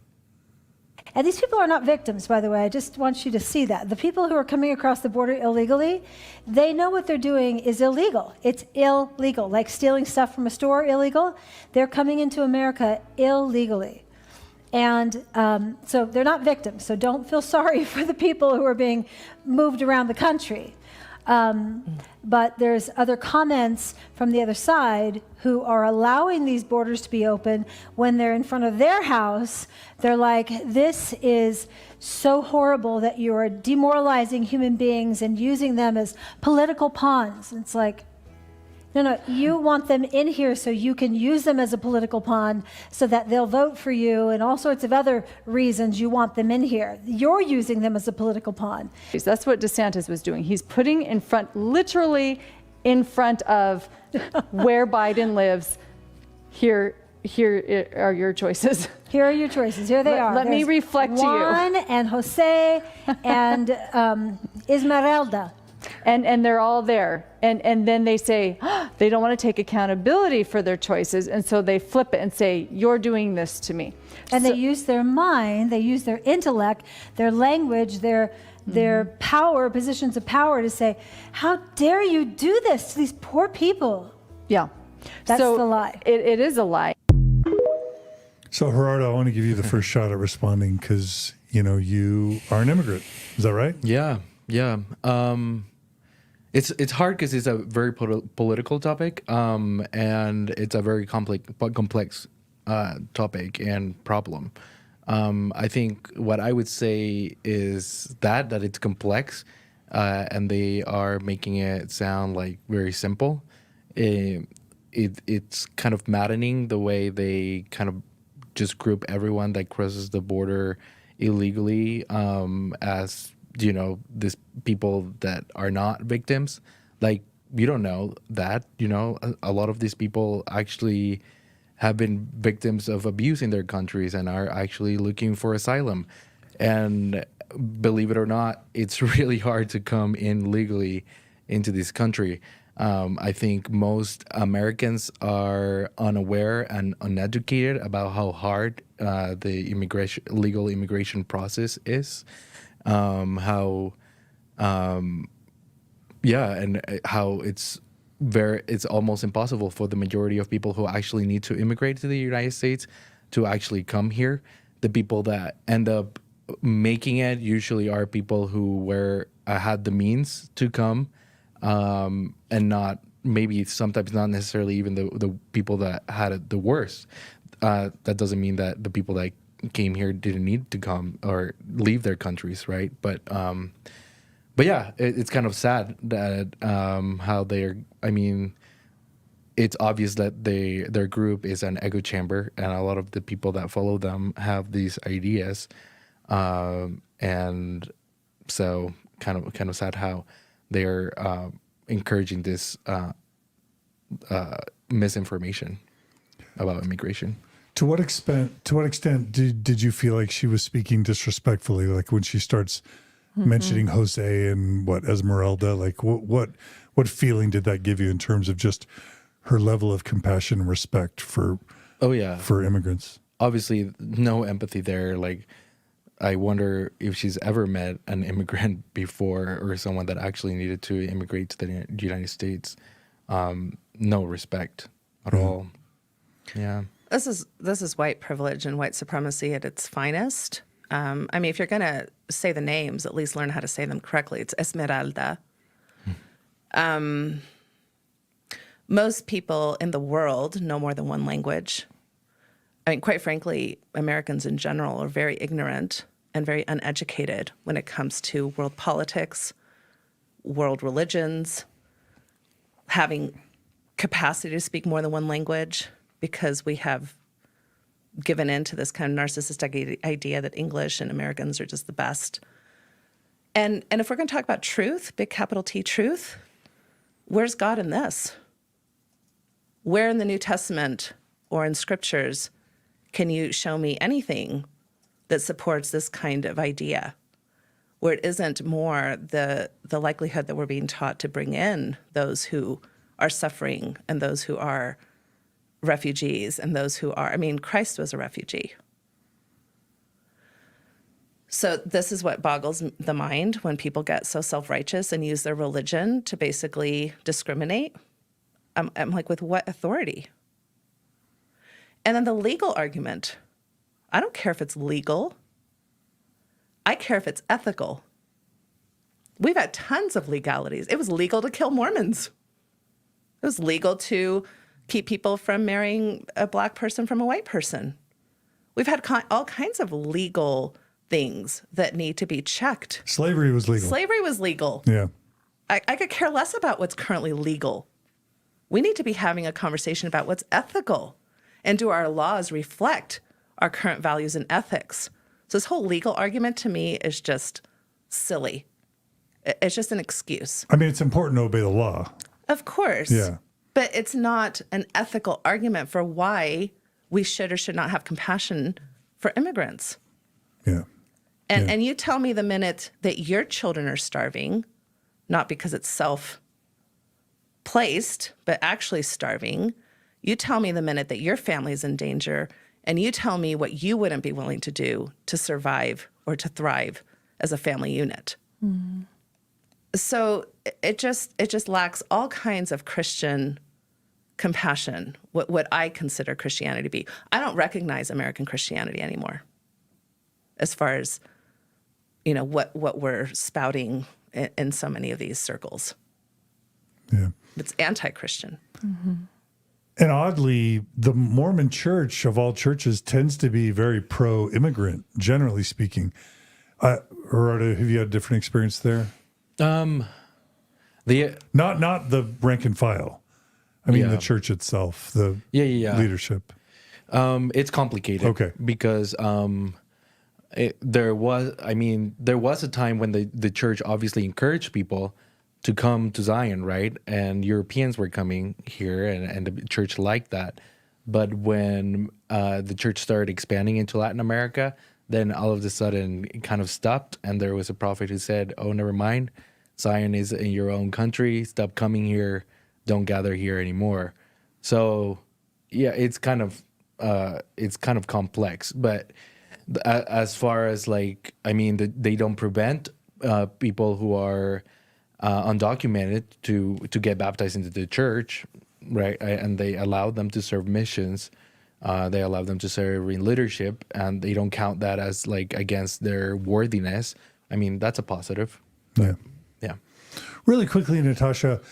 And these people are not victims, by the way. I just want you to see that. The people who are coming across the border illegally, they know what they're doing is illegal. It's illegal, like stealing stuff from a store, illegal. They're coming into America illegally. And so they're not victims. So don't feel sorry for the people who are being moved around the country. But there's other comments from the other side who are allowing these borders to be open when they're in front of their house. They're like, this is so horrible that you are demoralizing human beings and using them as political pawns. And it's like, no, you want them in here so you can use them as a political pawn so that they'll vote for you and all sorts of other reasons you want them in here. You're using them as a political pawn. That's what DeSantis was doing. He's putting in front, literally in front of where Biden lives. Here are your choices. Here are your choices. Here they are. Let me reflect to you. Juan and Jose and Esmeralda. And they're all there. And then they say, they don't want to take accountability for their choices. And so they flip it and say, you're doing this to me. And they use their mind, they use their intellect, their language, their power, positions of power to say, how dare you do this to these poor people? Yeah. That's the lie. It is a lie. So Gerardo, I want to give you the first shot at responding because, you are an immigrant. Is that right? Yeah. It's hard because it's a very political topic, and it's a very complex topic and problem. I think what I would say is that it's complex, and they are making it sound like very simple. It's kind of maddening the way they kind of just group everyone that crosses the border illegally as these people that are not victims. Like, you don't know that, a lot of these people actually have been victims of abuse in their countries and are actually looking for asylum. And believe it or not, it's really hard to come in legally into this country. I think most Americans are unaware and uneducated about how hard the legal immigration process is. And how it's almost impossible for the majority of people who actually need to immigrate to the United States to actually come here. The people that end up making it usually are people who had the means to come, and not maybe sometimes not necessarily even the people that had it the worst. That doesn't mean that the people that came here didn't need to come or leave their countries, right? But yeah, it's kind of sad that how they're. I mean, it's obvious that their group is an echo chamber, and a lot of the people that follow them have these ideas, and so kind of sad how they're encouraging this misinformation about immigration. To what extent did you feel like she was speaking disrespectfully? Like when she starts mentioning Jose and Esmeralda, like what feeling did that give you in terms of just her level of compassion and respect for immigrants? Obviously, no empathy there. Like, I wonder if she's ever met an immigrant before or someone that actually needed to immigrate to the United States. No respect at all. Yeah. This is white privilege and white supremacy at its finest. I mean, if you're going to say the names, at least learn how to say them correctly. It's Esmeralda. Most people in the world know more than one language. I mean, quite frankly, Americans in general are very ignorant and very uneducated when it comes to world politics, world religions, having capacity to speak more than one language, because we have given in to this kind of narcissistic idea that English and Americans are just the best. And if we're going to talk about truth, big capital T truth, where's God in this? Where in the New Testament or in scriptures can you show me anything that supports this kind of idea, where it isn't more the likelihood that we're being taught to bring in those who are suffering and those who are refugees and those who are, I mean, Christ was a refugee. So this is what boggles the mind when people get so self-righteous and use their religion to basically discriminate. I'm like, with what authority? And then the legal argument. I don't care if it's legal. I care if it's ethical. We've had tons of legalities. It was legal to kill Mormons. It was legal to keep people from marrying a black person from a white person. We've had all kinds of legal things that need to be checked. Slavery was legal. Slavery was legal. Yeah. I could care less about what's currently legal. We need to be having a conversation about what's ethical. And do our laws reflect our current values and ethics? So this whole legal argument to me is just silly. It's just an excuse. I mean, it's important to obey the law. Of course. Yeah. But it's not an ethical argument for why we should or should not have compassion for immigrants. Yeah. And you tell me the minute that your children are starving, not because it's self-placed, but actually starving, you tell me the minute that your family is in danger, and you tell me what you wouldn't be willing to do to survive or to thrive as a family unit. Mm-hmm. So it just lacks all kinds of Christian compassion, what I consider Christianity to be. I don't recognize American Christianity anymore, as far as, what we're spouting in so many of these circles. Yeah. It's anti-Christian. Mm-hmm. And oddly, the Mormon church of all churches tends to be very pro-immigrant, generally speaking. Gerardo, have you had a different experience there? Not the rank and file. I mean, the church itself, the leadership. It's complicated. Okay. Because there was a time when the church obviously encouraged people to come to Zion, right? And Europeans were coming here, and the church liked that. But when the church started expanding into Latin America, then all of a sudden it kind of stopped, and there was a prophet who said, "Oh, never mind, Zion is in your own country. Stop coming here. Don't gather here anymore." So, yeah, it's kind of complex. But as far as they don't prevent people who are undocumented to get baptized into the church, right? And they allow them to serve missions. They allow them to serve in leadership, and they don't count that as against their worthiness. I mean, that's a positive. Yeah. Yeah. Really quickly, Natasha,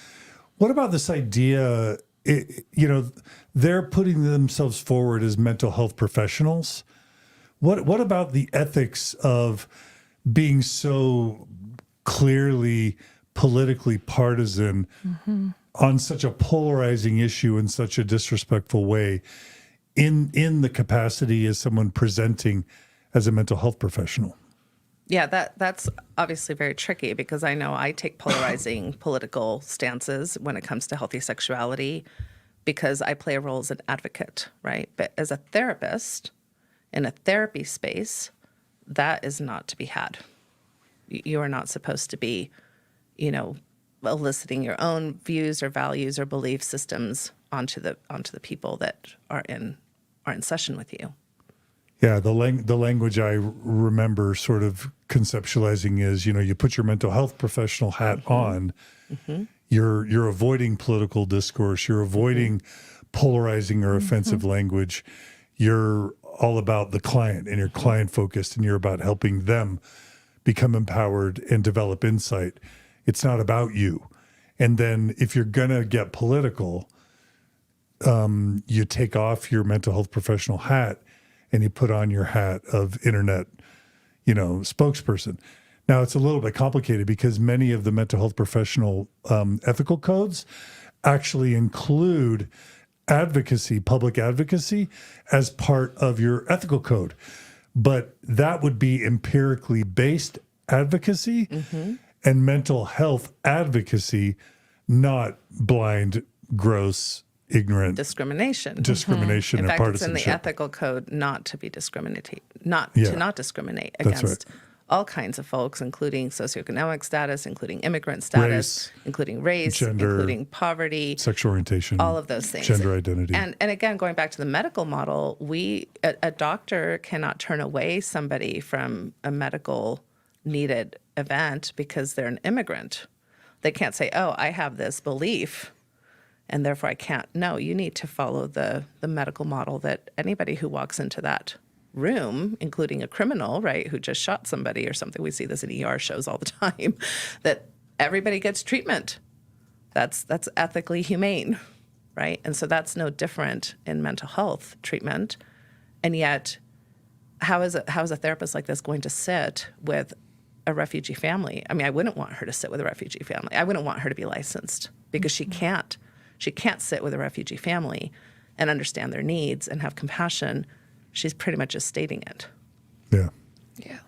what about this idea, they're putting themselves forward as mental health professionals. What about the ethics of being so clearly politically partisan on such a polarizing issue in such a disrespectful way in the capacity as someone presenting as a mental health professional? Yeah, that's obviously very tricky, because I know I take polarizing political stances when it comes to healthy sexuality, because I play a role as an advocate, right? But as a therapist in a therapy space, that is not to be had. You are not supposed to be, eliciting your own views or values or belief systems onto the people that are in session with you. Yeah, the language I remember sort of conceptualizing is, you put your mental health professional hat on, you're avoiding political discourse, you're avoiding polarizing or offensive language. You're all about the client, and you're client focused, and you're about helping them become empowered and develop insight. It's not about you. And then if you're gonna get political, you take off your mental health professional hat and you put on your hat of internet, spokesperson. Now, it's a little bit complicated because many of the mental health professional ethical codes actually include advocacy, public advocacy, as part of your ethical code. But that would be empirically based advocacy and mental health advocacy, not blind, gross, ignorant discrimination. In fact, and partisanship. It's in the ethical code not to be discriminating, to not discriminate That's against right. all kinds of folks, including socioeconomic status, including immigrant status, including race, gender, including poverty, sexual orientation, all of those things. gender identity. And again, going back to the medical model, a doctor cannot turn away somebody from a medical needed event because they're an immigrant. They can't say, oh, I have this belief and therefore I can't. No, you need to follow the medical model that anybody who walks into that room, including a criminal, right, who just shot somebody or something. We see this in ER shows all the time, that everybody gets treatment. That's ethically humane, right? And so that's no different in mental health treatment. And yet, how is a therapist like this going to sit with a refugee family? I mean, I wouldn't want her to sit with a refugee family. I wouldn't want her to be licensed because she can't. She can't sit with a refugee family and understand their needs and have compassion. She's pretty much just stating it. Yeah. Yeah.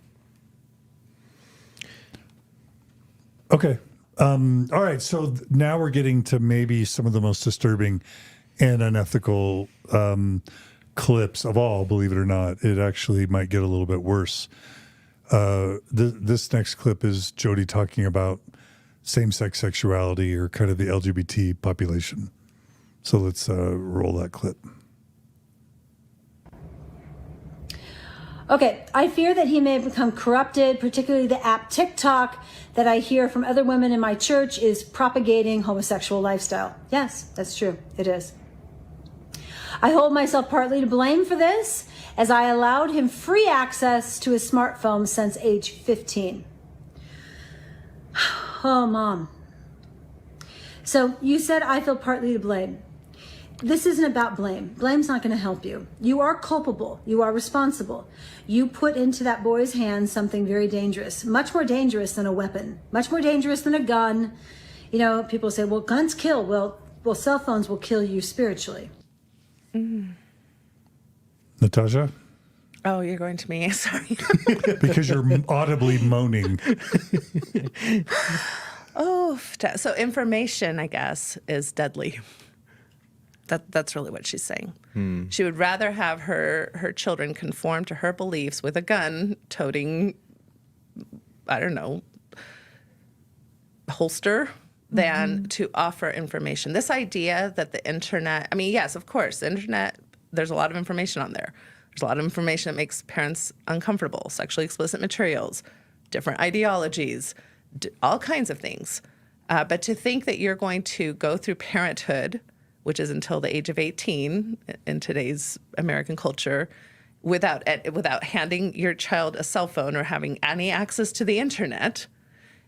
Okay. All right. So now we're getting to maybe some of the most disturbing and unethical clips of all, believe it or not. It actually might get a little bit worse. This next clip is Jodi talking about same-sex sexuality or kind of the LGBT population. So let's roll that clip. Okay, I fear that he may have become corrupted, particularly the app TikTok that I hear from other women in my church is propagating homosexual lifestyle. Yes, that's true. It is. I hold myself partly to blame for this, as I allowed him free access to his smartphone since age 15. Oh, Mom. So you said I feel partly to blame. This isn't about blame. Blame's not going to help you. You are culpable. You are responsible. You put into that boy's hands something very dangerous, much more dangerous than a weapon, much more dangerous than a gun. You know, people say, well, guns kill. Well, cell phones will kill you spiritually. Natasha? Oh, you're going to me. Sorry. Because you're audibly moaning. Oh, so information, I guess, is deadly. That's really what she's saying. She would rather have her children conform to her beliefs with a gun toting, I don't know, holster than to offer information. This idea that the internet, I mean, yes, of course, the internet, there's a lot of information on there. There's a lot of information that makes parents uncomfortable, sexually explicit materials, different ideologies, all kinds of things. But to think that you're going to go through parenthood, which is until the age of 18 in today's American culture, without handing your child a cell phone or having any access to the internet,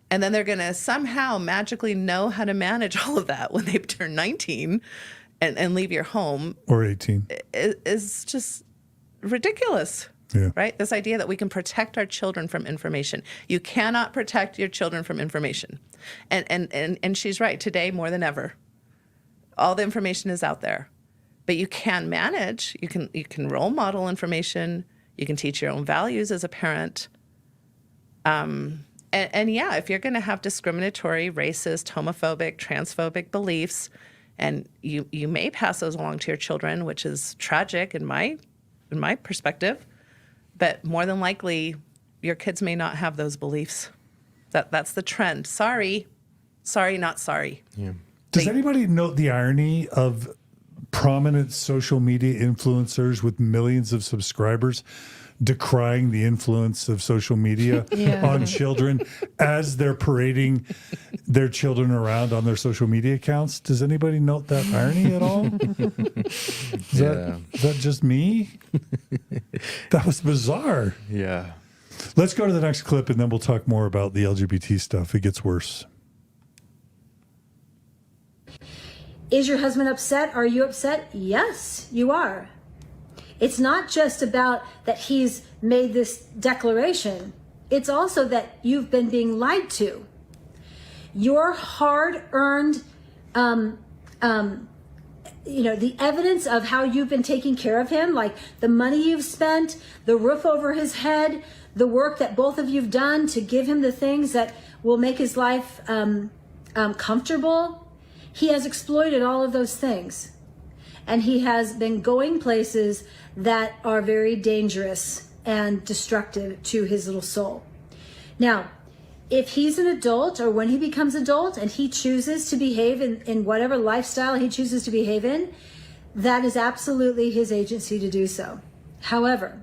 and then they're going to somehow magically know how to manage all of that when they turn 19 and leave your home. Or 18. Is just ridiculous. Yeah. Right? This idea that we can protect our children from information. You cannot protect your children from information. And she's right. Today, more than ever, all the information is out there. But you can manage. You can role model information. You can teach your own values as a parent. And yeah, if you're going to have discriminatory, racist, homophobic, transphobic beliefs, And you may pass those along to your children, which is tragic in my perspective. But more than likely, your kids may not have those beliefs. That's the trend. Sorry, not sorry. Yeah. Does anybody note the irony of prominent social media influencers with millions of subscribers decrying the influence of social media on children as they're parading their children around on their social media accounts? Does anybody note that irony at all? Is that just me? That was bizarre. Yeah. Let's go to the next clip and then we'll talk more about the LGBT stuff. It gets worse. Is your husband upset? Are you upset? Yes, you are. It's not just about that he's made this declaration. It's also that you've been being lied to. Your hard-earned, the evidence of how you've been taking care of him, like the money you've spent, the roof over his head, the work that both of you've done to give him the things that will make his life comfortable. He has exploited all of those things. And he has been going places that are very dangerous and destructive to his little soul. Now, if he's an adult or when he becomes adult and he chooses to behave in whatever lifestyle he chooses to behave in, that is absolutely his agency to do so. However,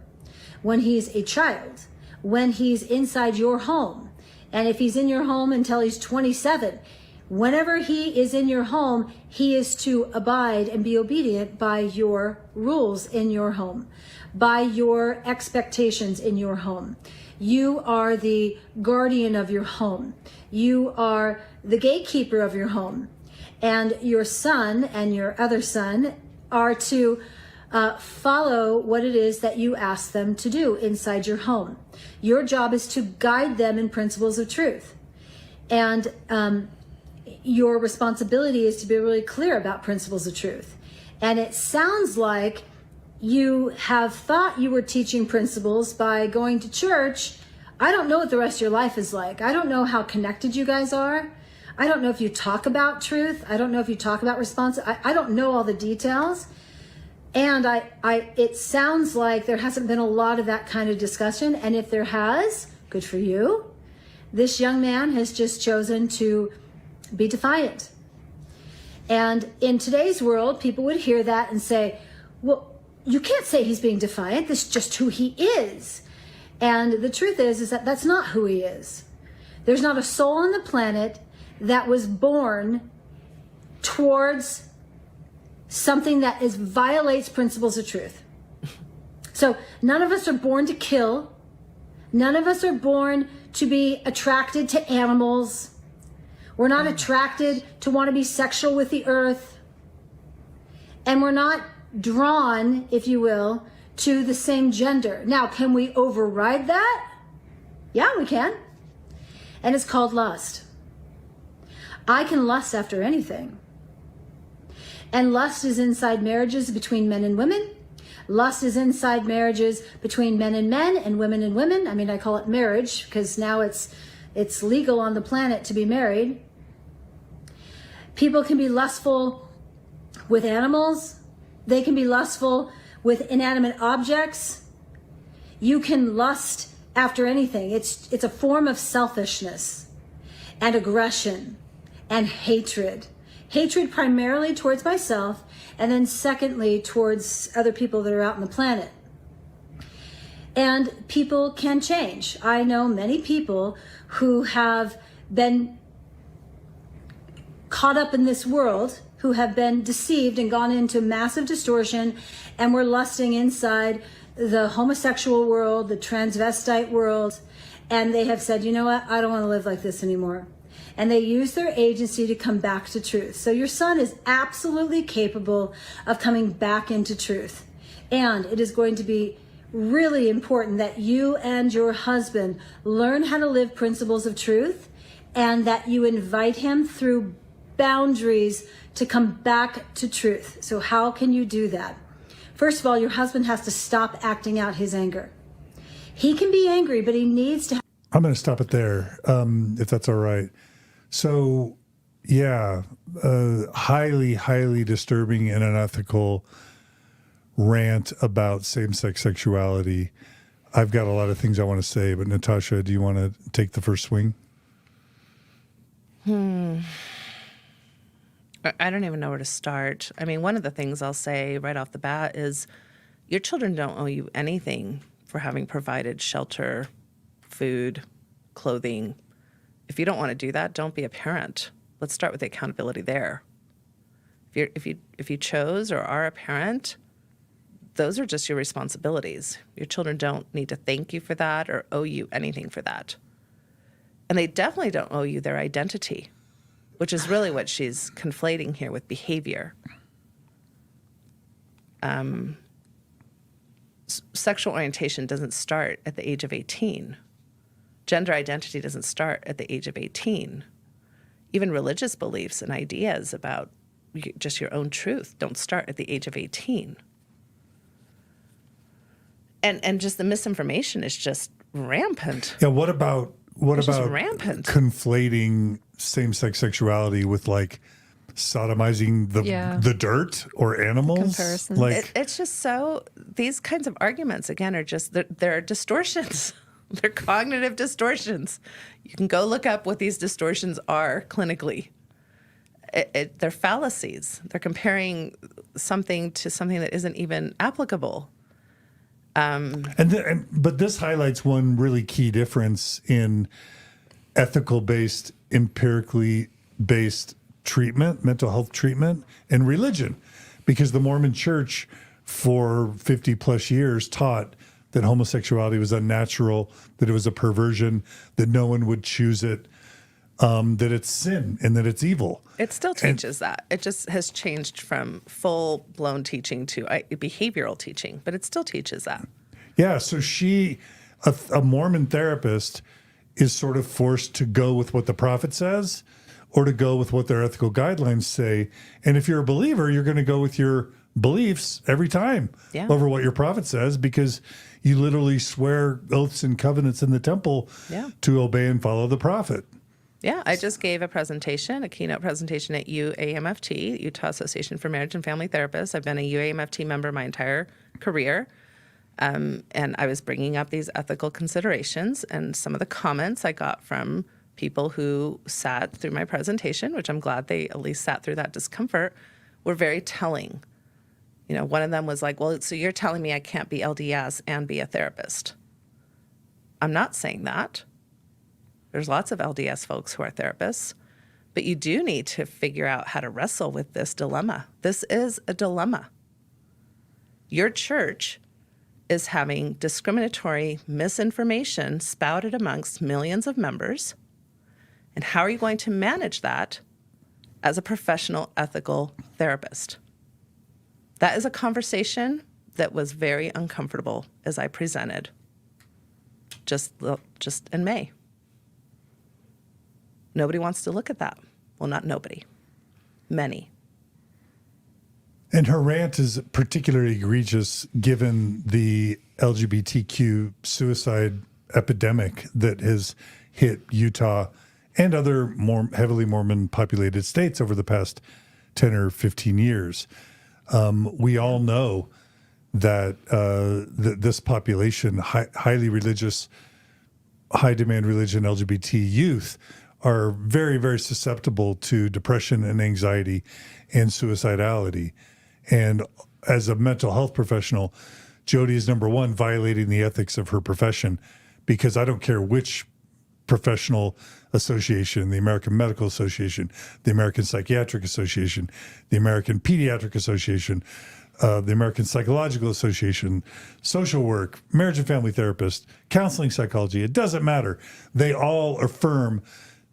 when he's a child, when he's inside your home, and if he's in your home until he's 27, whenever he is in your home, he is to abide and be obedient by your rules in your home, by your expectations in your home. You are the guardian of your home. You are the gatekeeper of your home. And your son and your other son are to follow what it is that you ask them to do inside your home. Your job is to guide them in principles of truth. And your responsibility is to be really clear about principles of truth. And it sounds like you have thought you were teaching principles by going to church. I don't know what the rest of your life is like. I don't know how connected you guys are. I don't know if you talk about truth. I don't know if you talk about response. I don't know all the details. And it sounds like there hasn't been a lot of that kind of discussion. And if there has, good for you. This young man has just chosen to be defiant. And in today's world, people would hear that and say, well, you can't say he's being defiant. This is just who he is. And the truth is that that's not who he is. There's not a soul on the planet that was born towards something that violates principles of truth. So none of us are born to kill. None of us are born to be attracted to animals. We're not attracted to want to be sexual with the earth. And we're not drawn, if you will, to the same gender. Now, can we override that? Yeah, we can. And it's called lust. I can lust after anything. And lust is inside marriages between men and women. Lust is inside marriages between men and women and women. I mean, I call it marriage because now it's legal on the planet to be married. People can be lustful with animals. They can be lustful with inanimate objects. You can lust after anything. It's a form of selfishness and aggression and hatred. Hatred primarily towards myself, and then secondly towards other people that are out on the planet. And people can change. I know many people who have been caught up in this world, who have been deceived and gone into massive distortion, and were lusting inside the homosexual world, the transvestite world, and they have said, you know what, I don't want to live like this anymore. And they use their agency to come back to truth. So your son is absolutely capable of coming back into truth. And it is going to be really important that you and your husband learn how to live principles of truth, and that you invite him through boundaries to come back to truth. So how can you do that? First of all, your husband has to stop acting out his anger. He can be angry, but he needs to. I'm going to stop it there, if that's all right. So, yeah, highly, highly disturbing and unethical rant about same-sex sexuality. I've got a lot of things I want to say, but Natasha, do you want to take the first swing? I don't even know where to start. I mean, one of the things I'll say right off the bat is your children don't owe you anything for having provided shelter, food, clothing. If you don't want to do that, don't be a parent. Let's start with the accountability there. If you chose or are a parent, those are just your responsibilities. Your children don't need to thank you for that or owe you anything for that. And they definitely don't owe you their identity, which is really what she's conflating here with behavior. Sexual orientation doesn't start at the age of 18. Gender identity doesn't start at the age of 18. Even religious beliefs and ideas about just your own truth don't start at the age of 18. And just the misinformation is just rampant. Yeah, what about rampant. conflating same-sex sexuality with like sodomizing the dirt or animals? Comparison. Like It's just so, these kinds of arguments, again, are just, they're distortions. They're cognitive distortions. You can go look up what these distortions are clinically. They're fallacies. They're comparing something to something that isn't even applicable. But this highlights one really key difference in ethical-based, empirically based treatment, mental health treatment, and religion, because the Mormon Church for 50 plus years taught that homosexuality was unnatural, that it was a perversion, that no one would choose it, that it's sin and that it's evil. It still teaches that. It just has changed from full-blown teaching to behavioral teaching, but it still teaches that. Yeah, so a Mormon therapist is sort of forced to go with what the prophet says or to go with what their ethical guidelines say. And if you're a believer, you're going to go with your beliefs every time over what your prophet says, because you literally swear oaths and covenants in the temple to obey and follow the prophet. Yeah, I just gave a presentation, a keynote presentation at UAMFT, Utah Association for Marriage and Family Therapists. I've been a UAMFT member my entire career. And I was bringing up these ethical considerations, and some of the comments I got from people who sat through my presentation, which I'm glad they at least sat through that discomfort, were very telling. You know, one of them was like, well, so you're telling me I can't be LDS and be a therapist. I'm not saying that. There's lots of LDS folks who are therapists, but you do need to figure out how to wrestle with this dilemma. This is a dilemma. Your church is having discriminatory misinformation spouted amongst millions of members. And how are you going to manage that as a professional ethical therapist? That is a conversation that was very uncomfortable as I presented just in May. Nobody wants to look at that. Well, not nobody. Many. And her rant is particularly egregious given the LGBTQ suicide epidemic that has hit Utah and other more heavily Mormon populated states over the past 10 or 15 years. We all know that this population, highly religious, high demand religion LGBT youth, are very, very susceptible to depression and anxiety and suicidality. And as a mental health professional, Jodi is, number one, violating the ethics of her profession, because I don't care which professional association, the American Medical Association, the American Psychiatric Association, the American Pediatric Association, the American Psychological Association, social work, marriage and family therapist, counseling psychology, it doesn't matter. They all affirm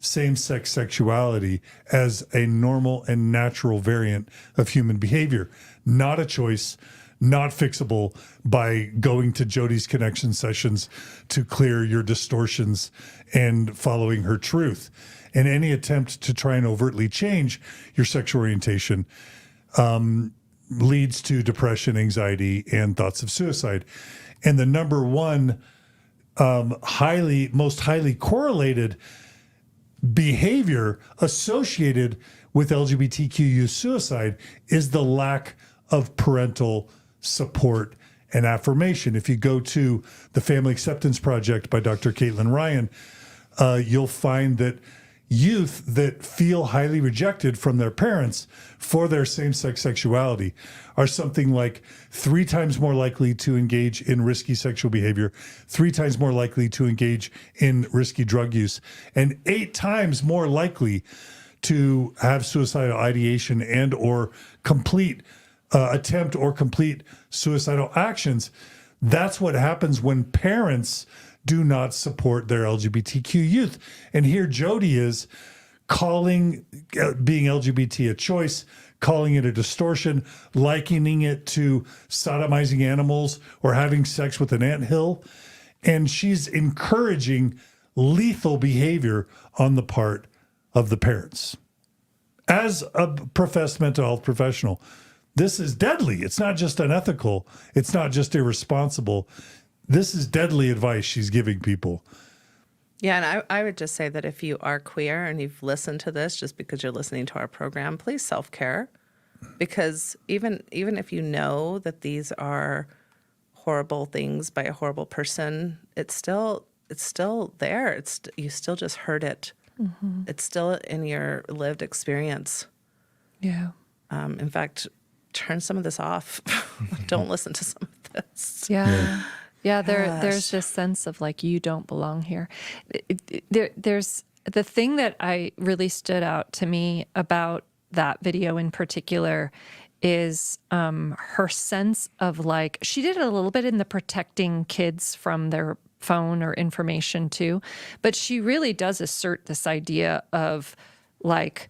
same-sex sexuality as a normal and natural variant of human behavior, not a choice, not fixable by going to Jodi's ConneXions sessions to clear your distortions and following her truth. And any attempt to try and overtly change your sexual orientation leads to depression, anxiety, and thoughts of suicide. And the number one most highly correlated behavior associated with LGBTQ youth suicide is the lack of parental support and affirmation. If you go to the Family Acceptance Project by Dr. Caitlin Ryan, you'll find that youth that feel highly rejected from their parents for their same-sex sexuality are something like 3 times more likely to engage in risky sexual behavior, 3 times more likely to engage in risky drug use, and 8 times more likely to have suicidal ideation and or complete attempt or complete suicidal actions. That's what happens when parents do not support their LGBTQ youth. And here Jodi is calling being LGBT a choice, calling it a distortion, likening it to sodomizing animals or having sex with an anthill. And she's encouraging lethal behavior on the part of the parents. As a professed mental health professional, this is deadly. It's not just unethical. It's not just irresponsible. This is deadly advice she's giving people. Yeah, and I would just say that if you are queer and you've listened to this just because you're listening to our program, please self-care. Because even if you know that these are horrible things by a horrible person, it's still there. You still just heard it. Mm-hmm. It's still in your lived experience. Yeah. In fact, turn some of this off. Don't listen to some of this. Yeah, there's this sense of like, you don't belong here. There's the thing that I really stood out to me about that video in particular is her sense of like, she did it a little bit in the protecting kids from their phone or information too, but she really does assert this idea of like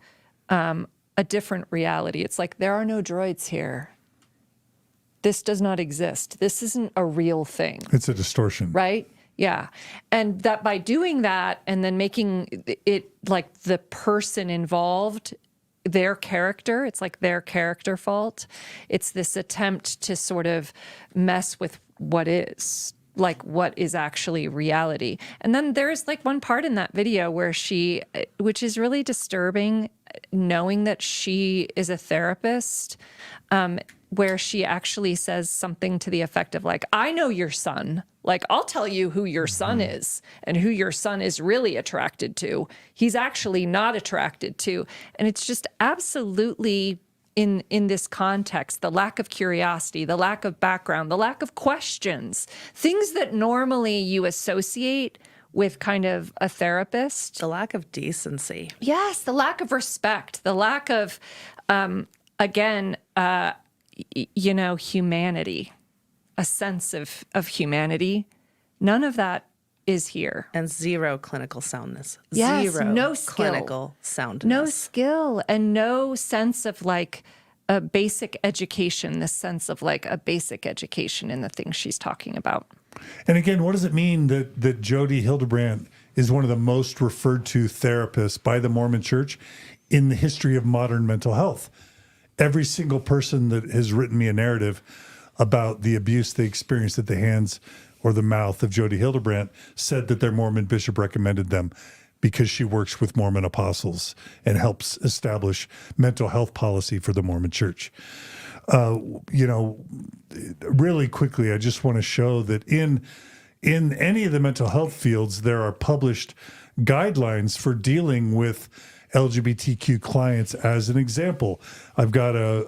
a different reality. It's like, there are no droids here. This does not exist. This isn't a real thing. It's a distortion. Right? Yeah. And that by doing that and then making it like the person involved, their character, it's like their character fault. It's this attempt to sort of mess with what is, like what is actually reality. And then there's like one part in that video where which is really disturbing, knowing that she is a therapist, where she actually says something to the effect of like, I know your son. Like, I'll tell you who your son is and who your son is really attracted to. He's actually not attracted to. And it's just absolutely in this context, the lack of curiosity, the lack of background, the lack of questions, things that normally you associate with kind of a therapist. The lack of decency. Yes, the lack of respect, the lack of, humanity, a sense of humanity. None of that is here. And zero clinical soundness. Yes, zero no skill. clinical soundness. No skill and no sense of like a basic education, this sense of like a basic education in the things she's talking about. And again, what does it mean that Jodi Hildebrandt is one of the most referred to therapists by the Mormon Church in the history of modern mental health? Every single person that has written me a narrative about the abuse they experienced at the hands or the mouth of Jodi Hildebrandt said that their Mormon bishop recommended them because she works with Mormon apostles and helps establish mental health policy for the Mormon Church. Really quickly, I just want to show that in any of the mental health fields, there are published guidelines for dealing with LGBTQ clients. As an example, I've got a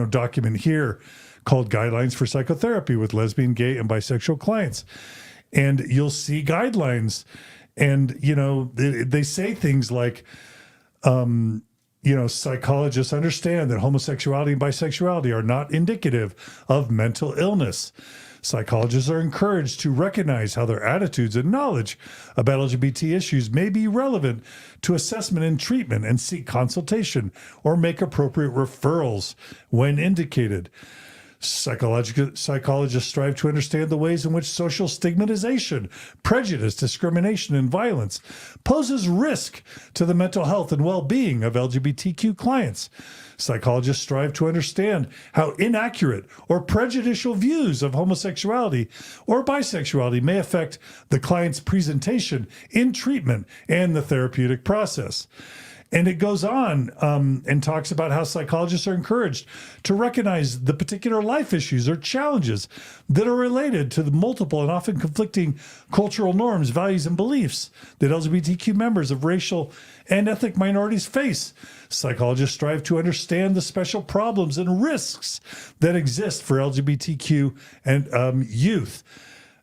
document here called Guidelines for Psychotherapy with Lesbian, Gay, and Bisexual Clients. And you'll see guidelines. And, they say things like, psychologists understand that homosexuality and bisexuality are not indicative of mental illness. Psychologists are encouraged to recognize how their attitudes and knowledge about LGBT issues may be relevant to assessment and treatment and seek consultation or make appropriate referrals when indicated. Psychologists strive to understand the ways in which social stigmatization, prejudice, discrimination, and violence poses risk to the mental health and well-being of LGBTQ clients. Psychologists strive to understand how inaccurate or prejudicial views of homosexuality or bisexuality may affect the client's presentation in treatment and the therapeutic process. And it goes on and talks about how psychologists are encouraged to recognize the particular life issues or challenges that are related to the multiple and often conflicting cultural norms, values, and beliefs that LGBTQ members of racial and ethnic minorities face. Psychologists strive to understand the special problems and risks that exist for LGBTQ and youth.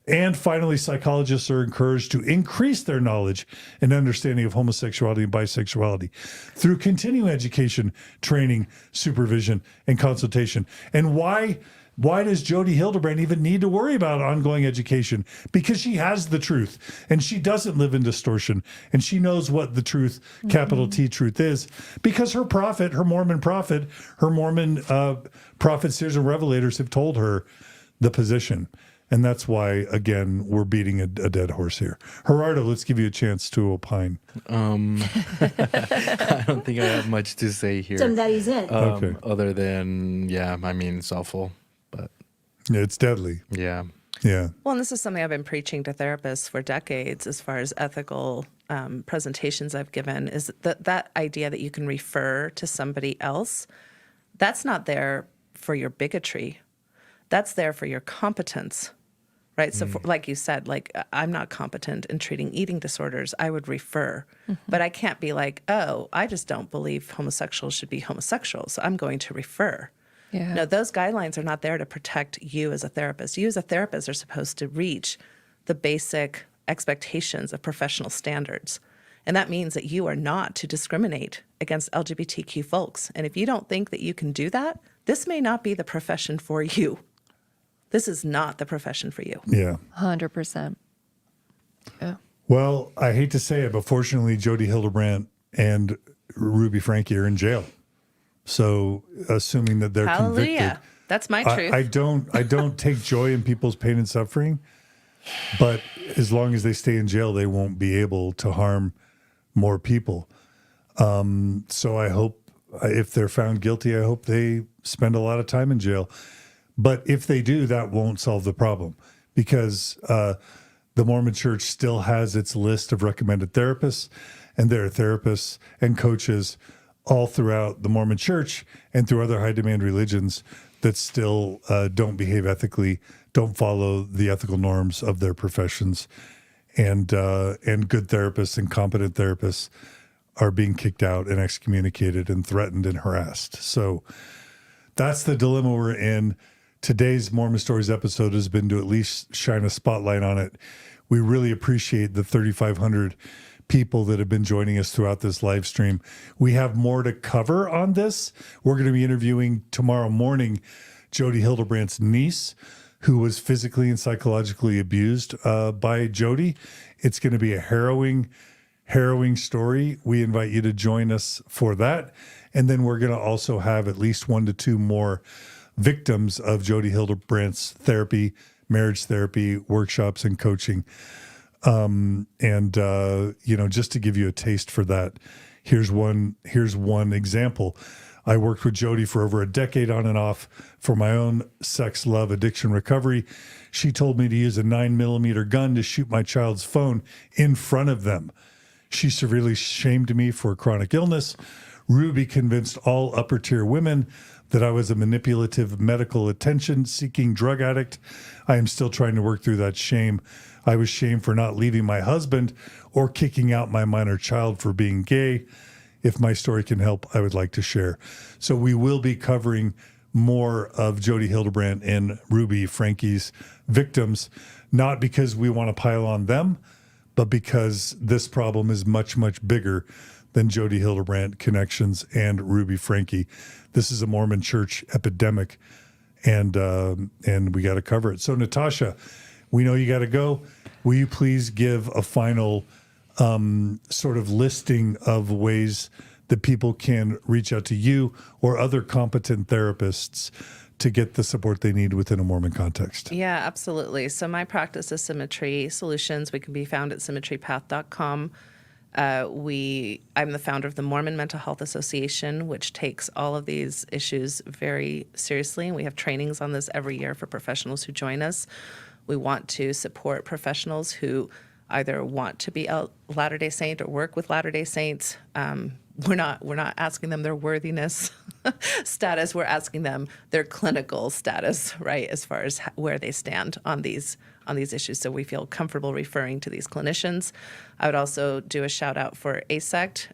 And finally, psychologists are encouraged to increase their knowledge and understanding of homosexuality and bisexuality through continuing education, training, supervision, and consultation. And why does Jodi Hildebrandt even need to worry about ongoing education? Because she has the truth, and she doesn't live in distortion, and she knows what the truth, capital T truth is, because her prophet, her Mormon prophet, prophets, seers, and revelators have told her the position. And that's why, again, we're beating a dead horse here. Gerardo, let's give you a chance to opine. I don't think I have much to say here. Some that he's in. Okay. Other than, it's awful, but Yeah, it's deadly. yeah. Yeah. Well, and this is something I've been preaching to therapists for decades as far as ethical presentations I've given, is that idea that you can refer to somebody else, that's not there for your bigotry. That's there for your competence, right? So like you said, I'm not competent in treating eating disorders. I would refer. But I can't be like, oh, I just don't believe homosexuals should be homosexuals, so I'm going to refer. Yeah. No, those guidelines are not there to protect you as a therapist. You as a therapist are supposed to reach the basic expectations of professional standards. And that means that you are not to discriminate against LGBTQ folks. And if you don't think that you can do that, this may not be the profession for you. This is not the profession for you. Yeah. 100%. Yeah. Well, I hate to say it, but fortunately, Jodi Hildebrandt and Ruby Franke are in jail. So, assuming that they're Hallelujah. convicted, That's my truth. I don't take joy in people's pain and suffering, but as long as they stay in jail, they won't be able to harm more people. So I hope if they're found guilty, I hope they spend a lot of time in jail. But if they do, that won't solve the problem, because the Mormon Church still has its list of recommended therapists, and there are therapists and coaches all throughout the Mormon Church and through other high demand religions that still don't behave ethically, don't follow the ethical norms of their professions, and good therapists and competent therapists are being kicked out and excommunicated and threatened and harassed. So that's the dilemma we're in. Today's Mormon Stories episode has been to at least shine a spotlight on it. We really appreciate the 3,500 people that have been joining us throughout this live stream. We have more to cover on this. We're going to be interviewing tomorrow morning Jodi Hildebrandt's niece, who was physically and psychologically abused by Jodi. It's going to be a harrowing story. We invite you to join us for that. And then we're going to also have at least 1 to 2 more victims of Jodi Hildebrandt's therapy, marriage therapy, workshops, and coaching. Just to give you a taste for that, here's one example. I worked with Jodi for over a decade on and off for my own sex, love, addiction recovery. She told me to use a 9mm gun to shoot my child's phone in front of them. She severely shamed me for chronic illness. Ruby convinced all upper tier women that I was a manipulative, medical attention-seeking drug addict. I am still trying to work through that shame. I was shamed for not leaving my husband or kicking out my minor child for being gay. If my story can help, I would like to share. So we will be covering more of Jodi Hildebrandt and Ruby Franke's victims, not because we want to pile on them, but because this problem is much, much bigger than Jodi Hildebrandt, ConneXions, and Ruby Franke. This is a Mormon Church epidemic, and we got to cover it. So, Natasha, we know you got to go. Will you please give a final sort of listing of ways that people can reach out to you or other competent therapists to get the support they need within a Mormon context? Yeah, absolutely. So my practice is Symmetry Solutions. We can be found at symmetrypath.com. I'm the founder of the Mormon Mental Health Association, which takes all of these issues very seriously. And we have trainings on this every year for professionals who join us. We want to support professionals who either want to be a Latter-day Saint or work with Latter-day Saints. We're not asking them their worthiness status. We're asking them their clinical status, right, as far as where they stand on these issues. So we feel comfortable referring to these clinicians. I would also do a shout out for AASECT,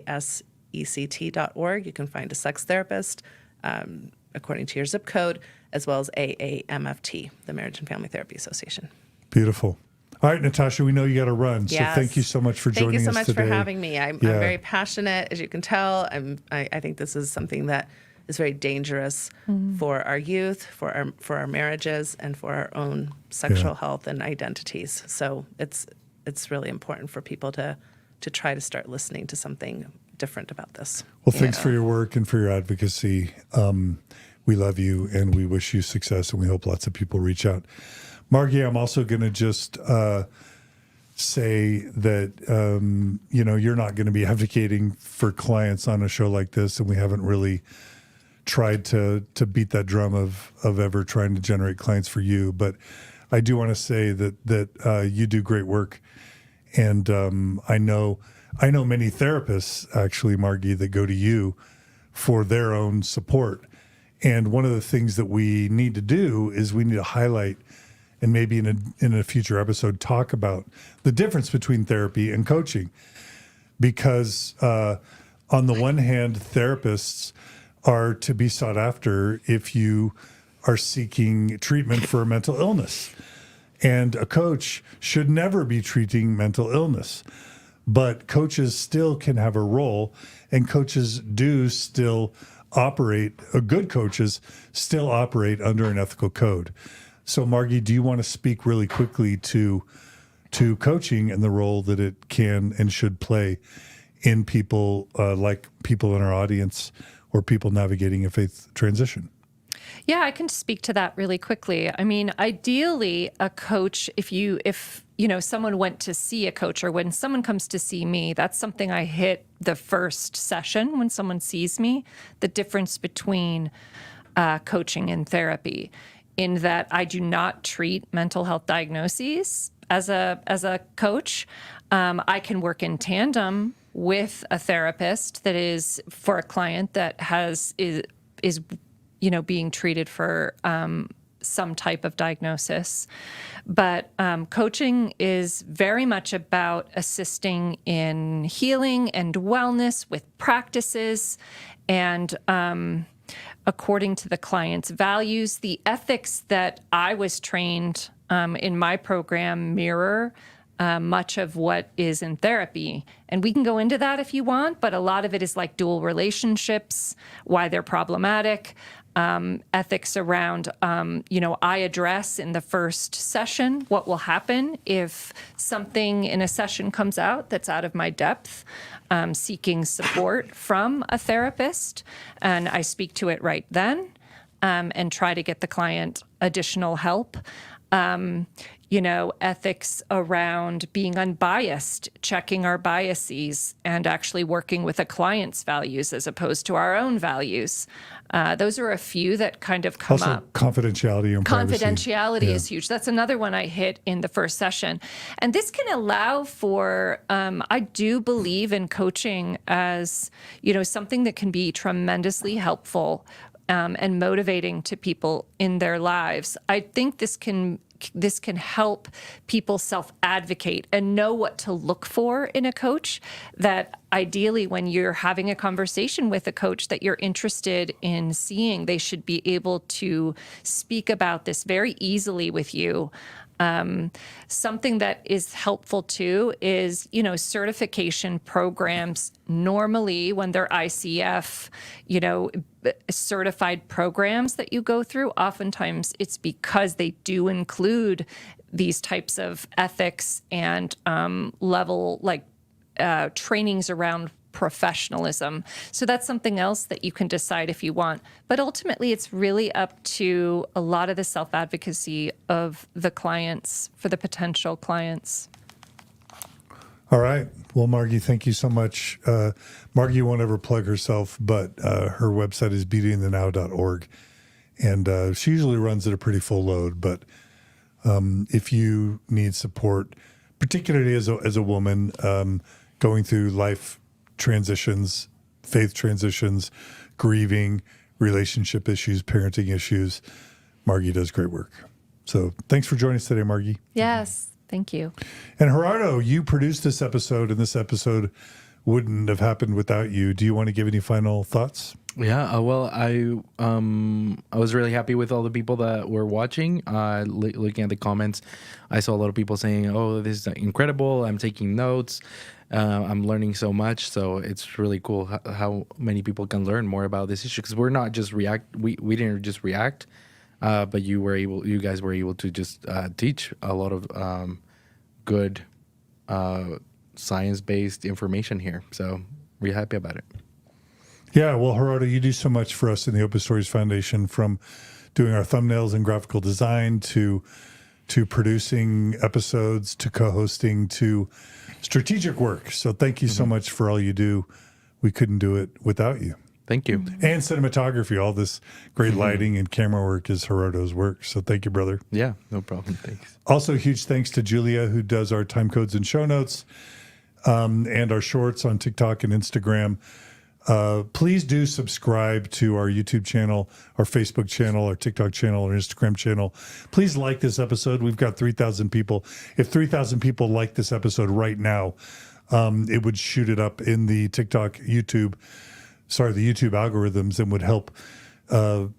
AASECT.org. You can find a sex therapist according to your zip code, as well as AAMFT, the Marriage and Family Therapy Association. Beautiful. All right, Natasha, we know you got to run, so Yes. thank you so much for joining us today. Thank you so much for having me. I'm very passionate, as you can tell. I think this is something that is very dangerous for our youth, for our marriages, and for our own sexual health and identities. So it's really important for people to try to start listening to something different about this. Well, thanks for your work and for your advocacy. We love you, and we wish you success, and we hope lots of people reach out. Margie, I'm also going to just say that, you're not going to be advocating for clients on a show like this, and we haven't really tried to beat that drum of ever trying to generate clients for you. But I do want to say that you do great work. And I know many therapists, actually, Margie, that go to you for their own support. And one of the things that we need to do is we need to highlight, and maybe in a future episode, talk about the difference between therapy and coaching. Because on the one hand, therapists are to be sought after if you are seeking treatment for a mental illness. And a coach should never be treating mental illness. But coaches still can have a role, and coaches do still operate, good coaches still operate under an ethical code. So, Margie, do you want to speak really quickly to coaching and the role that it can and should play in people like people in our audience or people navigating a faith transition? Yeah, I can speak to that really quickly. I mean, ideally, a coach, if someone went to see a coach, or when someone comes to see me, that's something I hit the first session when someone sees me, the difference between coaching and therapy, in that I do not treat mental health diagnoses as a coach. I can work in tandem with a therapist that is for a client that is being treated for some type of diagnosis. But coaching is very much about assisting in healing and wellness with practices and according to the client's values. The ethics that I was trained in my program mirror much of what is in therapy. And we can go into that if you want, but a lot of it is like dual relationships, why they're problematic, ethics around, I address in the first session what will happen if something in a session comes out that's out of my depth, seeking support from a therapist. And I speak to it right then and try to get the client additional help. Ethics around being unbiased, checking our biases, and actually working with a client's values as opposed to our own values. Those are a few that kind of come up. Confidentiality and privacy. Confidentiality is huge. That's another one I hit in the first session. And this can allow for, I do believe in coaching as, something that can be tremendously helpful and motivating to people in their lives. I think this can help people self-advocate and know what to look for in a coach, that ideally when you're having a conversation with a coach that you're interested in seeing, they should be able to speak about this very easily with you. Something that is helpful too is, certification programs. Normally when they're ICF, certified programs that you go through, oftentimes it's because they do include these types of ethics and trainings around professionalism. So that's something else that you can decide if you want. But ultimately, it's really up to a lot of the self-advocacy of the clients, for the potential clients. All right. Well, Margie, thank you so much. Margie won't ever plug herself, but her website is beautyinthenow.org. And she usually runs at a pretty full load. But if you need support, particularly as a woman going through life transitions, faith transitions, grieving, relationship issues, parenting issues, Margie does great work. So thanks for joining us today, Margie. Yes. Thank you. And Gerardo, you produced this episode, and this episode wouldn't have happened without you. Do you want to give any final thoughts? Yeah, well, I was really happy with all the people that were watching. Looking at the comments, I saw a lot of people saying, "Oh, this is incredible! I'm taking notes. I'm learning so much." So it's really cool how many people can learn more about this issue, because we're not just react. We didn't just react, but you guys were able to just teach a lot of good science-based information here. So we're happy about it. Yeah, well, Gerardo, you do so much for us in the Open Stories Foundation, from doing our thumbnails and graphical design to producing episodes to co-hosting to strategic work. So thank you so much for all you do. We couldn't do it without you. Thank you. And cinematography, all this great lighting and camera work is Gerardo's work. So thank you, brother. Yeah, no problem. Thanks. Also, huge thanks to Julia, who does our time codes and show notes, and our shorts on TikTok and Instagram. Please do subscribe to our YouTube channel, our Facebook channel, our TikTok channel, our Instagram channel. Please like this episode. We've got 3,000 people. If 3,000 people like this episode right now, it would shoot it up in the the YouTube algorithms, and would help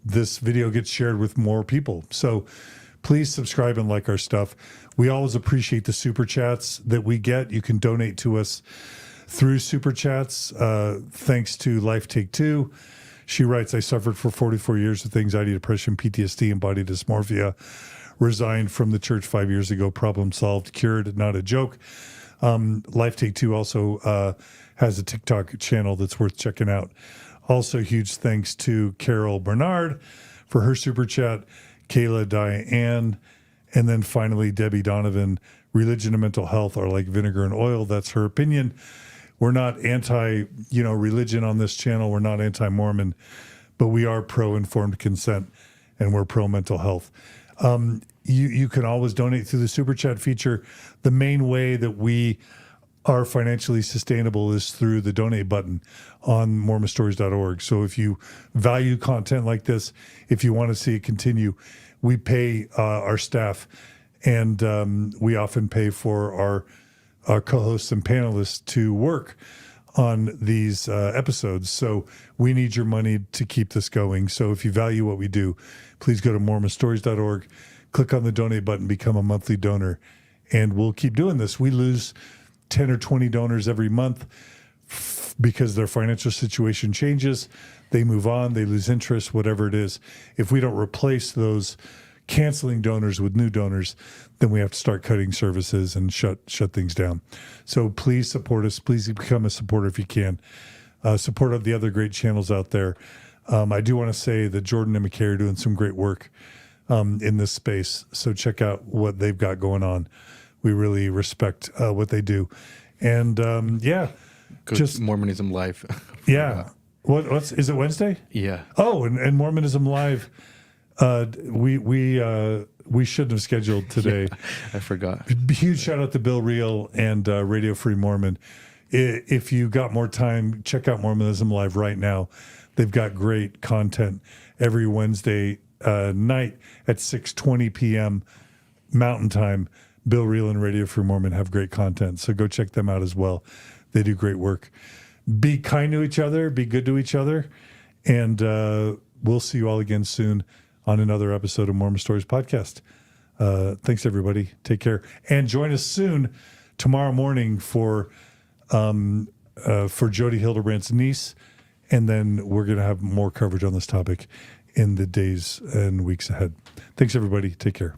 this video get shared with more people. So please subscribe and like our stuff. We always appreciate the super chats that we get. You can donate to us through super chats. Thanks to Life Take Two. She writes, "I suffered for 44 years with anxiety, depression, PTSD, and body dysmorphia. Resigned from the church 5 years ago. Problem solved, cured, not a joke." Life Take Two also has a TikTok channel that's worth checking out. Also, huge thanks to Carol Bernard for her super chat, Kayla Diane, and then finally Debbie Donovan. "Religion and mental health are like vinegar and oil." That's her opinion. We're not anti-religion on this channel. We're not anti-Mormon, but we are pro-informed consent, and we're pro-mental health. You can always donate through the super chat feature. The main way that we are financially sustainable is through the donate button on mormonstories.org. So if you value content like this, if you want to see it continue, we pay our staff, and we often pay for our co-hosts and panelists to work on these episodes. So we need your money to keep this going. So if you value what we do, please go to mormonstories.org, click on the donate button, become a monthly donor, and we'll keep doing this. We lose 10 or 20 donors every month because their financial situation changes. They move on, they lose interest, whatever it is. If we don't replace those canceling donors with new donors, then we have to start cutting services and shut things down. So please support us. Please become a supporter if you can. Support the other great channels out there. I do want to say that Jordan and McKay are doing some great work in this space. So check out what they've got going on. We really respect what they do. And just Mormonism Live. Yeah. What's is it Wednesday? Yeah. Oh, and Mormonism Live. We shouldn't have scheduled today. Yeah, I forgot. Huge shout out to Bill Reel and Radio Free Mormon. If you got more time, check out Mormonism Live right now. They've got great content every Wednesday night at 6:20 p.m. Mountain Time. Bill Reel and Radio Free Mormon have great content, so go check them out as well. They do great work. Be kind to each other, be good to each other, and we'll see you all again soon on another episode of Mormon Stories Podcast. Thanks, everybody. Take care. And join us soon tomorrow morning for Jodi Hildebrandt's niece, and then we're going to have more coverage on this topic in the days and weeks ahead. Thanks, everybody. Take care.